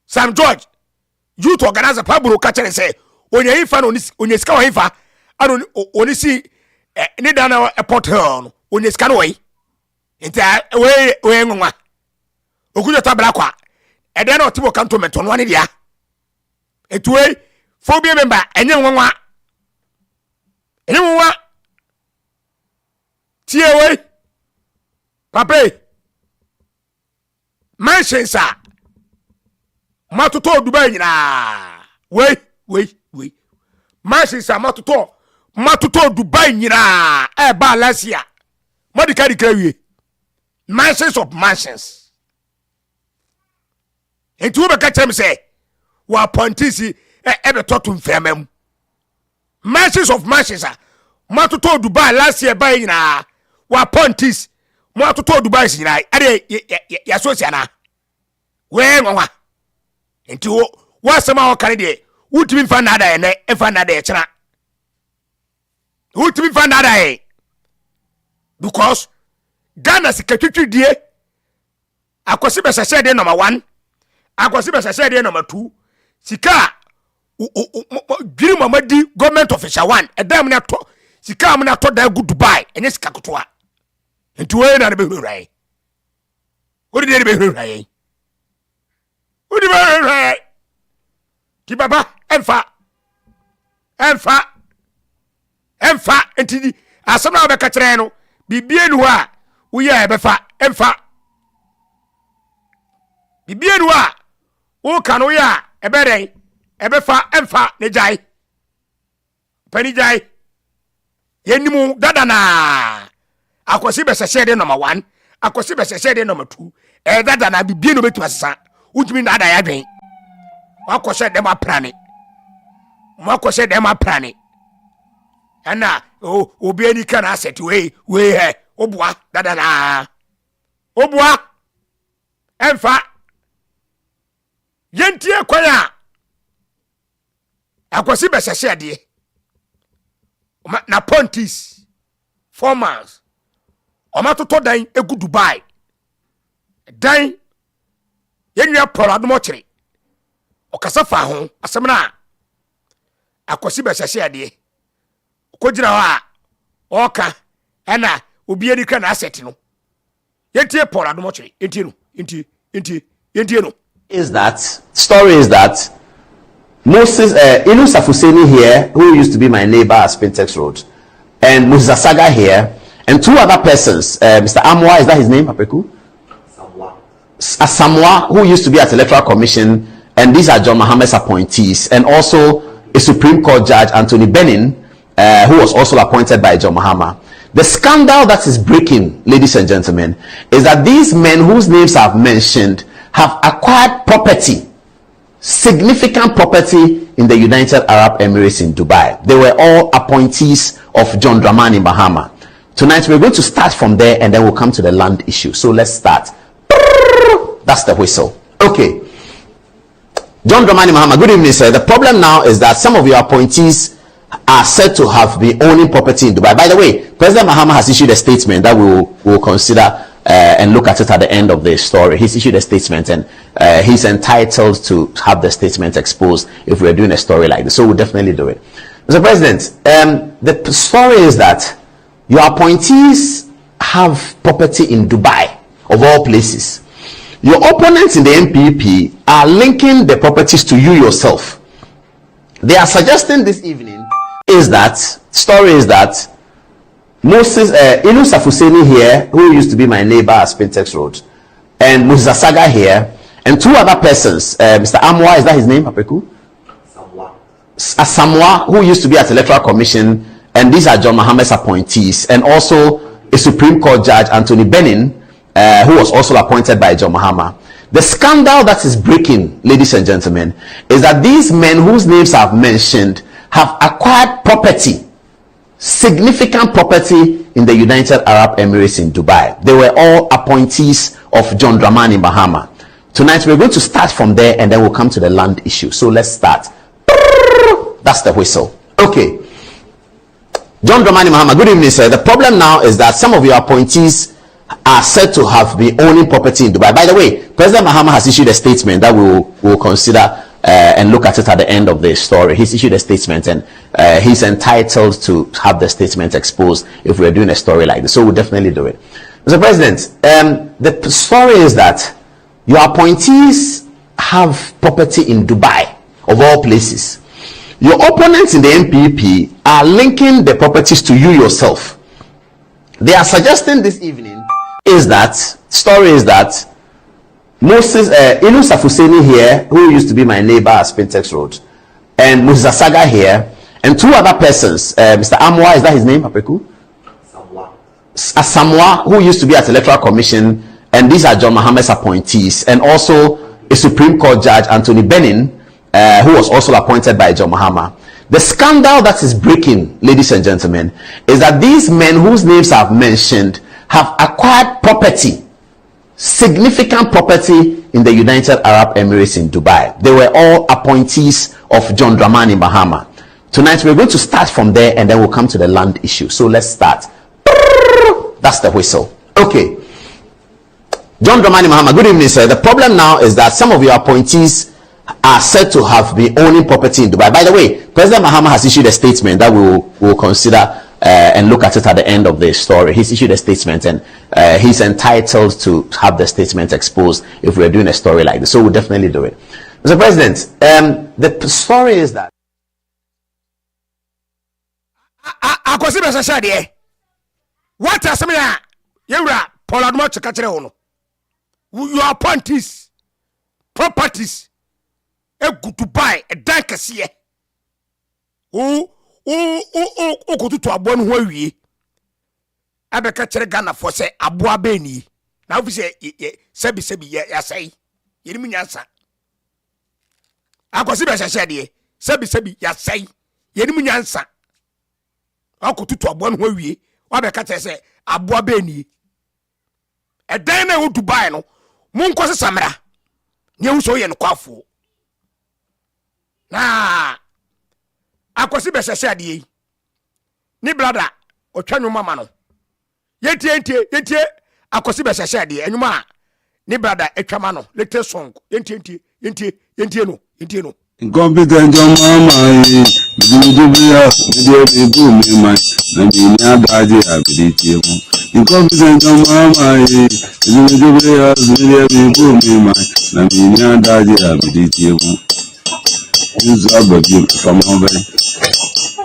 Sam George youth organizer Pablo Kachere say onya ifa no onya sika wa ifa ano oni si ni dana airport hill no onya sika no we nta we nwa Okudzeto Ablakwa ede na otibo cantonment no ane dia etuwe phobia member enye nwa tie we papa mansions matoto Dubai nyina we mansions matoto Dubai nyina ba lasia modika dikra mansions of mansions entu be ka chem say wa pontisi ebe totu mfemam mansions of mansions matoto Dubai lasia ba nyina wa pontis matoto Dubai nyina ade ya sosiana we nwa entu wasema o kare de wutimi fa nada ene efa nada e kira wutimi fa nada e because Ghana sikatwitwi die akwasi be sese de number 1 akwasi be sese de number 2 sika dwiri mamadi government official 1 edam na to sika am na to da gu Dubai enye sika kotoa entu we na be hurrai odi de be hurrai odi be hurrai ki baba emfa entidi asana be ka kire no bibie nu a uye ebefa emfa bibie nu a wo kan wo ya ebere ebefa emfa ne jai pani jai yenimu dada na akosi be sese de number 1 akosi be sese de number 2 dada na bibie no betu asesa utimi dada ya dwen wakose dem aprane mwakose dem aprane ana obi ani kana asset we he obua dada na obua emfa yentie kwanya akwasi besese de na pontis formers omatoto dan egu Dubai dan yenwa poro adomo kire okasa fa ho asemna akwasi besese de kojira wa oka ena obi ani ka na asset no yentie Paul adomochiri yentie no is that story is that Moses Inu Safuseni here, who used to be my neighbor at Spintex Road, and Moses Asaga here, and 2 other persons, Mr. Amwa, is that his name, Papeku? Samwa, who used to be at Electoral Commission, and these are John Mahama's appointees, and also a Supreme Court Judge, Anthony Benin, who was also appointed by John Mahama. The scandal that is breaking, ladies and gentlemen, is that these men whose names I've mentioned have acquired property, significant property in the United Arab Emirates in Dubai. They were all appointees of John Dramani Mahama. Tonight we're going to start from there and then we'll come to the land issue. So let's start. That's the whistle. Okay. John Dramani Mahama, good evening, sir. The problem now is that some of your appointees are said to have been owning property in Dubai. By the way, President Mahama has issued a statement that we will consider and look at it at the end of the story. He's issued a statement and he's entitled to have the statement exposed if we're doing a story like this. So we'll definitely do it. Mr. President, the story is that your appointees have property in Dubai, of all places. Your opponents in the MPP are linking the properties to you yourself. They are suggesting this evening is that Moses Inu Safuseni here, who used to be my neighbor at Spintex Road, and Moses Asaga here, and 2 other persons, Mr. Amwa, is that his name, Papeku? Samwa, who used to be at Electoral Commission, and these are John Mahama's appointees, and also a Supreme Court Judge, Anthony Benin, who was also appointed by John Mahama. The scandal that is breaking, ladies and gentlemen, is that these men whose names I've mentioned have acquired property, significant property in the United Arab Emirates in Dubai. They were all appointees of John Dramani Mahama. Tonight we're going to start from there and then we'll come to the land issue. So let's start. That's the whistle. Okay. John Dramani Mahama, good evening, sir. The problem now is that some of your appointees are said to have been owning property in Dubai. By the way, President Mahama has issued a statement that we will consider and look at it at the end of the story. He's issued a statement, and he's entitled to have the statement exposed if we're doing a story like this. So we'll definitely do it. Mr. President, the story is that your appointees have property in Dubai, of all places. Your opponents in the MPP are linking the properties to you yourself. They are suggesting this evening is that Moses Inu Safuseni here, who used to be my neighbor at Spintex Road, and Moses Asaga here, and two other persons, Mr. Amwa, is that his name, Papeku? Samwa, who used to be at Electoral Commission, and these are John Mahama's appointees, and also a Supreme Court Judge, Anthony Benin, who was also appointed by John Mahama. The scandal that is breaking, ladies and gentlemen, is that these men whose names I've mentioned have acquired property, significant property in the United Arab Emirates in Dubai. They were all appointees of John Dramani Mahama. Tonight we're going to start from there, and then we'll come to the land issue. So let's start. That's the whistle. Okay. John Dramani Mahama, good evening, sir. The problem now is that some of your appointees are said to have been owning property in Dubai. By the way, President Mahama has issued a statement that we will consider and look at it at the end of the story. He's issued a statement, and he's entitled to have the statement exposed if we're doing a story like this. So we'll definitely do it. Mr. President, the story is that what are some your appointees properties a good to buy a Abankesiem who go to abon who we abeka Ghana for say aboa beni now we say sebi ya say yiri nyansa akwasi be hye de sebi ya say yiri nyansa akoto to abon who we abeka tere say aboa beni e dan na wo Dubai no mun kwose samra ne wo so ye no kwafo na akwasi be hye de ni brother otwa nwoma ma no yentie akwasi be hye de enwuma ni brother etwama no latest song yentie no incompetent mama bidubiya bidiye bu mi man na bi ni adaje ability mu incompetent mama bidubiya bidiye bu mi man na bi ni adaje ability mu use ababi from over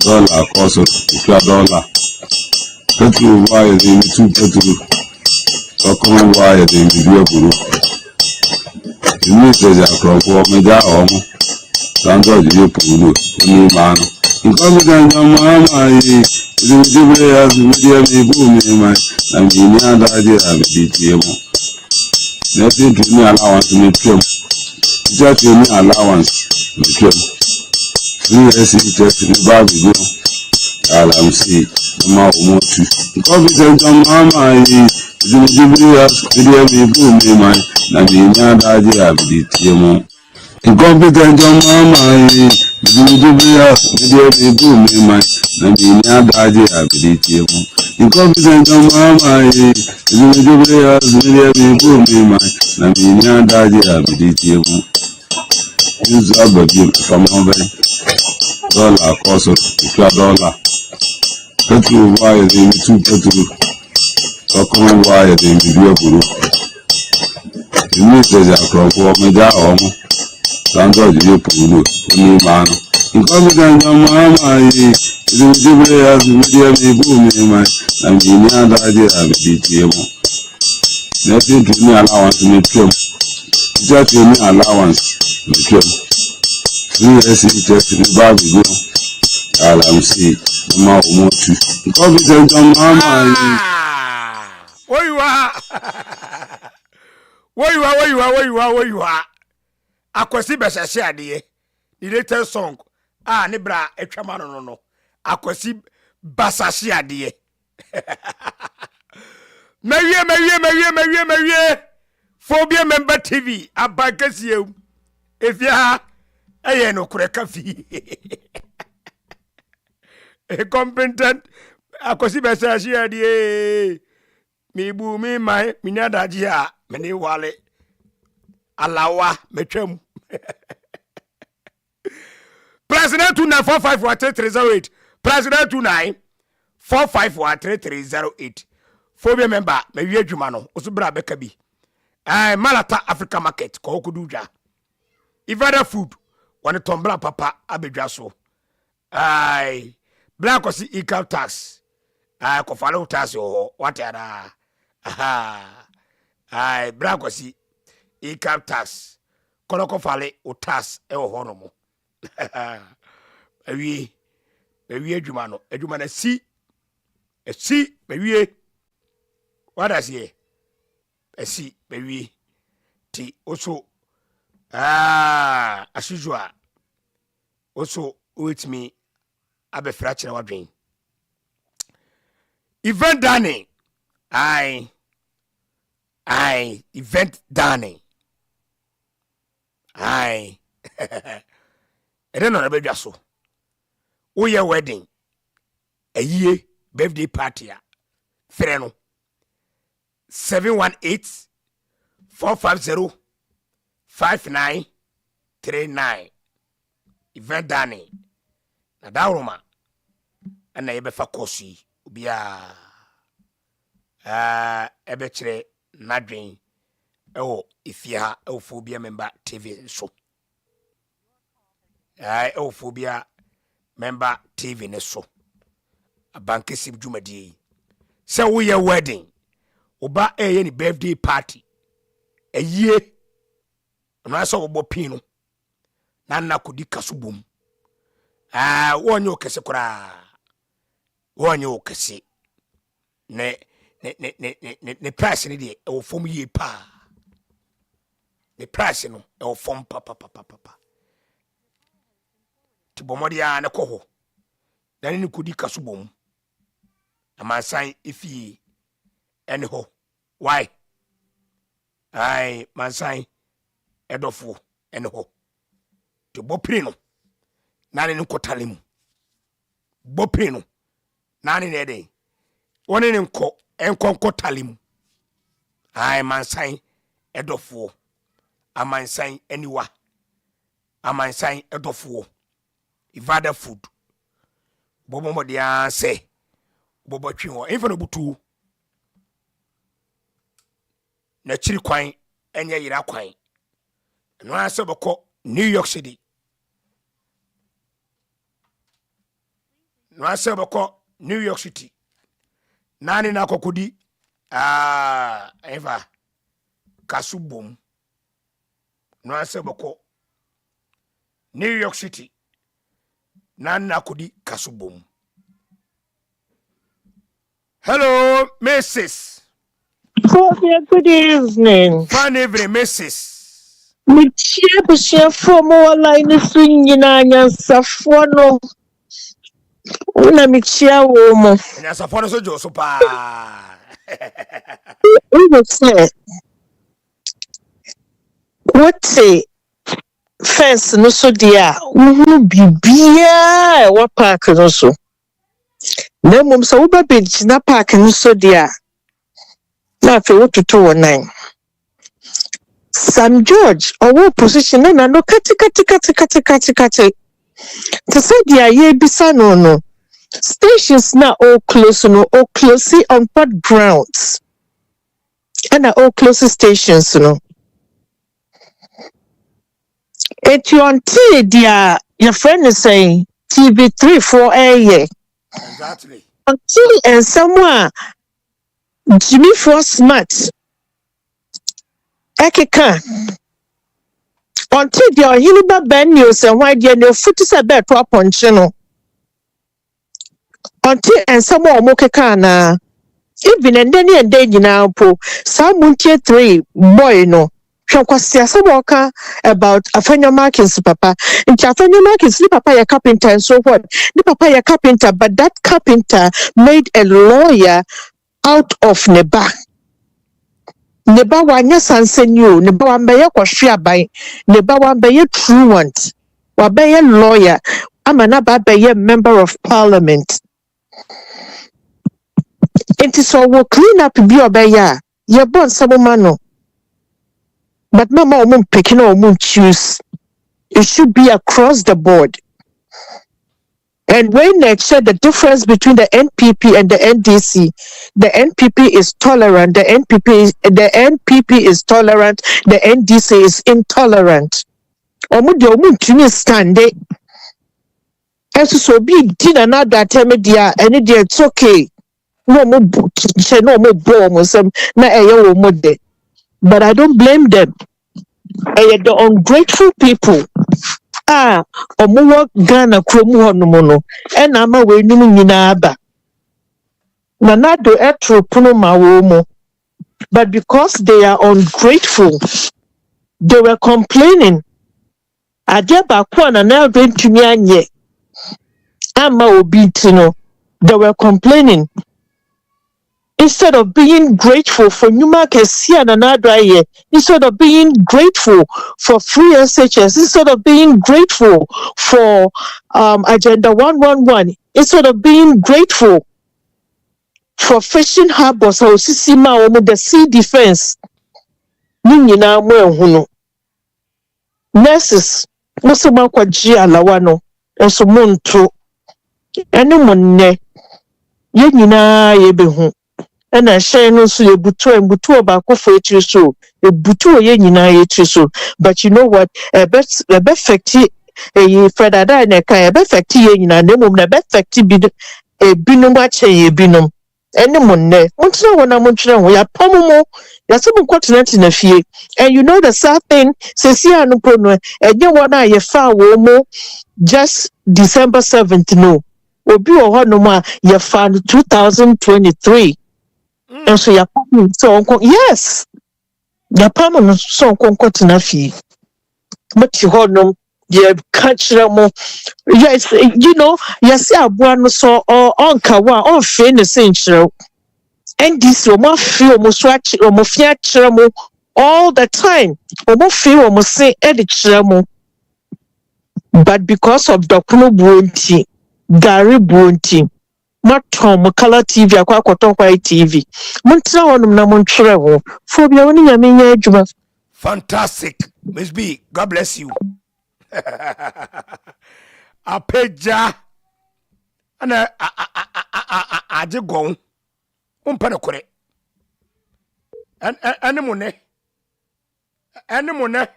dollar cost $2 petrol wire the 2 petrol so come wire the video buru the message across for meja omo santo je pulu ni manu incompetent mama bidubiya bidiye bu mi man na bi ni adaje ability mu nothing to me allowance me pure just any allowance me pure yes just the bag go I'm see ma omo tu incompetent mama bidubiya bidiye bu mi man na bi ni adaje ability mu incompetent mama bidubiya bidiye bu mi man na bi ni adaje ability mu incompetent mama bidubiya bidiye bu mi man na bi ni adaje ability mu use ababi from over dollar cost $2 petrol wire the 2 petrol so come wire the video buru the message across for meja omo santo je pulu ni manu incompetent mama bidubiya bidiye bu mi man na bi ni adaje ability mu nothing to me allowance me pure just any allowance me pure yes just the bag go I'm see ma omo tu incompetent mama where you are akwasi be hye de the latest song ne bra etwama no akwasi basahye de Mawie Phobia Member TV Abankesiem efia aye no kureka fi competent akosi besa share die mi bu mi mai mi nya daji a me ni wale alawa metwam President 29451338 President 29451338 phobia member me wi adwuma no osubra beka bi Malata Africa Market ko okuduja Ivada food one tombra papa abedwa so black was income tax ko follow tax ho what ada black was income tax kono ko fale o tax e ho no mo awie adwuma no adwuma na si awie what does he esi baby ti also as usual also with me abefra kire wadwen event dane I event dane I don't know about so wo ye wedding a year birthday party a freno 718-450-5939 event dane na dawroma ana yebefa kosi obia ebe kire nadwen ewo ifia ewo phobia member TV so ewo phobia member TV ne so Abankesiem dwumadi se wo ye wedding oba any birthday party a year and I saw a pino nana could di kasubum one yo kese kura one yo kese ne price ni de o form ye pa the price no e form papa ti bomodi ya na ko ho dan ni could di kasubum amansan ifi anyhow why mansan edofo anyhow to bopino nani ni kotalem bopino nani ne de woni ni nko enko talem mansan edofo amansan aniwa amansan edofo ivada food bobo dia se bobo twi ho enfa no butu na chiri kwan enye yira kwan no ase boko New York City no ase boko New York City nani na kokodi eva kasubom no ase boko New York City nani na kodi kasubom. Hello Mrs. Good evening. Fine evening, Mrs. Michia from our line swinging on your safono. Una Michia woman. And as a phone so Josopa. What say? First, no so dear. Bibia, what park no so? No, mum, so uba bench na park no so dear. Na fe what to 219. Sam George or position na no kati. To say dia ye bisa no. Stations na all close on what grounds. And all close stations no. Et you until dia your friend is saying TV3 for a year. Exactly. Until and someone Jimmy for smart. Ekeka. Until the Hiliba Ben news and why the no foot is a bed to a ponchino. Until and someone mokekana. Even and then now po some 3 boy no. Shonkwasi asaboka about Afenya Markins papa. Into Afenya Markins ni papa ya carpenter and so what? Ni papa ya carpenter, but that carpenter made a lawyer out of Neba. Neba wanya sansenyo, Neba wambeye kwa shiabai, Neba wambeye truant, wabeye lawyer, amanaba beye member of parliament. It is all clean up be obey. You're born some man. But mama won't picking or won't choose. It should be across the board. And when they said the difference between the NPP and the NDC, the NPP is tolerant, the NPP is tolerant, the NDC is intolerant. Omu to stand it. And so be dinner not that media and it's okay. No more bomb some na but I don't blame them. And the ungrateful people. Omuwa Ghana kromu honomono and ama we nimu nyina aba na nado etro puno mawomo, but because they are ungrateful they were complaining adeba kwa na na bentumi anye ama obi tino. They were complaining instead of being grateful for Nyuma KESIEM and Adraye, instead of being grateful for free SHS, instead of being grateful for Agenda 111, instead of being grateful for fishing harbors or Sisima or the sea defense, Nina Mwe nurses, Musama Kwajia Lawano, also Monto, Anyone, Yenina Yebehu. And I share no so you butu and butu about for it so a butu ye so. But you know what? A best facti a Fred Adaneka, a best facti in a name of the best facti bid a binum watch a binum. Any money, once no one I'm we are pomo, there's some continent in a fear. And you know the sad thing, says here no prono, and you want I found womo just December 7th, no. Obi or no more, you found 2023. And so your so yes, your permanent so continent fee. But you hold them, you catch them. Yes, you know, yes, I want so or on Kawa or famous intro. And this woman feel almost watch or more all the time. Almost feel almost say edit. But because of Dr. Bounty, Gary Bounty. Not Tom color TV, a white TV. Montra on Namon travel. Phobia only a mean. Fantastic. Miss B, God bless you. A peja and I just go. Umpanacore. And animone. Animone.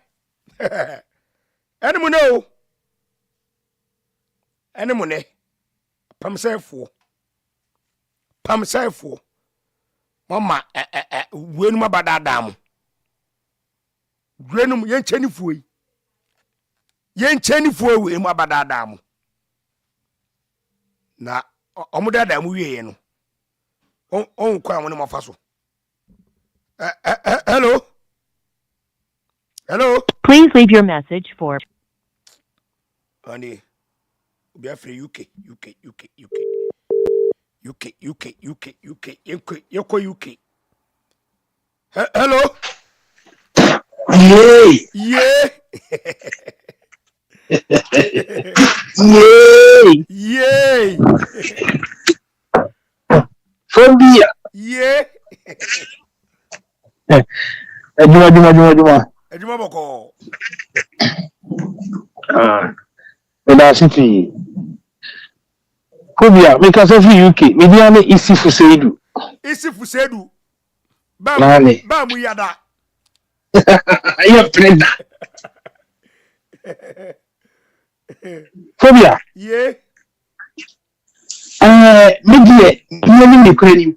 Animone. Animone. Pamsefo. Pamsefo. Mama, when my badadam. Grenum yen cheni fui. Yen cheni fui with my badadam. Na, omudada muye no. On kwa one of my faso. Hello? Hello? Please leave your message for. Honey, we are free UK. Hello? Yay! Yeah! Yay! Yay! Phobia! Yeah! Ejuma boko. City. Phobia, because of UK, mediane isi fusedu. Isi fusedu. Bamu yada. You're prenda. Phobia. Yeah. Media, you need credit.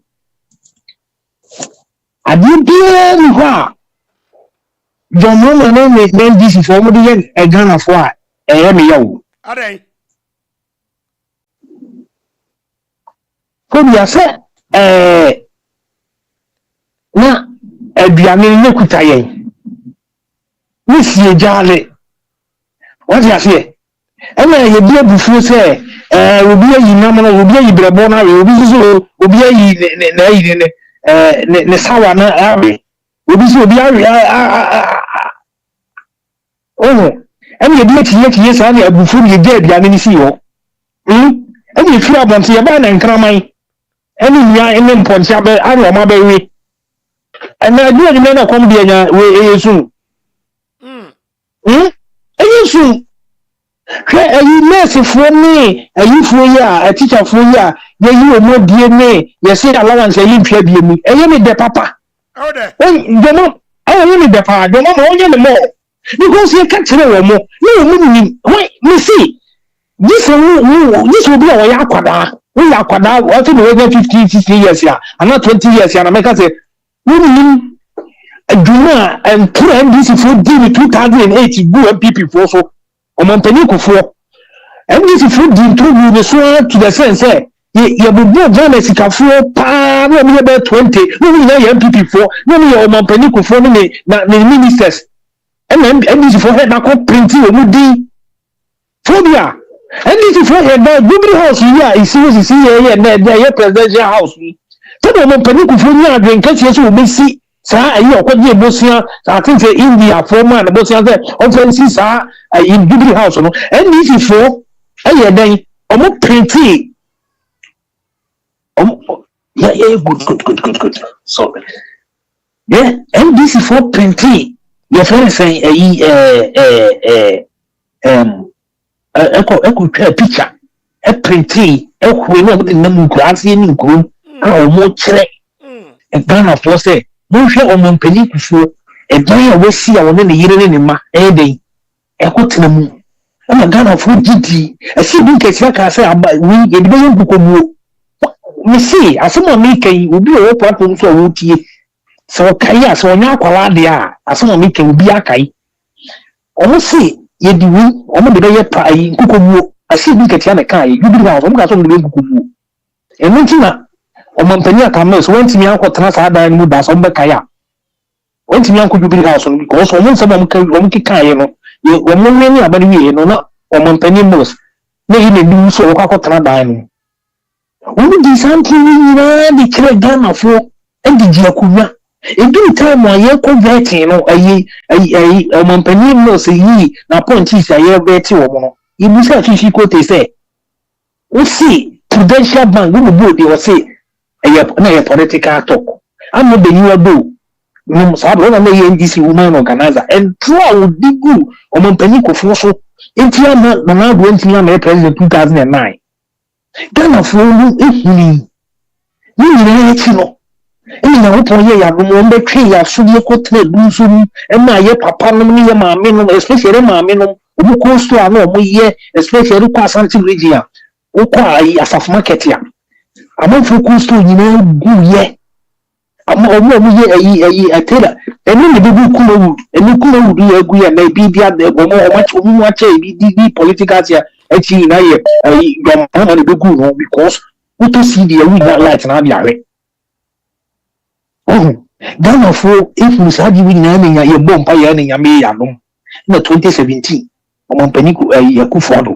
I did be what? John Roman made this for me a gun of what? I am you. Are they? Phobia said, na aduane ne kutaye wisi ejale what you say ena ye bia bufu say obi ayi nam na obi ayi brebo na obi so obi ayi ne sawa na awe obi so obi awe ena ye bia tiye sa na abufu ye de aduane ni si ho ena ye fira bonte ye ba na nkraman any ya in Ponchabe, I know my baby. And I do remember come here we soon. Soon. You mercy for me, a you for ya, a teacher for ya, you more DNA, you say allowance, you pay me, and you need the papa. Oh, there. The mom, I need the papa, the mom, only the more. Because you can't tell no more. You wait, me see. This will be our Yakwada. We are Kwada, what in the 50, 60 years here, and not 20 years here, and I make us say, women, a Duma and put NDC for deal 2008, go and people for so. Omompaniku for and this is food improve the so to the sense you will go Ghana sika for pa no me about 20 no me na MPP for no me Omompaniku for me na ministers and this for head na ko print we mudi phobia and this for head na Jubilee house here is here na presidential house so Omompaniku for nya adwen ka tie so we see sa ayi okwadi emosia I think say India former and emosia say offensive sa in Jubilee house no NDC for ayi den omo printing yeah good sorry yeah NDC for printing your friend say echo picture printing we no na mu krasi ni nkuru a omo kire e Ghana for say no hwe Omompaniku for e dan a wasi a wona ne yire ne ma e den ekotena mu ama Ghana for gidi e si bi kesia ka say we e de be bukobuo me see asema me kan obi o platform so wo tie so kai a so nya akwala de a asema me kan obi akai omo see ye di wi omo de be ye pa yi bukobuo asi bi kesia na kai you bi ga so mo ga so de be bukobuo e no ntina Omompani akames went me anko tena sa dan mu da so be kaya went me anko Jubilee house no because omo nsem omo kika ye no ye omo nani abani wi no na Omompani mos na yi na du so ko akotena dan no omo di something ni na di kire Ghana fo and di akunya e do time wa ye ko vetting no ayi Omompani mos yi na point is aye vetting wo no ibu sa chichi ko te say we see Prudential Bank we go dey say a political talk. I'm not the new do. No, Sabro na NDC woman organizer and throughout the good Omompaniku for so Intia na go Intia president 2009. Ghana for ehuni. Ni na yechino. Ni na opo ye ya no mbe twe ya so ye ko tre du so e ma ye papa no ni ye ma me no especially ma me no obu ko store na omo ye especially ko Asante region. O kwa ayi asaf market ya. I'm focused to you ye. I'm a atela. And then the people cool and you could do a good and maybe the much political here. Actually, I don't good because what to see the winner light and Abia. Oh, Ghana for if we had you in your bomb by any Yammy, no 2017. Omompaniku Yakufado,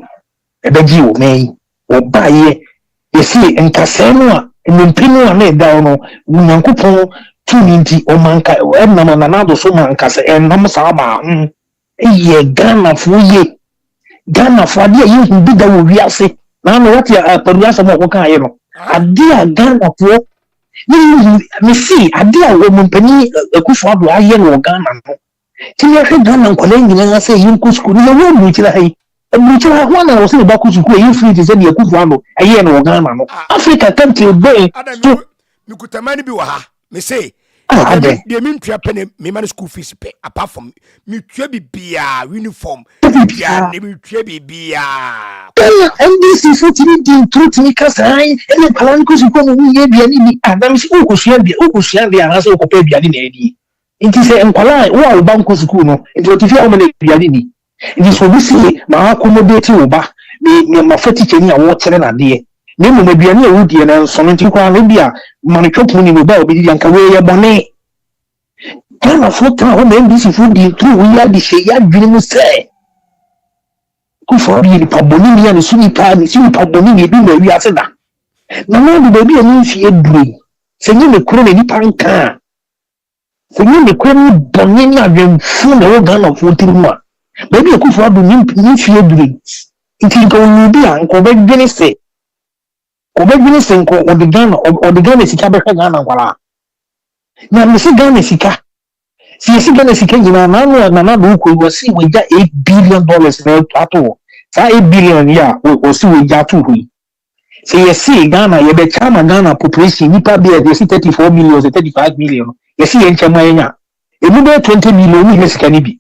a Beji may or buy ye. You see, and Casano and Pino and down Nankupo, 290 or Manka, and Namanado Somancas and Namasaba. Ye Ghana for ye Ghana for dear you can be the we are say. Now, what you are Pariasa Mokayano. A dear Ghana for you see, a dear woman penny a Kufado, I hear no Ghana. Till you heard Ghana calling and I say you could school in the room which I. Which one I was in the back of you free to send you a Kufano, a year no Ghana. Africa come to bay. You could tell me ha. Me say, they mean to penny me man school fees pay apart from me trebi beer uniform. Yeah, me trebi beer. And this is what you did to me because I and the Palancos you come with me and I'm so Okushan, and also pay Bianini. It is a Empala, or Abankesiem Kuno, it will give you how many Bianini. It is what we see, my accommodate Uba, my fetish and water and a dear. Name may be a new Woody and Sonati Libya, Manicopuni Mobile, and Kaweya Bonnet. Ghana for town, then this is food true. We are the Shaya dream say. Good for the Pabonini and the Sunni Pad, Sunni Pabonini, do the Riasena. Now, the baby and you see a dream. Singing the crown in the panka. Singing the crown Bonini and full of Ghana for Tirma. Maybe a good for the new dreams. It is going to be Uncle Benny say. Obedwini senko odigana sika behwe Ghana kwala. Na mesi Ghana sika. Si Ghana sika nyina na do ko wasi weja $8 billion na ato. Sa $8 billion ya wasi weja to hui. Si yesi Ghana ye be chama Ghana population nipa be dey 34 million 35 million. Yesi ye nchema yenya. Emu be 20 million ni sika ni bi.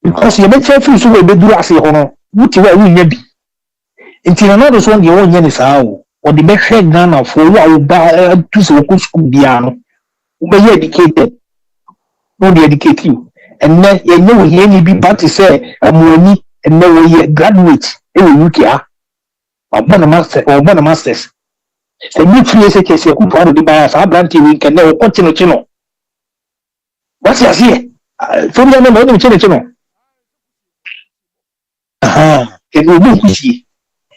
Because you bet free so we be duru ase hono. Wuti wa wu nya bi. Nti na no so nde won nya ni saa o. O de be hwe Ghana for wo a ba tu se wo school bia no. Wo be educated. No dey educate you. And na ye nya wo here ni bi party say amuani and na wo ye graduate e wo UK a. Obana masters. Se mi free se KESIEM ku to de ba sa branch we kan na wo continue chino. What you see? From the no no chino. And we will see.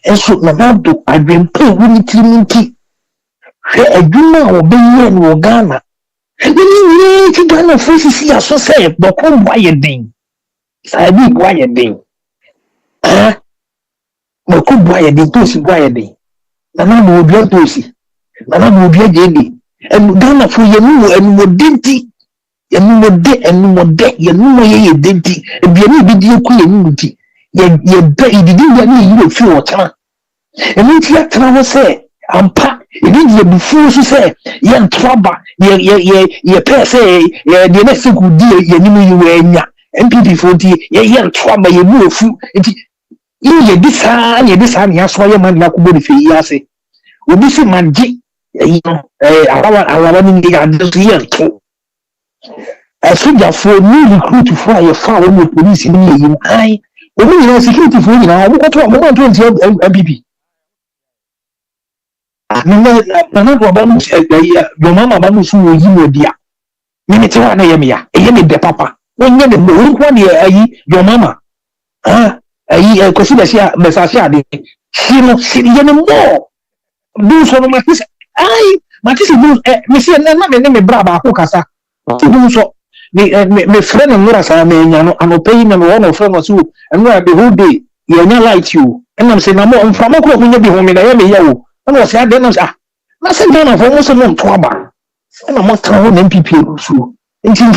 And so, Nanado, I've been paying with Trinity. A Juma or Bayan or Ghana. And then you need to Ghana faces here, so say, but come buy a thing. I did buy a thing. But could buy a thing, to buy a thing. Nanado will be a tosi. Nanado will be a jelly. And Ghana for you and more dainty. You know, dead and more dead, you know, ye dainty. And be a video queen. Ye didn't you feel what and if you can say I'm packed, it is before she say young trouble, ye per se, the next good deal, you knew you were in MP40, young trouble, you move through it. You this hand, yes, why your man like body for years. Will be some man, you know, I want to hear too. I should have for new recruit to fly a fire with police in you. I security for you now. What to MPP? Your mama Bamus will you dear. Minute one Yamia, a Yemi de Papa. When you one year, your mama. I consider Messasia. She not see any more. Do so no Matisse. Matisse do Monsieur Nana me braba Hokasa. To do so. Me friend and Murasa me and paying and one of friends who and where the whole day you not like you and I'm saying I'm from a club when you be home in a yellow and I said then I said then I've almost no trouble and I'm not trying MPP so and see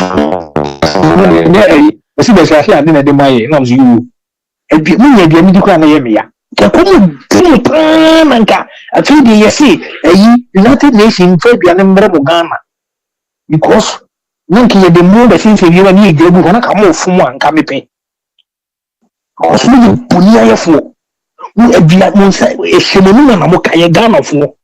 the I didn't do my you and be me again you can't hear me ya and I feel the see a United Nations Fabian and Ghana because Nanki the more the things you and you go on a come off from one come pay. Also, you punya for who a black monster a shimon and a mokaya Ghana for.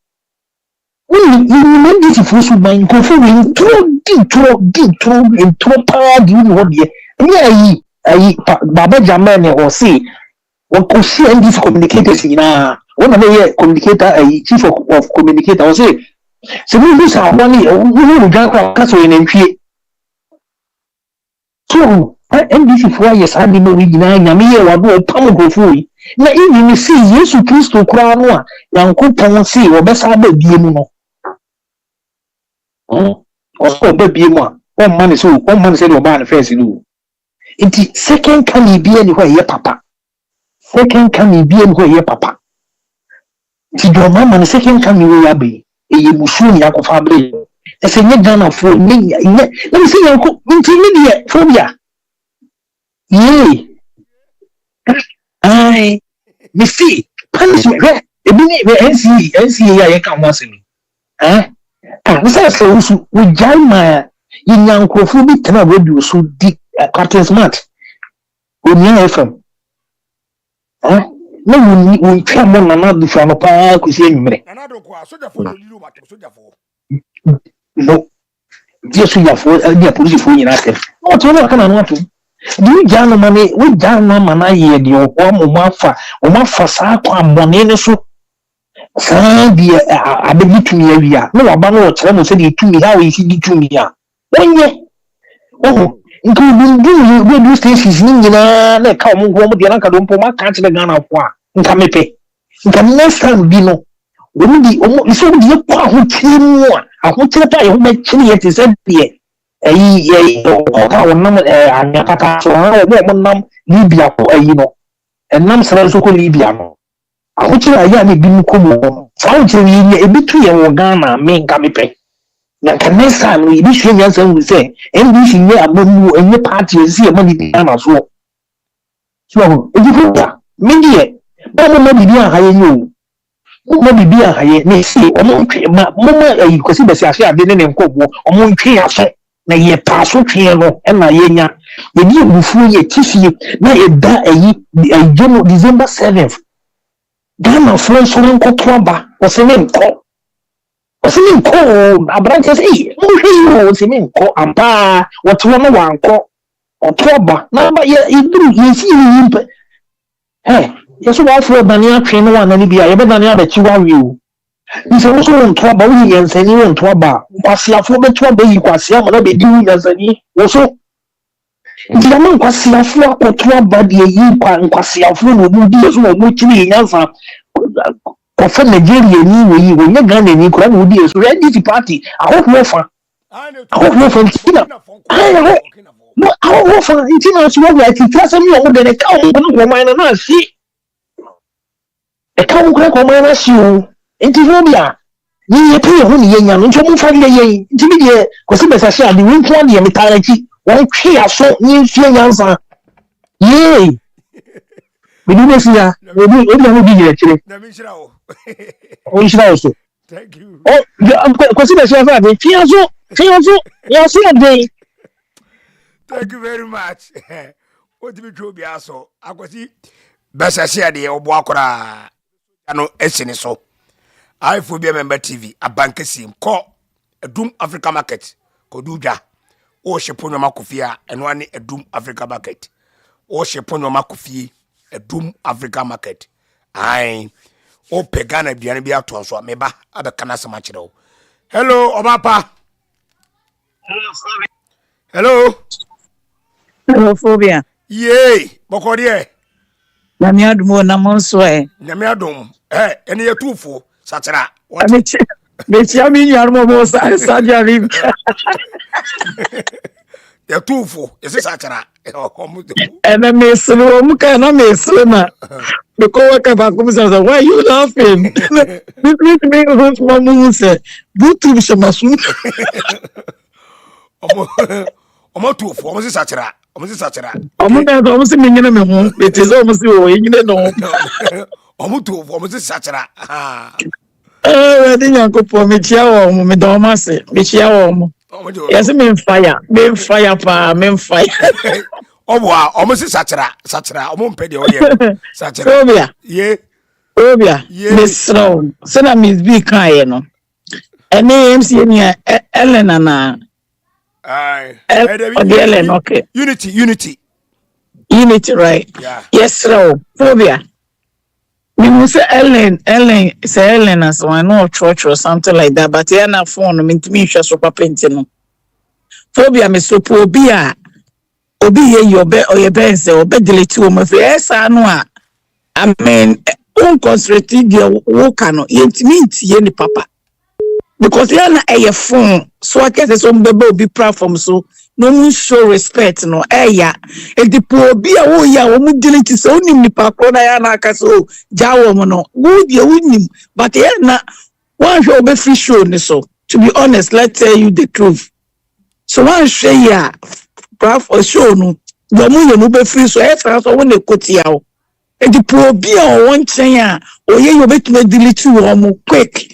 You mean this force with my conforming deep and power do you know here? And yeah, Baba Jamane or say what could see and these communicators in one of the communicator, a chief of communicator or say. So we lose our money, we will go castle in entry. So, NBC for years, I didn't know we deny me or Pam go free. Now, even you see, yes, you please to crown one, young coupon see or best other BMO. Or so, baby, one man is who, one man said, or man affairs you. It second can he be anywhere, your papa. Second can he be anywhere, your papa. Did your mamma and second can you be a Musun Yako family? I say, you're Ghana for me. Let me see your intermediate phobia. Yea. I, Missy, punishment. A minute, NCA, I can't want me. Eh? And so, we join my young Kofubi Tana radio so deep, Captain Smart. With young FM. Eh? No, we come on another from a power to see me. No, just we have for the police for United. What can I want to do? You Jan money, we Jan Mana ye, the Omafa Sapa Monene so. Sandy, I beg to me area. No, Abano Chamo said it to me how is he to me. 1 year. Oh, including you radio stations in the come home with the Anacadumpo, catch the gun of one. Come pay. Next time, Dino. When the almost so the power who came one. I want to tell you make chili at his head. Our number and Yapata, so I want Libya for a and Nam Sarasuko Libya. ahokyere ayɛ a na ebi mu kɔ mu hɔ saa ahokyere yi yɛ ebi tu yɛ wɔ Ghana me nka mepɛ na nka next time no ebi hwɛ nyansa hu sɛ NDC nyɛ amamu ɛnyɛ party esi ɛma ne bi Ghana so ebi fo ya me deɛ bɛn mo bibi ahayɛ nyɛ o mo bibi ahayɛ na esi ɔmo ntwe ma mo ayi kwasi bɛsi ahye ade ne nkɔbo ɔmo ntwe aso na yɛ paaso twe no ɛna yɛnya yɛdi ebufu yɛ tifie na ɛda ayi December 7th Ghana fo nso nkɔto aba wɔsɛ ne nkɔ Abankesiem mo hwɛ yi wɔsɛ ne nkɔ ampa wɔto no wankɔ ɔto aba na ba yɛ iduru yɛsi yi mpɛ yɛso wɔafo bani atwe no wana ne bia yɛbɛdane abɛkyi wawe o nse wo so nto aba wo yɛnsani wo nto aba kwasiafo bɛto aba yi kwasia mo na bɛdi wo yɛnsani wo so nti ama nkwasiafo akɔto aba de yi nkwasiafo no mu di so mo kyiri yansa kɔfa Nigeria ni wo yi wo nya Ghana ni kora na wo di so NDC party ahofo fa ntina no ahofo ntina so wo ya titasa mi o mo de ne ka o no wo man na si e ka wo kora ko man na si o nti no bia ni ye pe ho ni ye nya no nti mo fa de ye nti bi de ko se besa sha de won twa de me tare ki won twe aso ni fie nyansa ye we do this ya we do be here chire na mi shira o so thank you ko se besa fa de fie aso ya so de thank you very much o ti bi tro bi aso akwasi besa sha de obo akora ano esini so iPhobia member TV Abankesiem ko Edum Africa Market ko duja o shepo no makofia eno ani Edum Africa Market o shepo no makofie Edum Africa Market ai o pegana biane bia to so meba abekana sama kire o hello obapa hello Phobia ye bokode na mi adum na mo nso na mi adum ene yetufo Satira. What? Mechi mi nyar mo sajari. Ya tufu, ese satira. Ena meslo mu ka na meslo na. Because ka ba ko say why you laughing? This me who's mama say, "Butu bi shamasu." Omo tufu, omo se satira. Omo na do omo se me nyina me ho. It is omo se o nyina no. Omo tufu, omo se satira. Wedding Yankopo, me chia wo me do ma se, me chia wo. Yes, me fire pa, me fire. Oboa, omo se satira, omo mpe de oye. Satira. Phobia. Ye. Phobia. Miss Round. Sena Miss B kan no. Ene MC ni Elena na. Aye. Ellen, okay. Unity, right? Yeah. Yes, Round. Phobia. We say Ellen as one no church or something like that, but here na phone me just so painting no. Phobia me so obi ye your be or your ben say obi delete o me fe esa no a I mean concentrate the work no intimate ye ni papa because here na a phone so I guess so be obi platform so no mu show respect no eya edipo obi a wo ya wo mu delete so onim ni papa na ya na aka so jawo mo no wo dia wonim but here na one show be free show ni so to be honest let's tell you the truth so one share ya for show no do mu ye no be free so e tra so wo na kotia wo edipo obi a wo nchen a oye yo betuma delete wo mo quick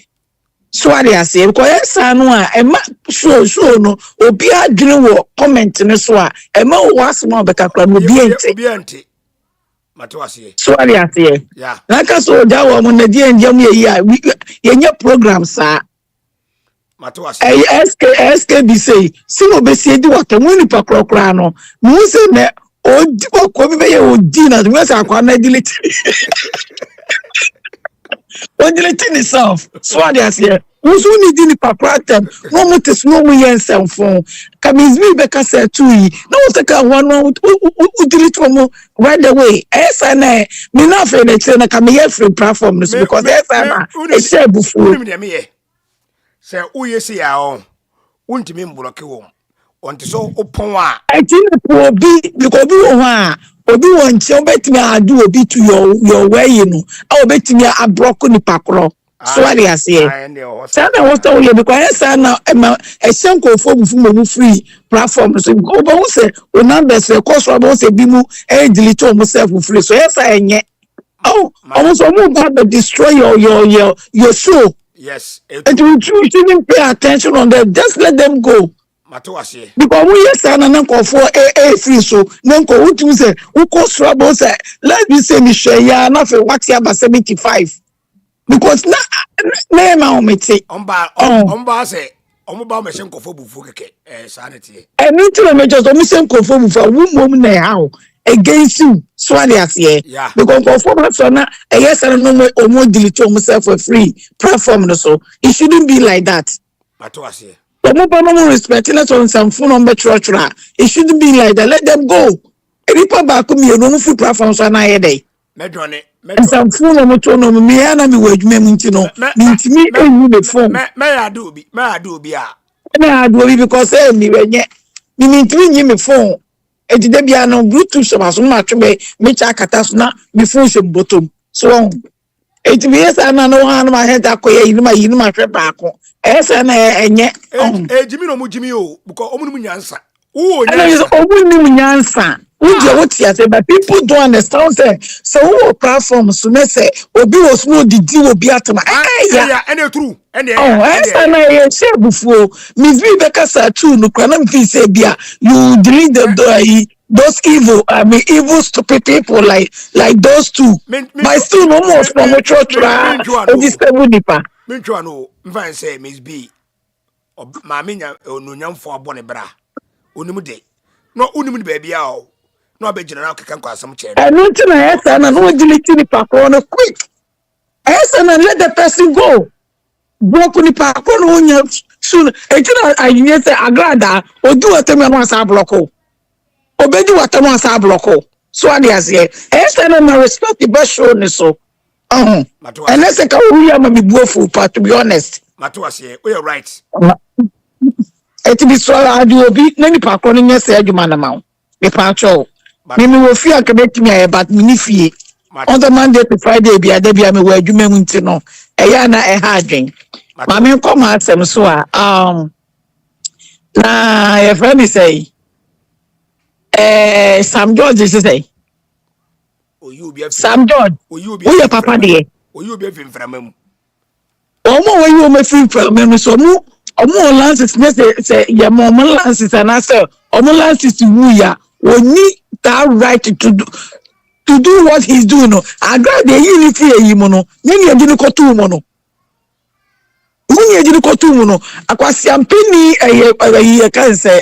so I say because yes anu a ema show no obi adwene wo comment ne so a ema wo asema be kakra no obi enti mato ase so I say yeah naka so da wo mo na die ndiam ye a yenye program sa mato ase SKB say si no be si di waka mu ni pakra no mu se ne odi ko bi be ye odi na me say akwa na delete when deleting itself, so I say, who's only did the papratem, no more to snow me and cell phone. Kamis me beka say to ye, no take one who delete from right away. Yes, I know, me not for the trainer come here free platform because yes, I know, it's a before. Say, who you see our own, won't me block you. Want to so open one. I think it will be because you are obi won che obetimi adu obi to your way you know obetimi abroko ni pakro so what they say sana what we because sana e senko fo bufu mo free platform so obo who say o numbers e cost obo say bi mu e delete o self free so yes enye almost about destroy your show. Yes, and you shouldn't pay attention on them. Just let them go. Because we yes and an uncle for a free so Nanko what you say who cost trouble say let me say Michelle ya not for what's about 75 because na me say omba say omba me shen kofo bufu keke sanity and me tell me just me shen kofo bufu mum na how against you so as here because performance na yes and no more delete himself for free platform so it shouldn't be like that. No respect, let's on some phone number church. It shouldn't be like that. Let them go. People back me, you don't free platforms on a day. And some phone number to no me and me wage me mintino. Mint me and the phone. May I do be because me when yet me mint me phone. And the be no Bluetooth so much me check atasuna before some bottom. So it means I know how my head akoye in my trip back. Esa na enye Jimmy no mu Jimmy o because omu nyansa omu nyansa uje what you say but people don't understand say so who platform so me say obi was no didi obi atama yeah and true and esa na ye say bufuo Miss B Bekasa true no kwa na me say bia you delete those evil stupid people like those two but still no more from church nipa Minchwa no mfa say Miss B ma menya ononyamfo abone bra onimu de no onimu de baby a o no abegina na keka kwa asam che no ntina esa na no delete ni pakro no quick esa na let the person go broke ni pakro no nya soon etina ayiye say agrada odu watemi no asa blocko obedi watemi asa blocko so adiase esa na respect the best show ni so and let's say we are maybe both part to be honest. Matuase, we are right. It be so I do be many park on yes, Jumana Mount. The patrol. Maybe we fear commit me but mini fee. On the Monday to Friday be a debut me where you may want to know. Ayana a harding. Mammy come out some so na your friend is say Sam George is say. Sam George, who your papa dear? Will you be from him? Omo when you may feel from him, so more lances, say, your mom lances and answer, omo lances to woo ya, will need that right to do what he's doing. I got the unity a yimono, many a didn't go to mono. Many a didn't go to mono. I was champagne a can say,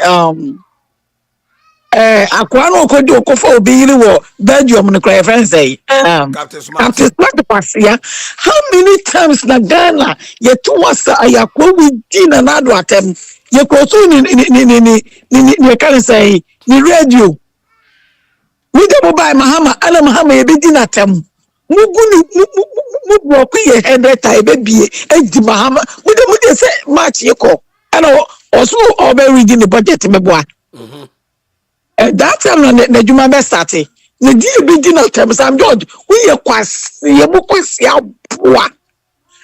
akwano kodo okofo obiri wo Belgium no cry friends say Captain Smart Pasia how many times na Ghana ye to wasa ayakwo within another atem ye kroso ni can say ni radio we dem buy Mahama ana Mahama ye be din atem muguni mu block ye head tie be bie edi Mahama we dem say match ye ko ana also obe reading the budget me boa that time na juma be start na di be di na time Sam George we ye kwasi ye mo kwasi aboa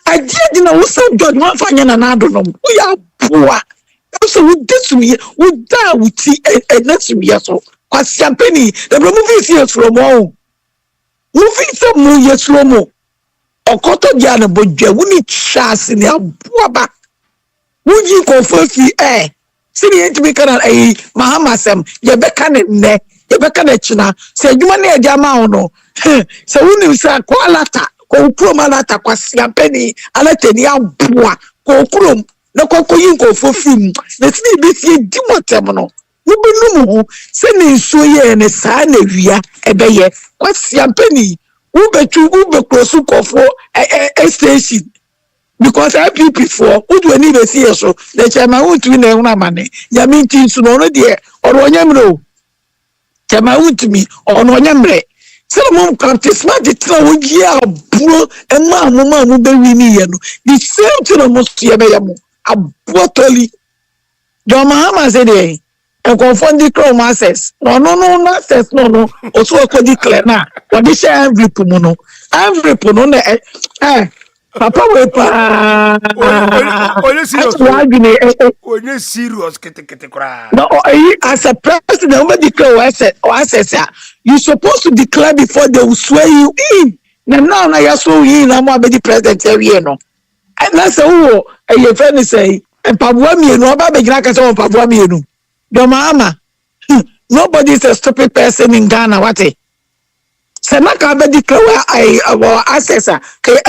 adia di na wo Sam George man fanya na ado no we aboa so we this we da we ti next we so kwasi campaign the movie is from one movie from mu yes from okoto dia na bodwa we ni chance ni aboa ba we yi ko fofi sini enti be kana Mahama Samm ye be kana ne ye be kana china se adwuma na e jama no se woni sa ko alata ko krom alata kwasi ampeni alata ni aboa ko krom na ko yin ko fofim na sini be fie di motem no wo be no mu se ne nso ye ne sa na wia e be ye kwasi ampeni wo be krosu kofo station because IPP for who do any be see so the chairman who to na una mane ya minti so no de oro onyamre o chairman who to me ono onyamre so mom Captain Smart tell wo gia aburo ema mu be wi ni ye no the same thing almost ye be ya mo abotoli John Mahama said and confront the chrome access. No access, no. Also, I could declare now. What they say every pumono. Every pumono, Papa, we pa. Only serious, no, as a president, nobody declare access. You supposed to declare before they will swear you in. Now, I swear you in. I'm the president here, no. And that's all. And your friend say, and Pabuami, no, Baba Gnaka, or Pabuami, your mama. Nobody is a stupid person in Ghana. What? Senaka be declare I access. I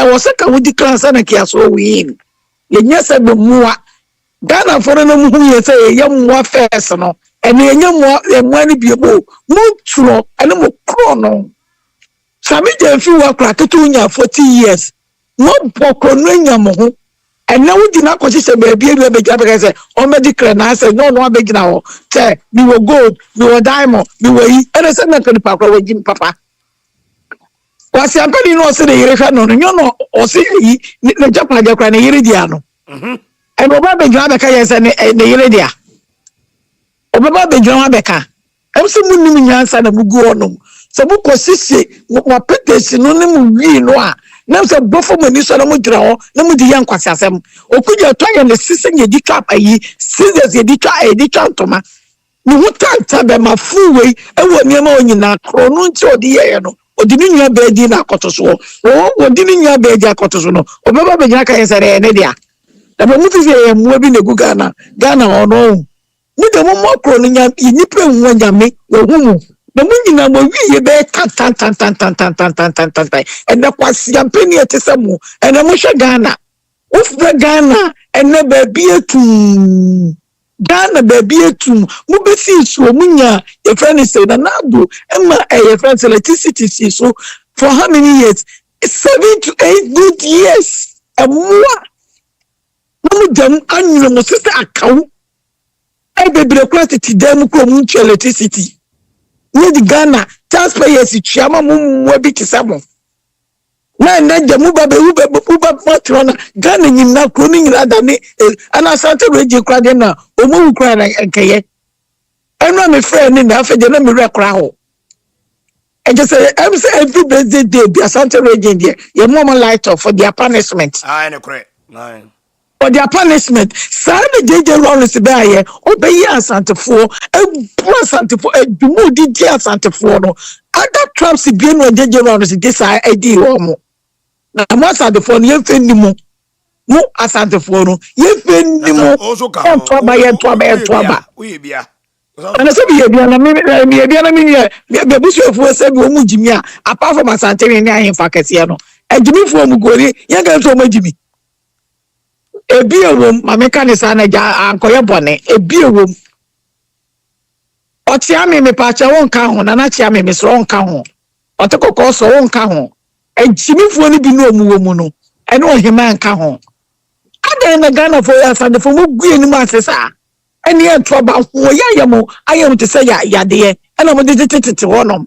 was a can declare Sanaki as well win. Yes, said the more Ghana for no who you say, young more first, no, and the young more money be able, more true, and more chrono. Sami Jefu work like 40 years. No pokrono and now we did not consider baby say on medical and I said no big now. Say we were gold, we were diamond, we were and I said not going to papa. Was happening no say the no no or say the Japan Japan Iridiano. And Obaba Jabaka yes and the Iridia. Obaba Jabaka. I'm some Munimians and a Muguonum. So book was sissy, what petition no we no. Now say bofo mani so na mo dira ho na mo di yan kwase asem okuja to yan sisen ye di trap ayi scissors ye di trap toma ni hutanta be ma fuwe e wo niam onyina kro no nti odi ye no odi ni nua be di na akotoso o odi ni nua be di akotoso no obeba be gina kan sere ne dia da mo mutu se ye mo bi ne gu Ghana ono ni de mo mo kro no nya ni pe nwa nyame wo humu the money na we be tan and the kwasi ampeni etesemu and the musha Ghana of the Ghana and the baby etum Ghana baby etum mu be si so munya your friend say na nado emma your friend electricity so for how many years 7 to 8 good years and more no dem annual mo sister account e be bureaucracy dem ko mu electricity ni di Ghana taxpayers chiama mu bi kisamo na jamu ba be uba patrona Ghana nyina kroni nyina da ni ana sante reje kra de na omu kra na nkeye eno me friend ni na afeje na me rekra ho and just say every birthday day be sante reje there your mom light off for their punishment no correct nine for their punishment say JJ Lawrence be aye obey asantefo asantefo edumu di asantefo no other traps be no JJ Lawrence this ID omo na masa de for no yefeni mu mu asantefo no yefeni mu to ba we bia ana se bi bia na me bia na me be busuefo se bi omu jimi a apart from asantefo ni ahemfa kese no ejimi fo mu gori ye ga so majimi ebi ewom mameka ne sa na ja ankoye bone ebi ewom otia me pacha won ka ho na na chia me so won ka ho otekoko so won ka ho ejimifuo ni bi no omuwo no ene ohima nka ho adan na Ghana for ya sande for mu gue ni ma sesa ene e to ba ho ya mo ayem te se ya de ene mo de tete wonom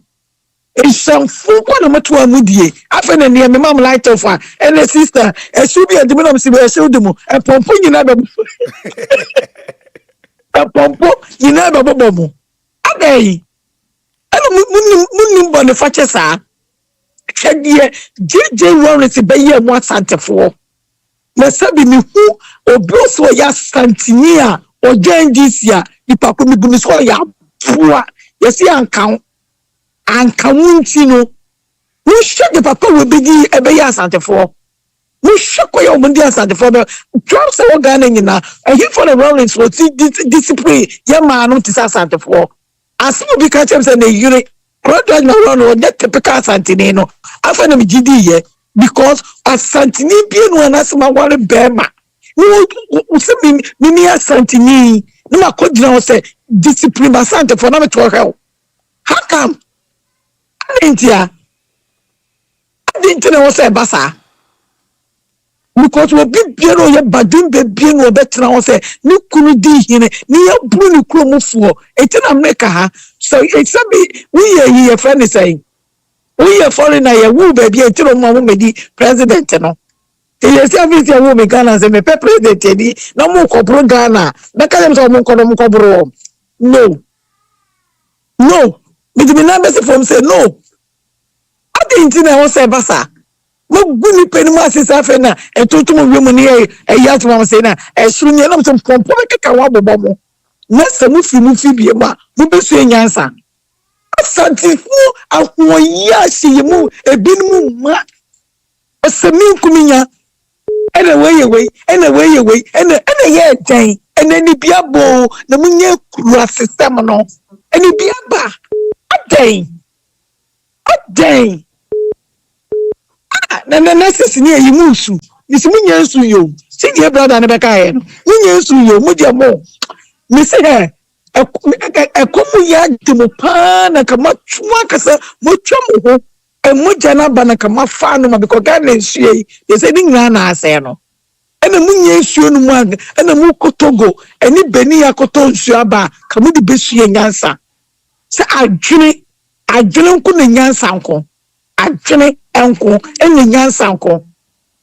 Eshamfu kwa na mtu wa mudie afa na ne me mam light off ene sister esubi edimi na msibe esudum pompo nyina be pompo nyina be bobomu adai ana munnim bone fache sa chedie JJ Lawrence be ye mo asantefo na sabi mi hu obroso ya santinia ogendisia ipako mi gumi so ya bua yesi ankan ankamunti no we shake the papa we begi ebe ya asantefo we shake your mundi asantefo be drop say Ghana nyina and he for the Lawrence for discipline ya ma no ti asantefo asimu bi ka chem say na yure product na run that typical asantini no afa na gidi ye because asantini bi no anasema wale bema no se mi asantini no makodina say discipline asantefo na me to help how come India didn't know say basa because we be bieno ye badin be bieno betra say ni kunu di hine ni ya bru ni kromofuo etina make ha so it's be we ye friend saying we ye foreigner ye wu be bi etiro mo medi president no ye say be say wu me Ghana say me president edi na mo ko bro Ghana na ka dem so mo ko bro no. Me the numbers from say no. I didn't know say basa. Mo guni peni ma sisa fe na etutu mo wiemu ni e yat mo say na e suru nye na mo pompo keka wa bobo mo. Na se mu fi bie ma mo besu enyansa. Asantifu ahoya hye mu ebinmu ma. Asemi nkuminya. Ene wey ene ye dan ene ni bia bo na munye kura system no ene bia ba adan na sisi ni eyi musu nisi munye nsu yo si die brother na beka ye no munye nsu yo mu die mo mi se he ekomu ya dimo pa na kama twa kasa mo twa mo ho emuja na ba na kama fa no ma because God na nsu yi they say ni nyina na ase no ena munye nsu no mu aga ena mu kotogo eni beni ya koto nsu aba kamu di besu ye nyansa se adwene nko na nyansa nko adwene enko enya nyansa nko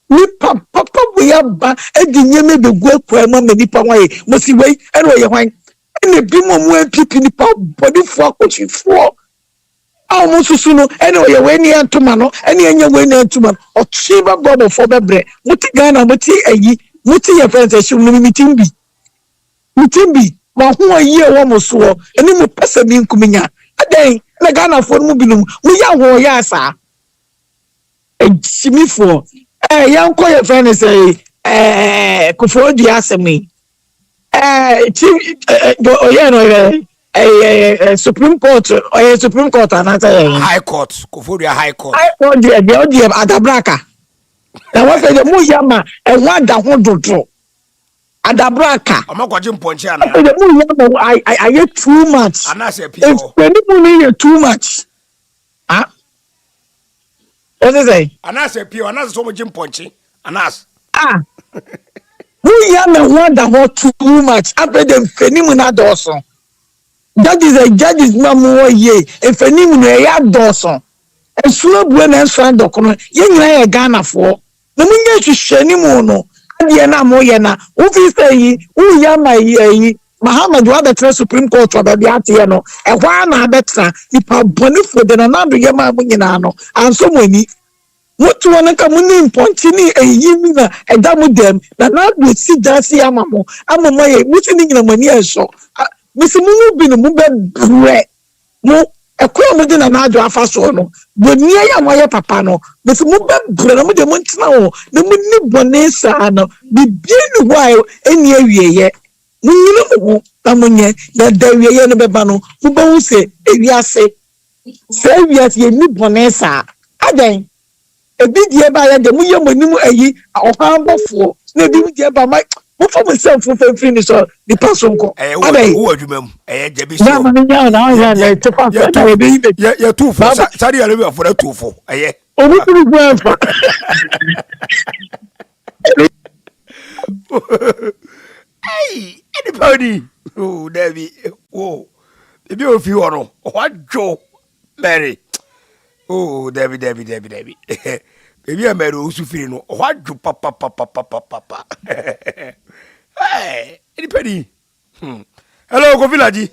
ni papa we aba edi nyeme begu akwa ma nipa waye mo si wei ena ye hwan ena bi mo mu apipi nipa body fo akochifo awu susu no ena ye we ni antuma no ena enya we ni antuma otwe ba gobo fo bebre muti Ghana muti ayi muti ye friends e shum no mitimbi ma ho ayi e wo mo so eni mo pesa mi nkuminya adan na Ghana fo mu binum mu ya ho ya asa simifo yanko ye friends kufo di asemi Supreme Court and High Court Koforia High Court the Adabraka na what say the mu yama e wanda ho dodro Adabraka omakwaje mponche ana the mu yama I too much anase pio if too much what is it anase pio anase so mo mponche anas mu yama wanda ho too much after them fenimu na doso. That is a judge's mamu ye. If any mun ya doson, and slow when and friend docuno, young Ghana for the munga to sheni mono, and yana moyana, who say, who yama ye, Mahama, you are the Supreme Court of the Atiano, and one better, if I bonifo than another yama munano, and so many. What to wanna come in Pontini and Yimina and damu them, that not with see Darcy Amamo, Amamay, mutiny in a mania so. Misi mu bi no mu be bre mo ekwa mo de na ado afaso no boni ya mo ye papa no misi mu be bre no mo de mo ntina ho na mu ni boni sa no bibie ni ho ayo eni awieye mu nyino mo na mo nye na da awieye no be ba no mu ba hu se ewiase se ewiase ye ni boni sa adan ebi die ba ya de mu ye mo ni mu ayi ohan bofo na ebi die ba mai for myself for finish the person ko who adwumam jebi so na man ya na ya te pa ya tu fo sari ya lewe for tu fo obi turu gwa fa hey anybody oh David oh ebi o fi oro wadwo Mary oh David ebi a Mary o su firi no wadwo papa hey, anybody? Hello, Kofilaji.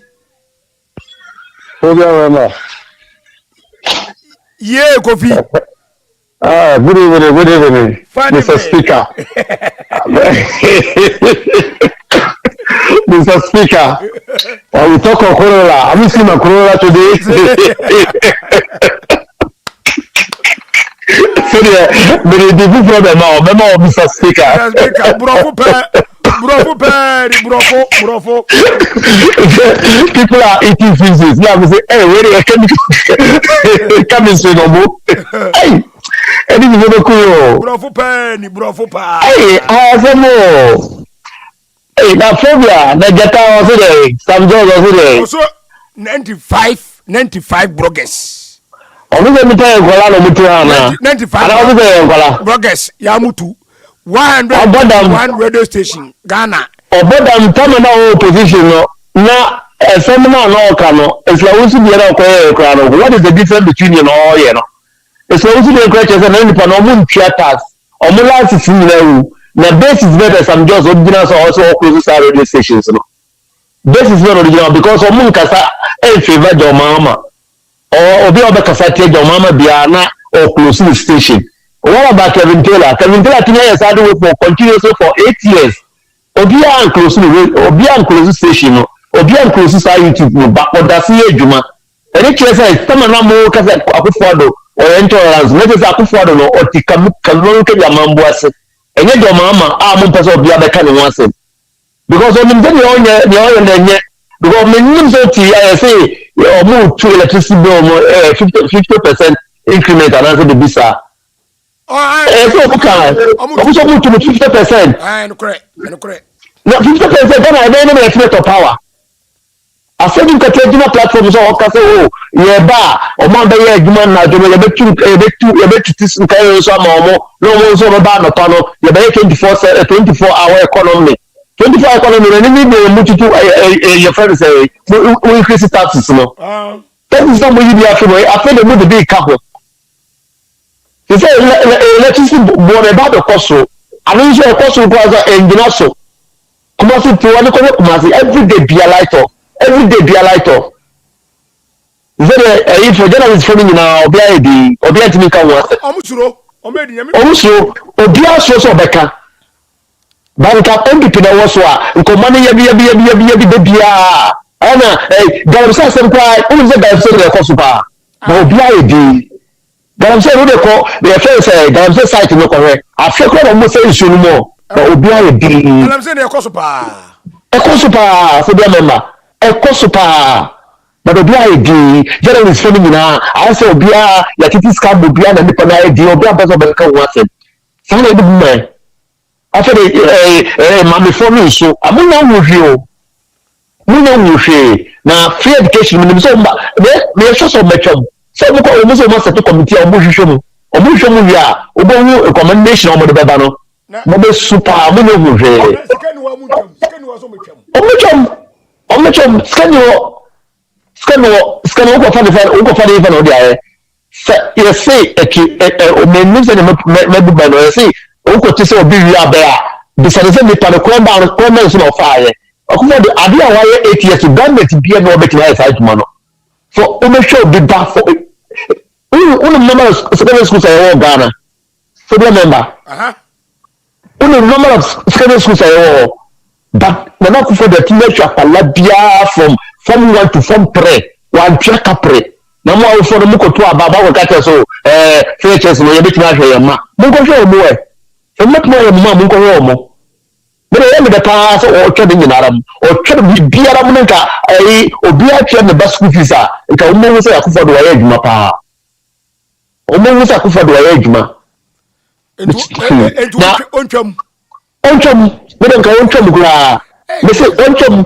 Yeah, Kofi. Good evening. Mr. Speaker. Mr. Speaker. When we talk of Corolla, have you seen a Corolla today? But the big problem now, Mr. Speaker. Brofo. People are eating feces. Now we say, hey, where are you coming straight on board? Hey, and this is cool. Brofo pa. Hey, I have more. Hey, that phobia, the Jata was there, Samm was there. Also, 95 bloggers. Omuze mitaye kola no mutuana 95 bloggers ya mutu 101 radio station Ghana obodam tama na opposition no na seminar no kano esla wusu biara ko krano what is the difference between you all you know esla wusu biara ko chese na nipa no mu ntwa tax omu last sin na wu na basis better some just ordinary also close radio stations no This is not original because omun kasa e favor John Mahama or obi obekasa tie John Mahama biana or close the station. What about Kevin Taylor? Kevin Taylor has had for continuously for 8 years. Obi an close the station. Obi an close the YouTube no but that's ejuma. And it says some na mo kasa akufado or intolerance. Let us akufado no or tikamu ke ya mambo ase. Enye John Mahama mo pese obi abeka ne wanse. Because on the onye because minimum so I say move to electricity bill 50% increment and answer the visa. So also move to 50%. Correct. Now 50% then I don't estimate of power. I said you can take platforms or say oh or man be human na do you bet this kind so no so ba no pano you be 24-hour economy. 24 economy and need to your friends say we increase taxes no. That is not what you be after. I feel the move the big couple. They say electricity board about the cost so. I mean your cost was engineer so. Kumasi to one Kumasi every day be a light off. Every day be a light off. If a journalist filming now obi antimi ka wo. Omusuro obi aso beka. Banka NDP na wo so a nkomane ya bia ana galamsa sem kwa unze galamsa de ko super na obi aye di galamsa no de ko the first galamsa site no ko he afekọ na mo say issue no mo na obi aye di galamsa de ko super so dia member ko super but obi aye di journalist filming na I say obi a ya titi scam obi a na nipa na aye di obi a bezo be ka wo asem say na be after mami for me so amuna wuhio na free education minimum so me so metchom so mo ko mo so ma set committee o mo hwehwe mu ya obo recommendation o mo de beba no mo be super mo no wuhwe scan wo ko fa de no dia you say o me no say me do ba no you say o to say obi wi abia bisanese me pa no comment so no fire okumo de ade a waye 8 years government bia no obeti na side man so o me show be back for number of secondary schools I Ghana so remember number of secondary schools I but na ku for the teenage apala bia from form 1 to form 3 one check pre na mo for mo ko to ababa ko ka so FHS no ye beti na hwe ma mo ko hwe mo not more mum go home. But I am the pass or trading in Aram or try to be Aramunka, or be actually the best visa. It can almost say I could for the age, Mapa. Almost I could for the age, Ma. We don't go on Chum. They say on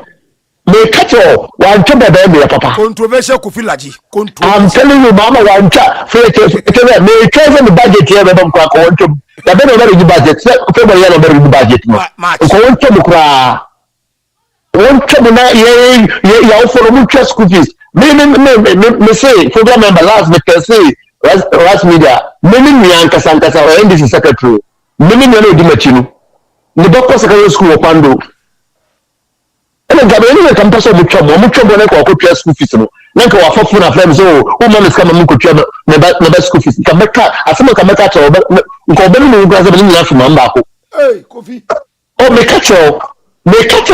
may catch all one job baby, Papa. Controversial Kufilaji. I'm telling you, Mama, one chat. May choose the budget here, Madam Crack on Chum. The better very budget. February very budget. One trouble now, you for much school fees. Me say, for remember last week, say, last media, many Mianka Santas or NDC secretary, many Dimachino, the doctor secondary school of Pando. And the government can pass much money for school fees. Nanka wa fofu na friends so woman is kama mko tia na school fees kameka asema kameka cha nko bani mu gwaza bani na fuma mbako Kofi o meka cha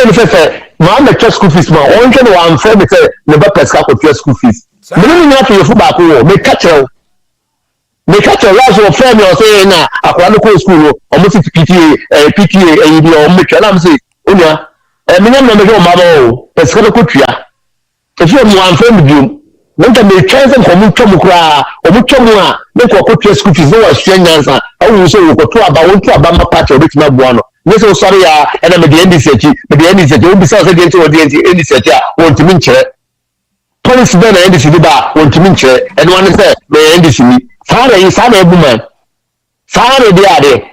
ni fefe ma na school fees ma on twa no am friend say ne ba peska ko tia school fees mini nya to yefu ba ko wo meka cha last of friend o say na akwa no ko school o mo ti PTA e bi o mo twa na am say onya mini na me go ma ba o peska ko tia. If you want from you, when the chance and Komukra, or Mutomua, make a copy of school fees, no strangers. I will say, go to about Bama patch or Richmond Buono. This is sorry, and I'm at the end of the end will be self against the end of the want to mince. Police then end the bar, want to mince, and one is there, may end this me. Father is a woman. Father, the other.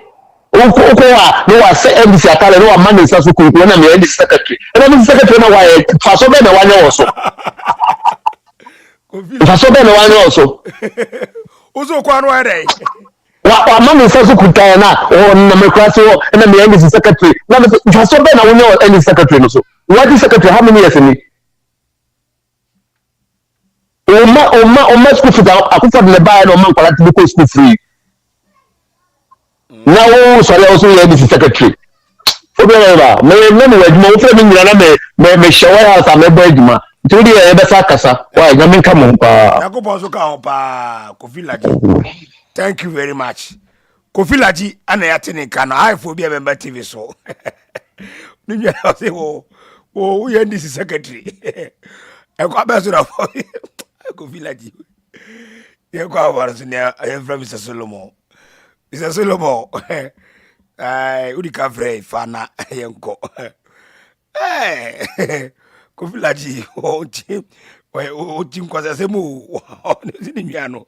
Okoa no wa say MDC atale no wa man so so ko na me MDC secretary and MDC secretary na wa fa so be na wa nya oso fa so be na wa nya oso uzo kwa no ere wa man so so kuta na o na me kwase o na me MDC secretary na me fa so be na wa nya MDC secretary no so What is secretary? How many years in it? Oma school free. I could for the buy no man collect local school free. Now sorry also here this secretary. Obiara me wajuma ofre mi nyina na me shower house am ebe adwuma. Nti dey e besa kasa. Why na me nka mo pa. Yakobon so ka pa Kofi Laji. Thank you very much. Kofi Laji ana yate ne nka na ifo bi member TV so. Ni nyina say wo ye this secretary. E kwa be so na Kofi Laji. Ye kwa war so ne e from Mr. Solomon. Mr. Solomon. Ai udi ka frey fana yenko. Kofi Laji o tim kwasa semu o ni miano.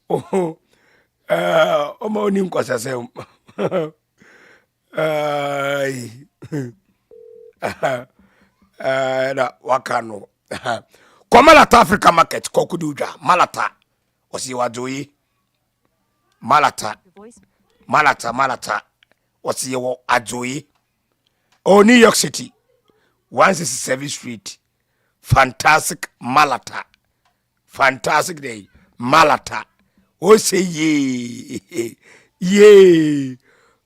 O ma oni kwasa sem. Na wakano. Kwa Malata Africa Market kokuduja Malata osi wajoyi Malata osi wo ajoyi o New York City 167th Street fantastic Malata day Malata o say ye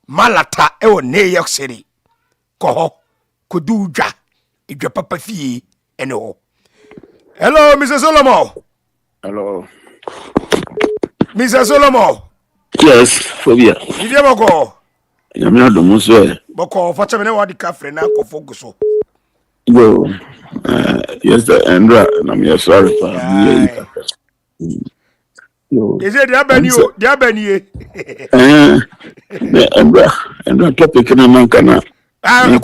Malata e New York City ko kuduja idwa papa fie ene ho. Hello, Mr. Solomon. Hello. Mr. Solomon. Yes, Phobia. Did you go? I'm not the Muslim. Boko, for me, what the cafe now for focus. Go. Yes, the Andra, and I'm here sorry for Is it the Abenue? The Abenue. Andra topic in a man can. I'm not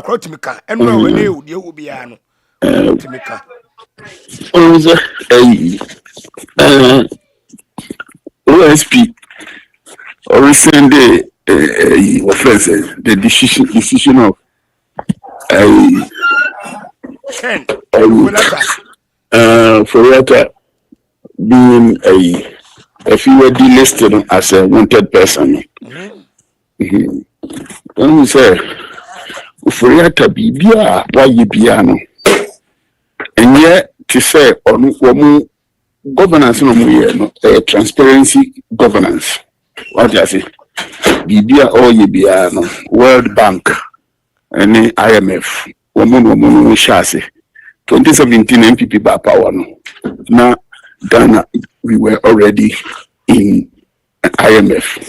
quoting me, and no, you will be an Timika. OSP or recent day offenses the decision of Floretta being if you were delisted as a wanted person. When we say Floretta Bibia, why you piano? And yet to say on governance no transparency governance. What do I say? Bibia or Yibia no World Bank and IMF. Woman shase. 2017 MPP by power no. Now Ghana we were already in IMF.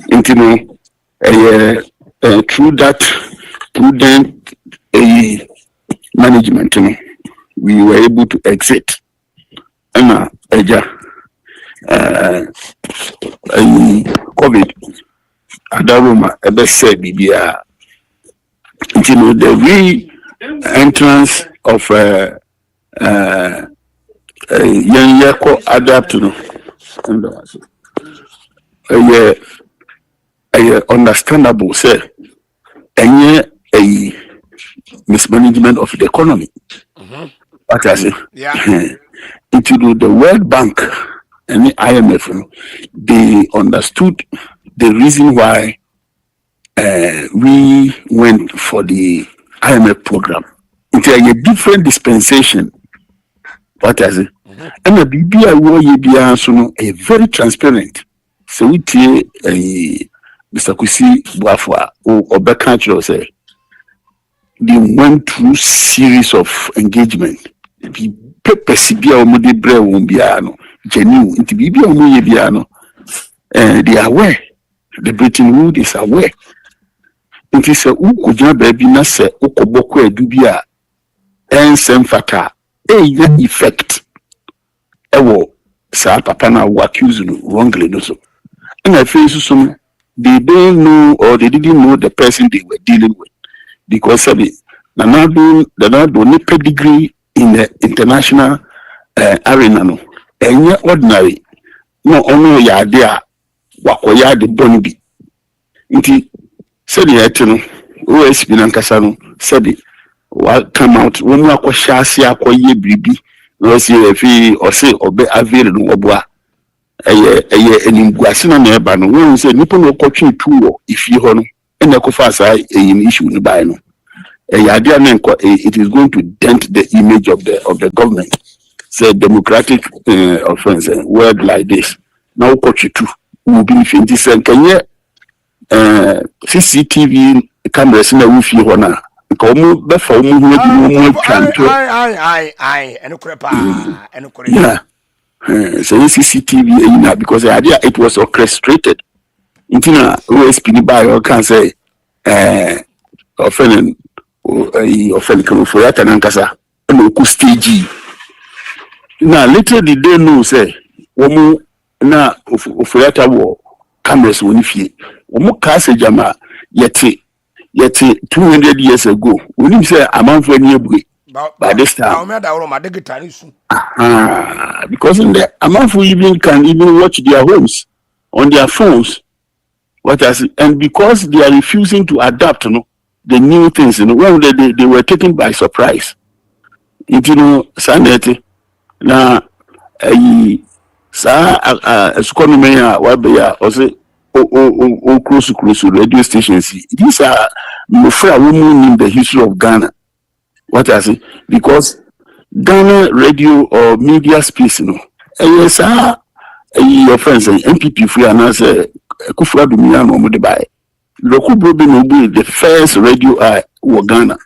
Intino through that prudent management we were able to exit. Emma Eja COVID Adaruma Ebe said Bibia the re-entrance of young Yako adapt understandable say and a mismanagement of the economy. What I say? Yeah. Into the World Bank and the IMF, they understood the reason why we went for the IMF program. Into a different dispensation. What I say? And the BBI will be a very transparent. So we take Mr. Kusi Buafwa or Obekancho say they went through series of engagement. Persibia or Modi Bre Wumbiano, genuine, into Bibia Muyebiano, they are aware. The Britain Wood is aware. It is a Ukuja baby Nasa Ukoboko Dubia and Semfata, a effect. Ewo, Sa Papana were accused wrongly. And I feel some they don't know or they didn't know the person they were dealing with because of it. They're not doing pedigree in the international arena no enye ordinary no ono ya dia wakoya de bonibi nti said the etino OSP nankasa no said wa come out when we akosha ase akoye bribi no see efi o say obe avail no oboa eye enimguase na eba no when say nipo no kotwe tuwo ifi ho no ene ko fa sa issue no bai no it is going to dent the image of the government. Say democratic offense word like this. Now coach you too. Will be 20 cents. Can you CCTV cameras in the roof here now? Come before we yeah. So CCTV now because the idea it was orchestrated. Intina OSP by or can say offending offending for that and Ankasa no stage. Now later did they know say womu na ofurata wo cameras woni fie womu ka se jama yeti 200 years ago we say amanfo ani ebue by this time because in the amanfo even can even watch their homes on their phones and because they are refusing to adapt the new things when they were taken by surprise sanity na economy or say close radio stations. These are women in the history of Ghana. Because Ghana radio or media space, yes, your friends MPP free and as Kufra Dumiano Mudebai. Local Brobe will be the first radio Ghana.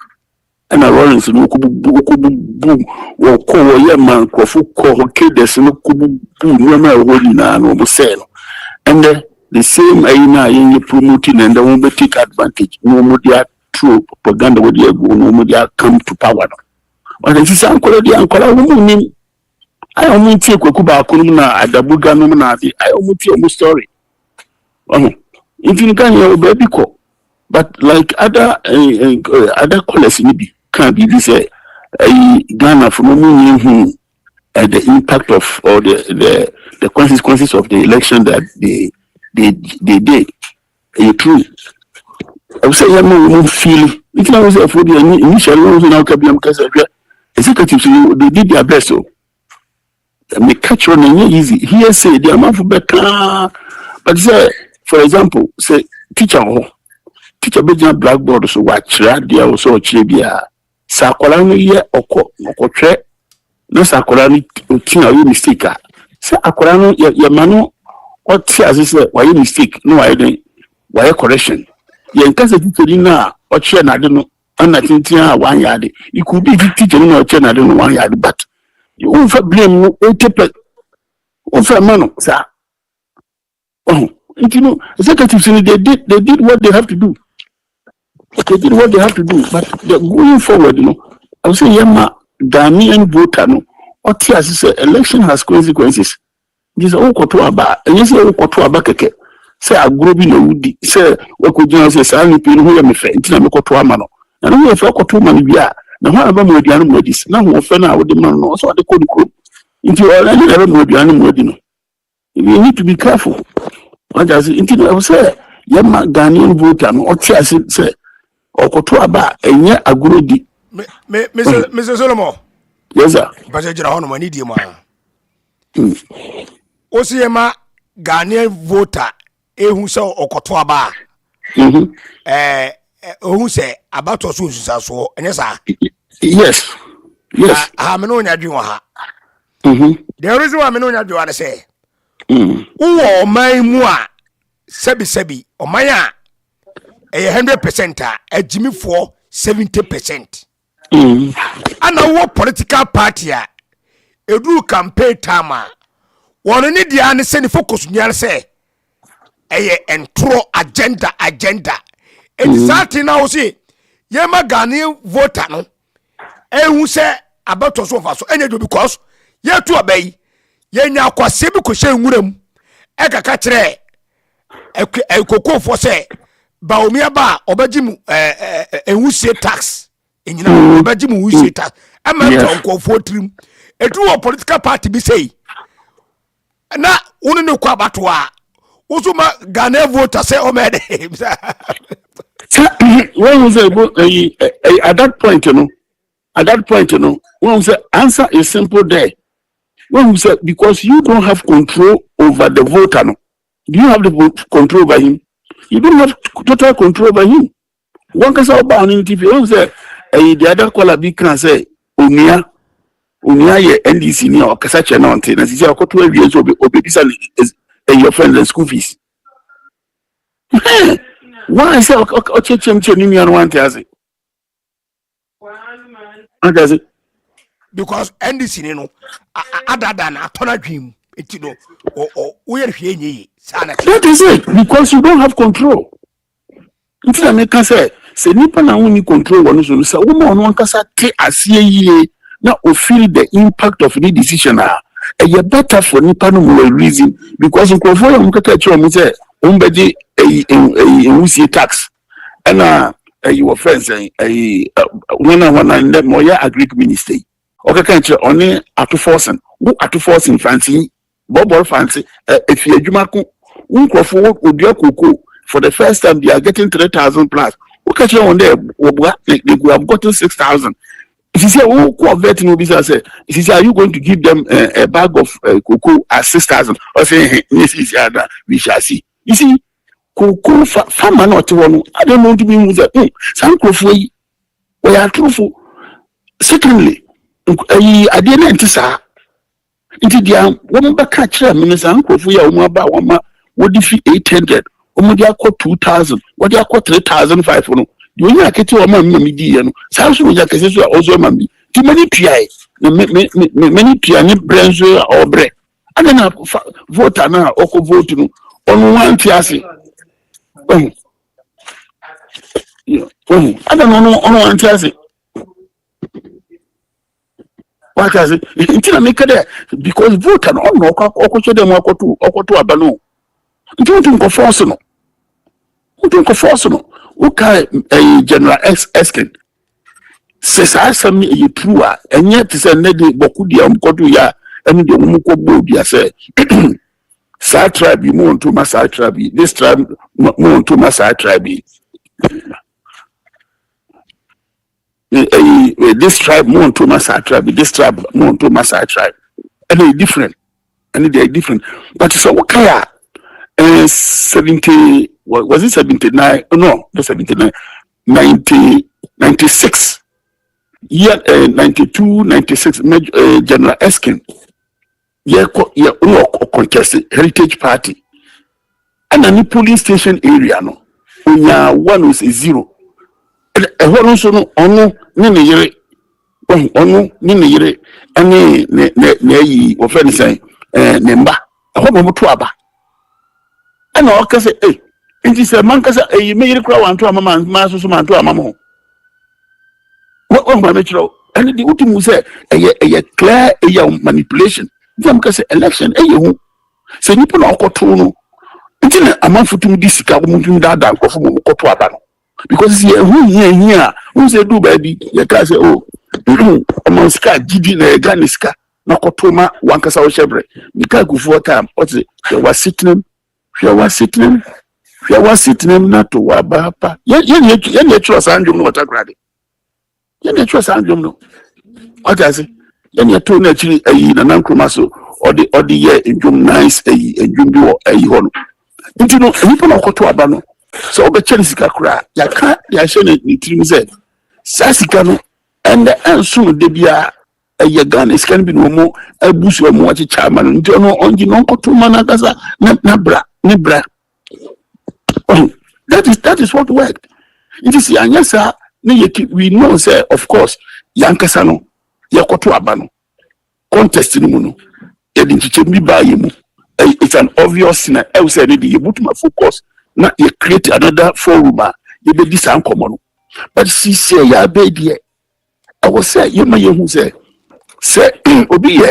And a Rollins no boom or call man Kofu call Kedes no kubu no holding no sale. And the same aina in promoting and the woman take advantage. No more true propaganda would go, no more come to power. But this is uncle woman. I almost take Kuba Kununa at the Buganumana. I almost tell you story. In Ghana, baby call. But like other callers can be this Ghana from the impact of or the consequences of the election that they did. True. I would say you feel it was for the initial rules in our KBM executives they did their best so me catch on easy. Here say the amount of better but say for example say teacher be blackboard so watch radio so chebia sakola no ye okotwe no sakola no tina we mistake say akola no ye mano oti asese why mistake no why correction ye nkase teacher na oche na de no na tintia 1 yard it could be teacher no oche na de no 1 yard but you won't blame no 80% of mano sir executives they did what they have to do. They did what they have to do, but going forward, I would say, Ghanaian voter, what as say, election has consequences. This is all Kotoaba, and you say, Kotoaba keke. Say, a group in Udi, say, what could you say, Sally Pin, who am a friend, Kotoamano. And we have Kotoman, yeah. Now, how about the animal this? Now, who offend our demand, so what they could group into all any other more animal. You need to be careful. What does it? I would say, Ghanaian voter, what as it say. Okotoaba enye agurodi Mr. Solomon. Yes sir. Pastor jira hono mani die ma. Osiyema Ghanaian voter ehun se Okotoaba. Ohun se abato so susaso enye sa. Yes. Yes. Me no nya dwen ha. The reason why me no nya dwen na say. Wo man mu a sebi oman a 100% a Jimmy for 70%. And our political party a do campaign time. One need the answer focus near say entro agenda. Exactly now see Yema Ghanaian voter no who say about us over so any because ye to obey ye nya kwase bi ko hye nwuram e kaka kire e kokofo say ba omia ba obajimu enwusie tax enyina obajimu enwusie tax ama to nkofo trim edu wo political party bi say na unu ne kwa bato a usuma Ghana voter say o mede when you say at that point when you say answer is simple there when you say because you don't have control over the voter do you have the control over him? You don't have total control over him. One can say about on TV. One say the other caller be can say Unia ye NDC ni okasa che na onte na sisi akoto awie so obebisa your friends and school fees. Why say ochechem ni anu ante ase? Does it? Because NDC ni no adada na atona dwim enti no we hwe nyi sana. That is it, because you don't have control. Nti na make say nipa na woni control wono so say wo ma ono ankasa te asie yie na o feel the impact of the decision you better for nipa no more reason, because nkofo ya mkaka che o say umbeji wusie tax and your friends when them moya agric minister okay kan che oni atu forcing fancy bobo fancy if you adwuma ko nkofo odua koko for the first time they are getting 3,000 plus. Okay, they could have gotten 6,000. If you say, oh, convert no business, if you say, are you going to give them a bag of cocoa at 6,000? Or say, yes, we shall see. You see, cocoa farmer not one. I don't want to be with that. Some coffee, we are truthful. Secondly, I didn't enter, sir. Into the woman back catch them, Minister Uncle for your mother, what if 800? Omodi akọ 2,000, what you akọ 3,500 no. You only akete o ma mmidi ye no. Sa so ya kese so ozo ma mbi. Ti many PI, many PI ni brenzo or bre. And na vote na oko vote no. On one tiase. I don't know on one tiase. What has it? Until make there because vote and on oko so dem oko to abano. Don't force no. Don't force no. Okay, General Eskin says I some you true, and yet is a lady Bokudia Mkoduya and the Mukobudia say, Side tribe, you mourn to my side tribe, this tribe mourn to my side tribe. This tribe mourn to my side tribe, this tribe mourn to my side tribe. And they're different, but so okay. 70 was it 79? No, not 79. 96. Yeah, 92, 96. General Eskin. Yeah, contested Heritage Party. And any polling station area no. Unya one was a zero. And one also no ono nini yere. Ono nini yere. Ani ne offend say nemba. Hope mo tuaba. And all can say, hey, and she said, man, you made a crowd to a man, master, man to a mamma. What one by metro? And the ultimate say, a clear manipulation. Them can say, election, a you say, you put all to until a month for 2 this government that down for Mokotuabano. Because here, who say, do baby, you can say, oh, among sky, Gidi, Ganiska, Nakotoma, one Casa Shebre. You can't go for a camp. What's it? They were sitting. She was sitting not to Wabapa. Yen trust Andrew no watagrade. Yen trust Andrew no. What I say? Yen to naturally na nankromaso or the year in June nice in June do hon. Nti no nipa na okoto aba no. So obe chelisi kakra. Ya ka ya hye ni trim say. Sasika no and the enso de bia Ghana is can be no more a bush or more chairman and no only non to managasa nabra. Oh, that is what worked. It is Yanyasa, we know, say, of course, Yankasano, Yakoto Abano, contest in Muno, it's an obvious sin. I will say, you put my focus, now you create another forum, you be this uncommon. But she say, ya baby, I will say, you may who say, Obi,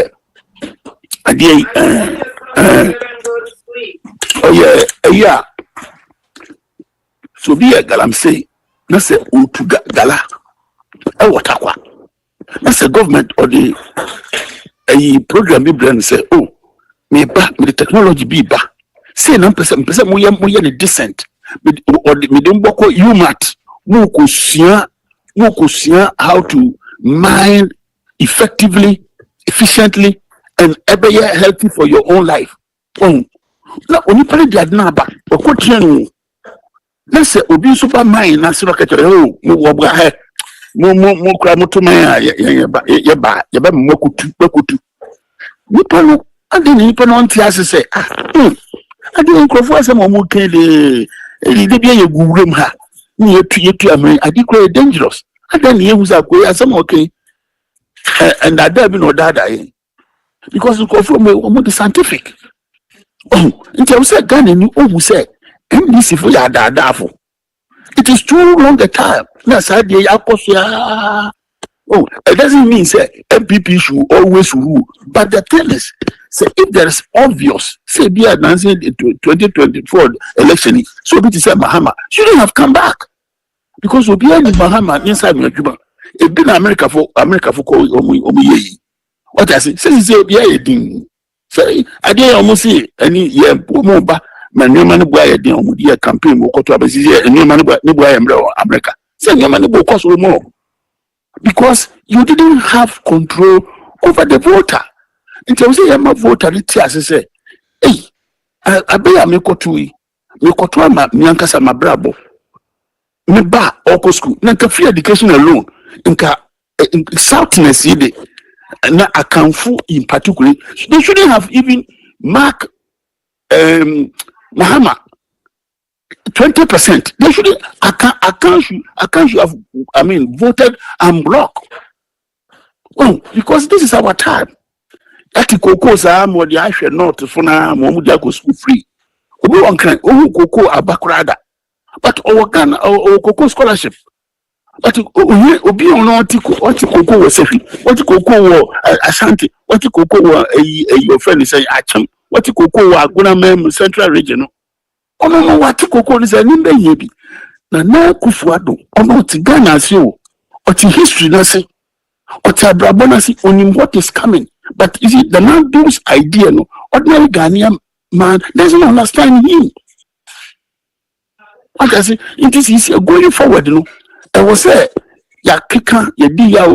oh yeah. So be a galam say, na say utu gala. Watakwa. Na say government or the program be brand say, oh, me the technology be ba. Say na person moya the decent. Or the me don't boko UMAT. Mo kusia how to mine effectively, efficiently, and ever healthy for your own life. Na oni pale dia na ba okotia no na se obi super mine na se rocket mo wo bra he mo kura mo to man ye ba mo kutu nipa no ade nipa no nti ase se ade nkrofo ase mo kan de bia ye guwrem ha ni yetu amen ade kura dangerous ade ne yehu za ko ase mo kan and that be no dada because nkrofo mo the scientific nti I say Ghana ni ohu say MDC for ya dada fo it is too long a time na say dey akoso. Oh, it doesn't mean say MPP should always rule. But the thing is, say if there is obvious, say be announcing the 2024 election, so it is say Mahama shouldn't have come back because we be in Mahama inside Juba. It been America for call what I say be a thing. Say I didn't almost see any year more. My new man boy a day campaign will go to a new man boy America. Say new man will cost more. Because you didn't have control over the voter. In terms of my voter, I say, hey, I be a me kotui ma nyankasa ma brabo. Me ba oko school. Nanka free education alone. Nka southness yede na akanfu in particular. They shouldn't have even mark Mahama 20%. They shouldn't. I can't have. Voted and block. Well, because this is our time. Ati koko sa mo di ahwe not for na mo mu dia go school free. Obi won kan ohu koko abakurada. But our Ghana our koko scholarship. But obi on no ti koko wo sefi. What koko wo Ashanti. What koko wo your friend say Acham. What koko wo Aguna Mem Central Region. Ono what koko ni say nimbe yebi. Na Kufuado ono ti Ghana si o ti history na si o ti abrabo na si onim what is coming. But you see the man those idea no ordinary Ghanaian man doesn't understand him. What I say it is easy going forward no I was say ya kika ya di ya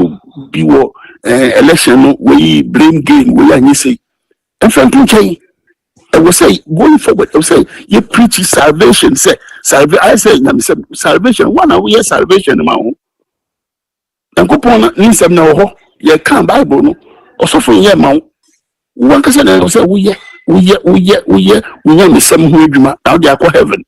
biwo election no we blame game we anyi say and frankly say I will say going forward I will say you preach salvation say I say salvation one we hear salvation ma ho nkopon ni nsem na ho ye kan Bible no osofo ye ma ho wan ka say na say we nsem ho adwuma now they are heaven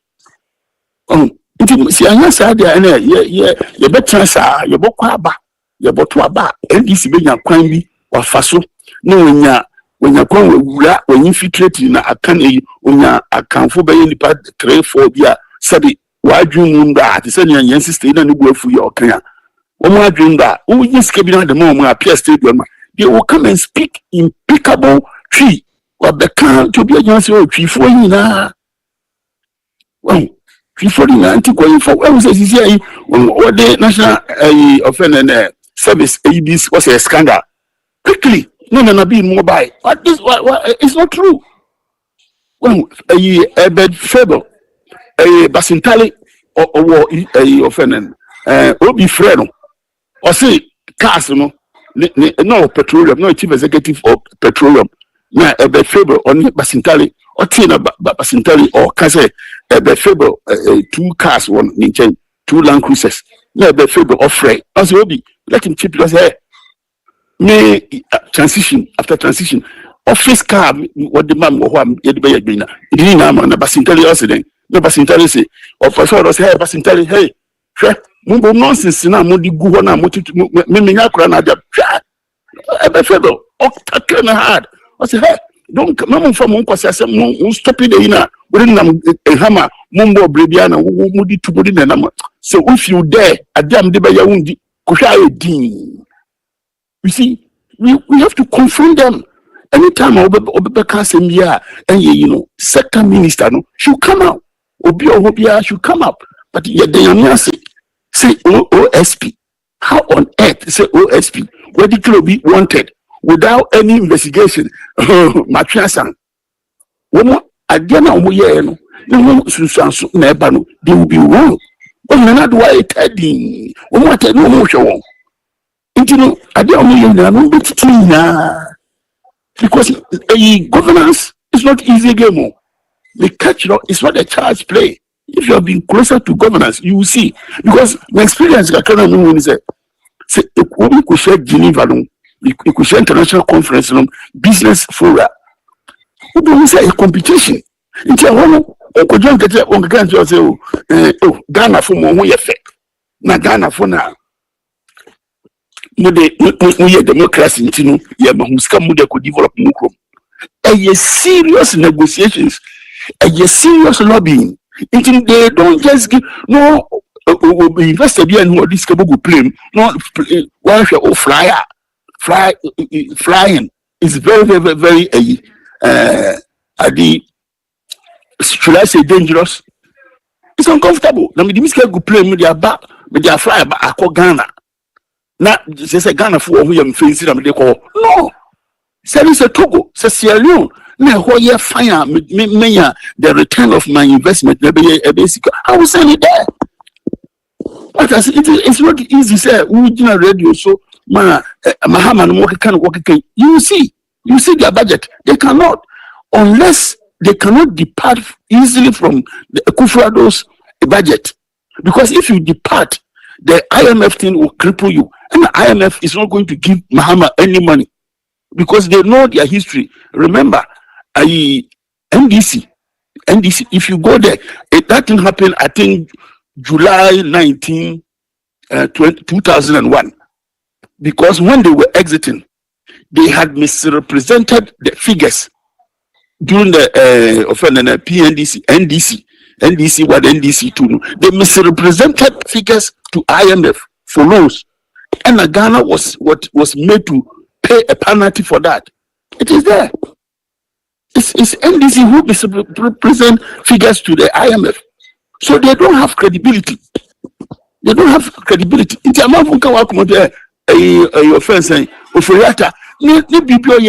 nti si anya sa dia na ye betra sa ye bokwa aba ye boto aba ndc be nya kwan bi wafaso na onya kwan wura infiltrate na akan onya akanfo be ye nipa 3-4 bia sabi wadwun nda ati se nya yan sister na ne bu afu ye okan a wo mu adwun nda wo yi sika bi na de mo appear stadium they will come and speak impeccable tree or the can to be against you tree for you na well before the anti-going for what was here what the national offender service ABS was a scandal quickly no be mobile what this what it's not true well a bed fable a basintali or a offender obi friend or say cars no petroleum no chief executive of petroleum na a bed fable on basintali or tina basintali or kase a bed fable 2 cars one in chain 2 Land Cruisers na a bed fable of Frey as obi let him chip because hey me transition after transition office car what the man who am yet be agreeing it na man na basintali accident na basintali say officer say hey basintali hey mo nonsense na mo di gu ho na mo me nya kura na dia e be febo o take na hard I say hey don't mama from mo kwase asem mo stop it na we na hama mo mbo brebia na mo di tubodi na na so if you dare adam de be ya wundi ko hwa e din you see we have to confront them anytime obe kasem ya and you know second minister no should come out obi ohobia should come up but ye dey say OSP. How on earth say OSP? Where the club be wanted without any investigation? Matriasan. Woman, again, no, they will be wrong. But not why telling. Woman, tell no more show. You know, I don't know because a governance is not easy game. The catch is what the charge play. If you have been closer to governance, you will see. Because my experience, I cannot know when he said, say we could share Geneva, we could share international conference, business fora. We don't say a competition. It's a one. Could you get on the country or say, oh, Ghana for more effect? Na Ghana for now. We democracy, yeah, but who's come with could develop more. A serious negotiations, a serious lobbying. They don't just give no. Invested here and this cable plane. No, one flying is very should I say dangerous? It's uncomfortable. Now, the miska go play with their back, with their fly back. I call Ghana. Now, they say Ghana for who am facing them. They call no. Say it's a Togo. Say Sierra Leone. Now, who you fire me the return of my investment? Maybe a basic. I will send it there. But it's not easy. Say we do radio so Mahama no work can work. You see their budget. They cannot unless. They cannot depart easily from the Akufo-Addo's budget, because if you depart, the IMF thing will cripple you, and the IMF is not going to give Mahama any money because they know their history. Remember, NDC. If you go there, that thing happened. I think July 19, 2001, because when they were exiting, they had misrepresented the figures. During the NDC, what NDC too, they misrepresented figures to IMF for loans, and Ghana was made to pay a penalty for that. It is there. It's NDC who misrepresent figures to the IMF, so they don't have credibility. It's a man who can work with your offense. Ofuriata, ni BPO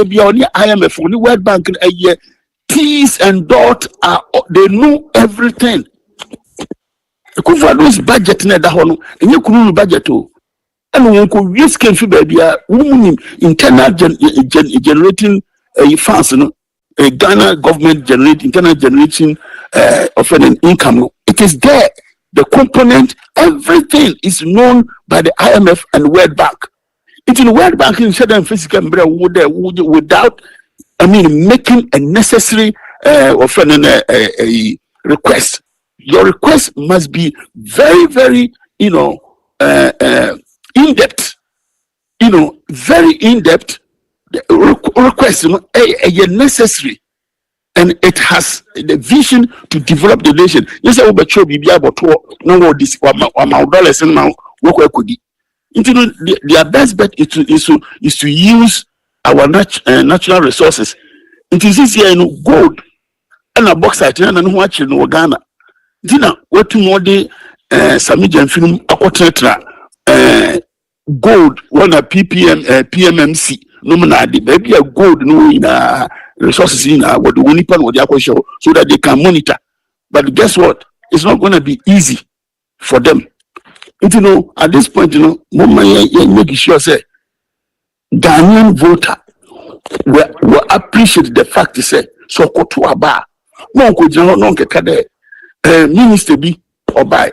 IMF, ni World Bank a year. T's and dot are they know everything. Akufo-Addo's budget na da hono enye kunu budget o and won ko risk can fi baby a woman internal generating funds no Ghana government generate internal generating of an income. It is there. The component, everything is known by the IMF and World Bank. It's in World Bank in certain physical without making a necessary request. Your request must be very, very, in-depth. Very in-depth request. Necessary, and it has the vision to develop the nation. Yes, I will be about no this dollars and now work could. Their best bet is to use our natural resources. It is easier gold and a box at and watch in Ghana. Dina, what to know the Samijan film Okudzeto gold, one a PMMC, nominally, maybe a gold no in resources in what the Winipan or the show so that they can monitor. But guess what? It's not going to be easy for them. At this point, Mama make sure say Ghanaian voter will appreciate the fact say so koto aba no ko jano no nkeka de minister bi obai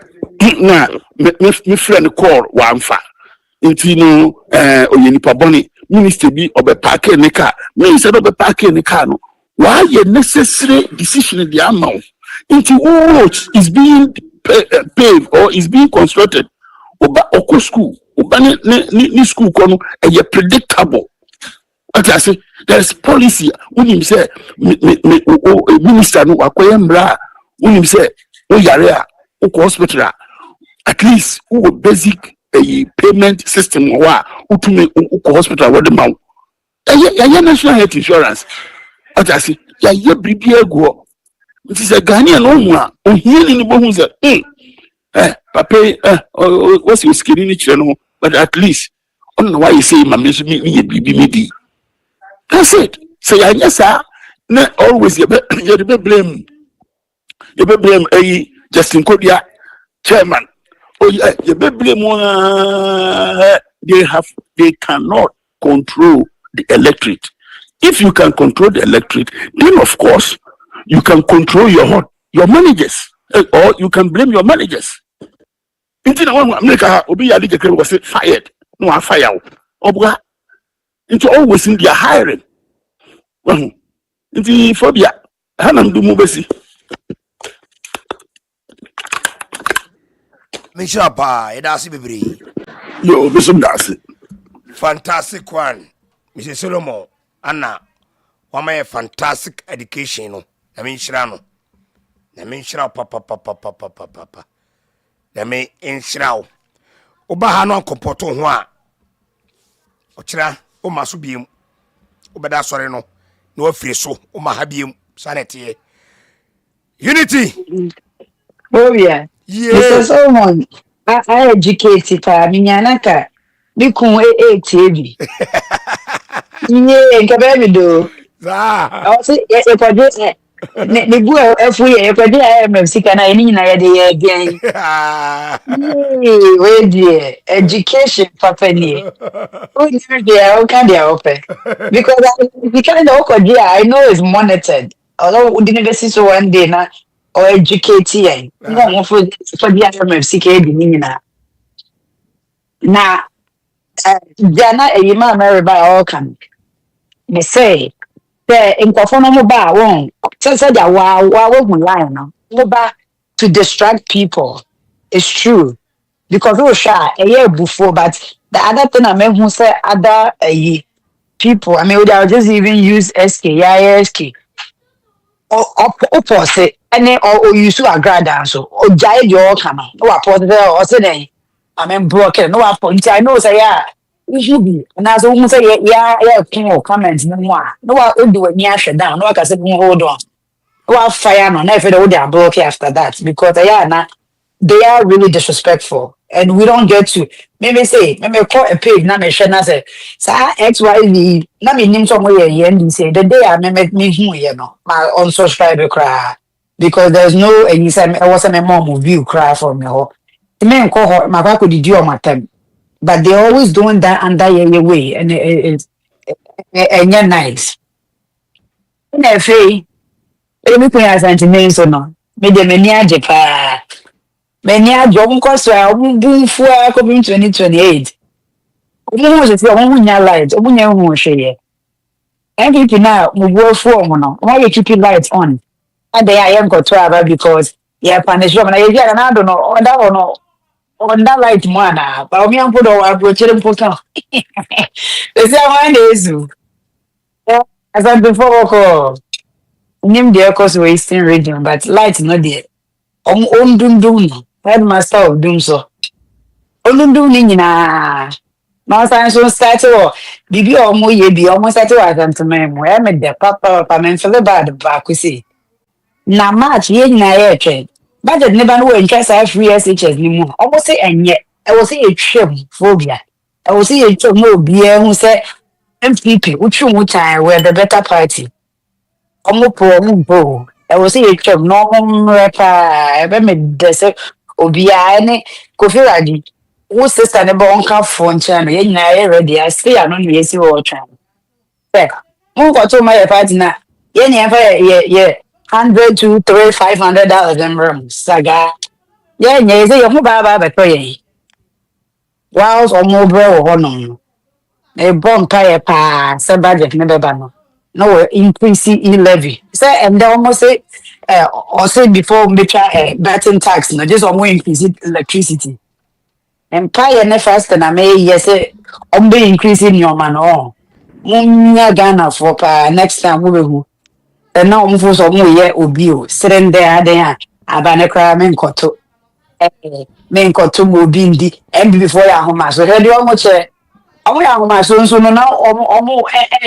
na me friend call wamfa oyenipa boni minister bi obe park ne car minister obe park ne car no why a necessary decision in the amount into roads is being paved or is being constructed oba oko school oba ni school kono predictable. What I say, there's policy. When you say, minister no akoye mbra, when you say, yarea, hospital, at least basic payment system to me hospital what the mount. National health insurance. What I say, BBA go. It is a Ghanaian one. Healing the bones. Papa, what's your skinny channel? But at least, I don't know why you say, my me. That's it. Say, yes, sir. Always you be blame. You be blame Justin Kodia, chairman. Oh, yeah, you be blame they cannot control the electorate. If you can control the electorate, then of course you can control your managers, or you can blame your managers. Until America, Obi was fired. no afire obwa into always in their hiring into phobia hanam du mu besi Misha pa edasi bibiri yo besum dasi fantastic one Mr. Solomon Anna wama fantastic education no na me nhyira no na me nhyira papa na me nhyira wo oba ha no kompoto ho a okira o maso biem obeda sore no na wafiri so o ma ha biem sanete unity oh yeah Mr. Solomon I educate pa minyanaka bikun ATV nye nkabe do za o se e kwaje ne bu afu ye kwaje IMF sika na eni nyina ye de ye bian we die education papa ni o ni dia o kan dia open because the kind of kwaje I know is monitored although we didn't get so one day na or educate yen no mo for the IMF sika e di nyina na jana eyima America all can me say the nkofo no mo ba won say dia wa hu line no mo ba to distract people. It's true because we shy before but the other thing I mean who say other people I mean we are just even use SK or say any or use to agrada so or jai your kama no apart there or say I mean broken no apart I know say yeah we should be and as we say yeah comment no more no what do any shut down no I say hold on no fire no if they would block after that because yeah na they are really disrespectful and we don't get to maybe call a page na me share na say XYZ na me nim somewhere here say the day I me who you know my unsubscribe cry because there's no and you say I was a mom view cry for me ho me call her my back could do on my time but they always doing that under your way and it's nice na fe emi kun ya sentiment so no me de mani age pa many are job because I won't for 2028. Almost if you want light, won't share. MVP now will work for no. Why you keep your lights on? And they are got to because yeah, punish and I don't know on that or no on that light man. But me and put our brochure and put on. They say one is as I before call. Name the cause wasting region, but light not there. Dum headmaster of doom so. Olundum ni nyina na san so start o bibi o mo ye bi o mo start o asanteman mo e me de papa men feel bad ba kwesi na match ye nyina ye twen budget ne ba no we ntwa sa free SHS ni mu o mo se enye e wo se ye twem phobia e wo se ye twem mo obi e hu se MPP uchu mu time we the better party o mo po e wo se ye twem no mo repa e be me de se obi a ne kofiradi wo sister ne bon ka phone channel ye nyina ye ready I stay ano no yesi wo twan se mo ko to my party na ye ne fa ye 100 to 300 $500 them saga ye nye se ye mo ba to ye whilst o mo bre wo no e bon ka ye pa se budget ne be ba no we increase levy say and they almost say or say before me try betting tax no just almost increase electricity. Empire ne first na me yes ombe increase in your man oh munya Ghana for pa next time we hu and now mo so mo ye obi o srende aden a abane kra me nkoto mo bi ndi and before ya homa so he de omo che omo ya homa so no na omo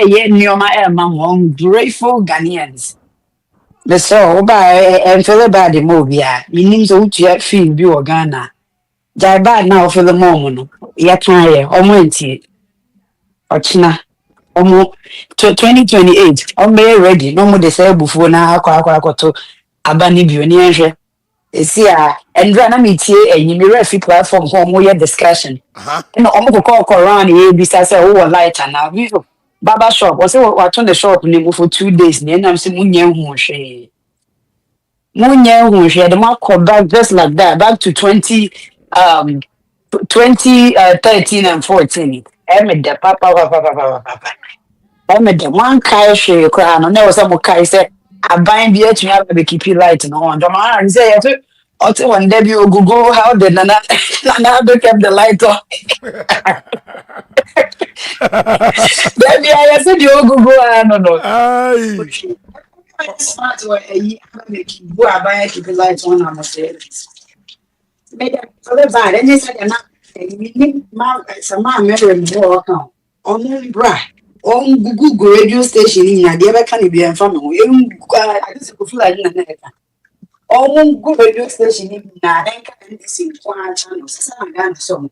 ye nioma e ma mo grateful Ghanaians the so ba en feel bad mo bia minim so utua feel bi o Ghana jai bad now for the moment no ya try omo entie ochina omo 2028 omo ready no mo de say bufuo na akwa abani bi oni enhwe esi a endra na metie enyi me refi platform ko omo ye discussion no omo ko around e bi say wo light na we barber shop o say what on the shop ni mo for 2 days ni na say munya hu hwe the mark back just like that back to 20 2013 and 14. Emede papa. Emede one kai hwe kra no na wo say mo kai say aban bi atumi aba be keep light no on. Do man say you ote one day bi ogugo how the nana be kept the light on. Baby I said the ogugo no. Ay. Smart way make you go aban keep light on am say. Make them so bad and they said na ma sama mere mo kan. Omo bra on Google radio station in na dey be kan bi enfa me ho I just feel like na na on Google radio station in na den kan this in kwa channel sasa na gan so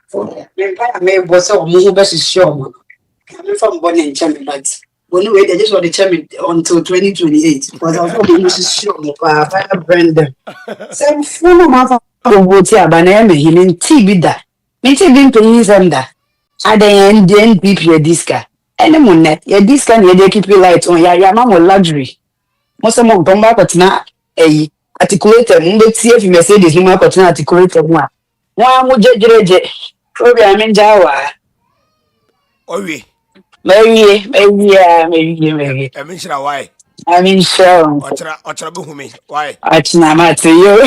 for me pa me bo so omo ho be sure mo me from born in Germany but when we they just want to tell me until 2028 because I was going to sure mo pa fire brand them some full ma fa go ti abana me hinin ti bi da me ti bi mpin sem da adan den NPP diska ene monne ya diska ne dey keep light on ya ma mo luxury mo se mo don ba patina eyi articulator mo tie fi Mercedes mo patina articulator mo a won mo jejereje program nja wa Owie maybe Emin shira why I mean sure Ochra be humi why achina ma to you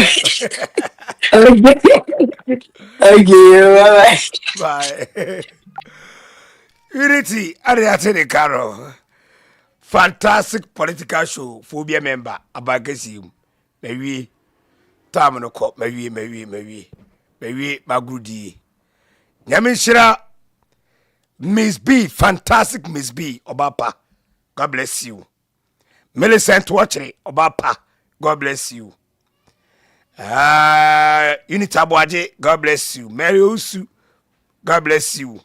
okay bye Unity Ariate de Caro. Fantastic political show phobia member Abankesiem. Maybe time no cop maybe Magudi. Nyamishira Miss B, fantastic Miss B Obapa. God bless you. Millicent Watchley Obapa. God bless you. Unity Abuaje, God bless you. Mary Usu, God bless you.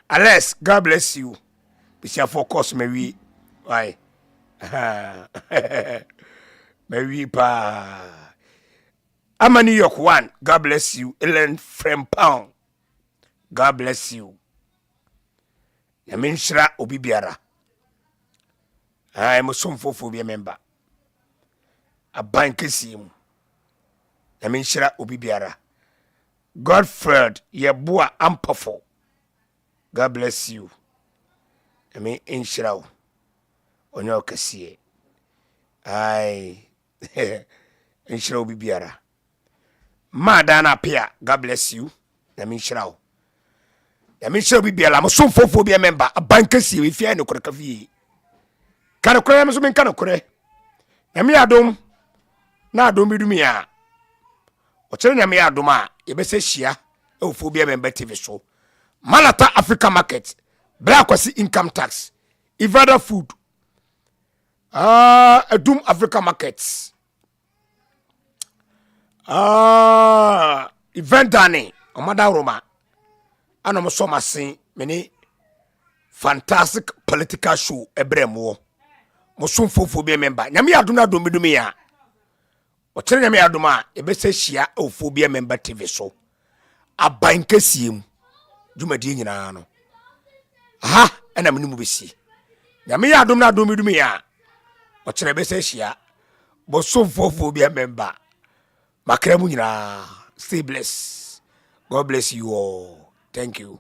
Alex, God bless you. We shall focus, maybe. Why? Maybe pa. I'm a New York one. God bless you. Ellen Frempong. God bless you. Yaminshra Obibiara. I am a phobia member. Abankesiem. Yaminshra Obibiara. Godfred Yabua Ampafo. God bless you. I mean, inshira onyo KESIEM. Ai, inshira bibiara. Madana Pia, God bless you. I mean, inshira. I mean, inshira bibiara. I'm so phobia member. Abankesiem. If you are no korekavi, kana kore am so men kana kore. Nyame adom na adom bidumia. O chere nyame adom a yebese hia e phobia member TV so. Malata Africa market, Blakwasi income tax, Ivada food, Adum Africa markets, event dani, Omada Roma, and Omosoma sing many fantastic political show ebremo. Mosum phobia member. Nyami aduna domidumia. Ochere nyami aduma ebese hia o phobia member TV so. Abankesiem. Jumadi nyina no aha ena menimu besi nyame ya adom na adom ya o kire be se hia bo somfofo bia member makremu nyina stay blessed. God bless you all. Thank you.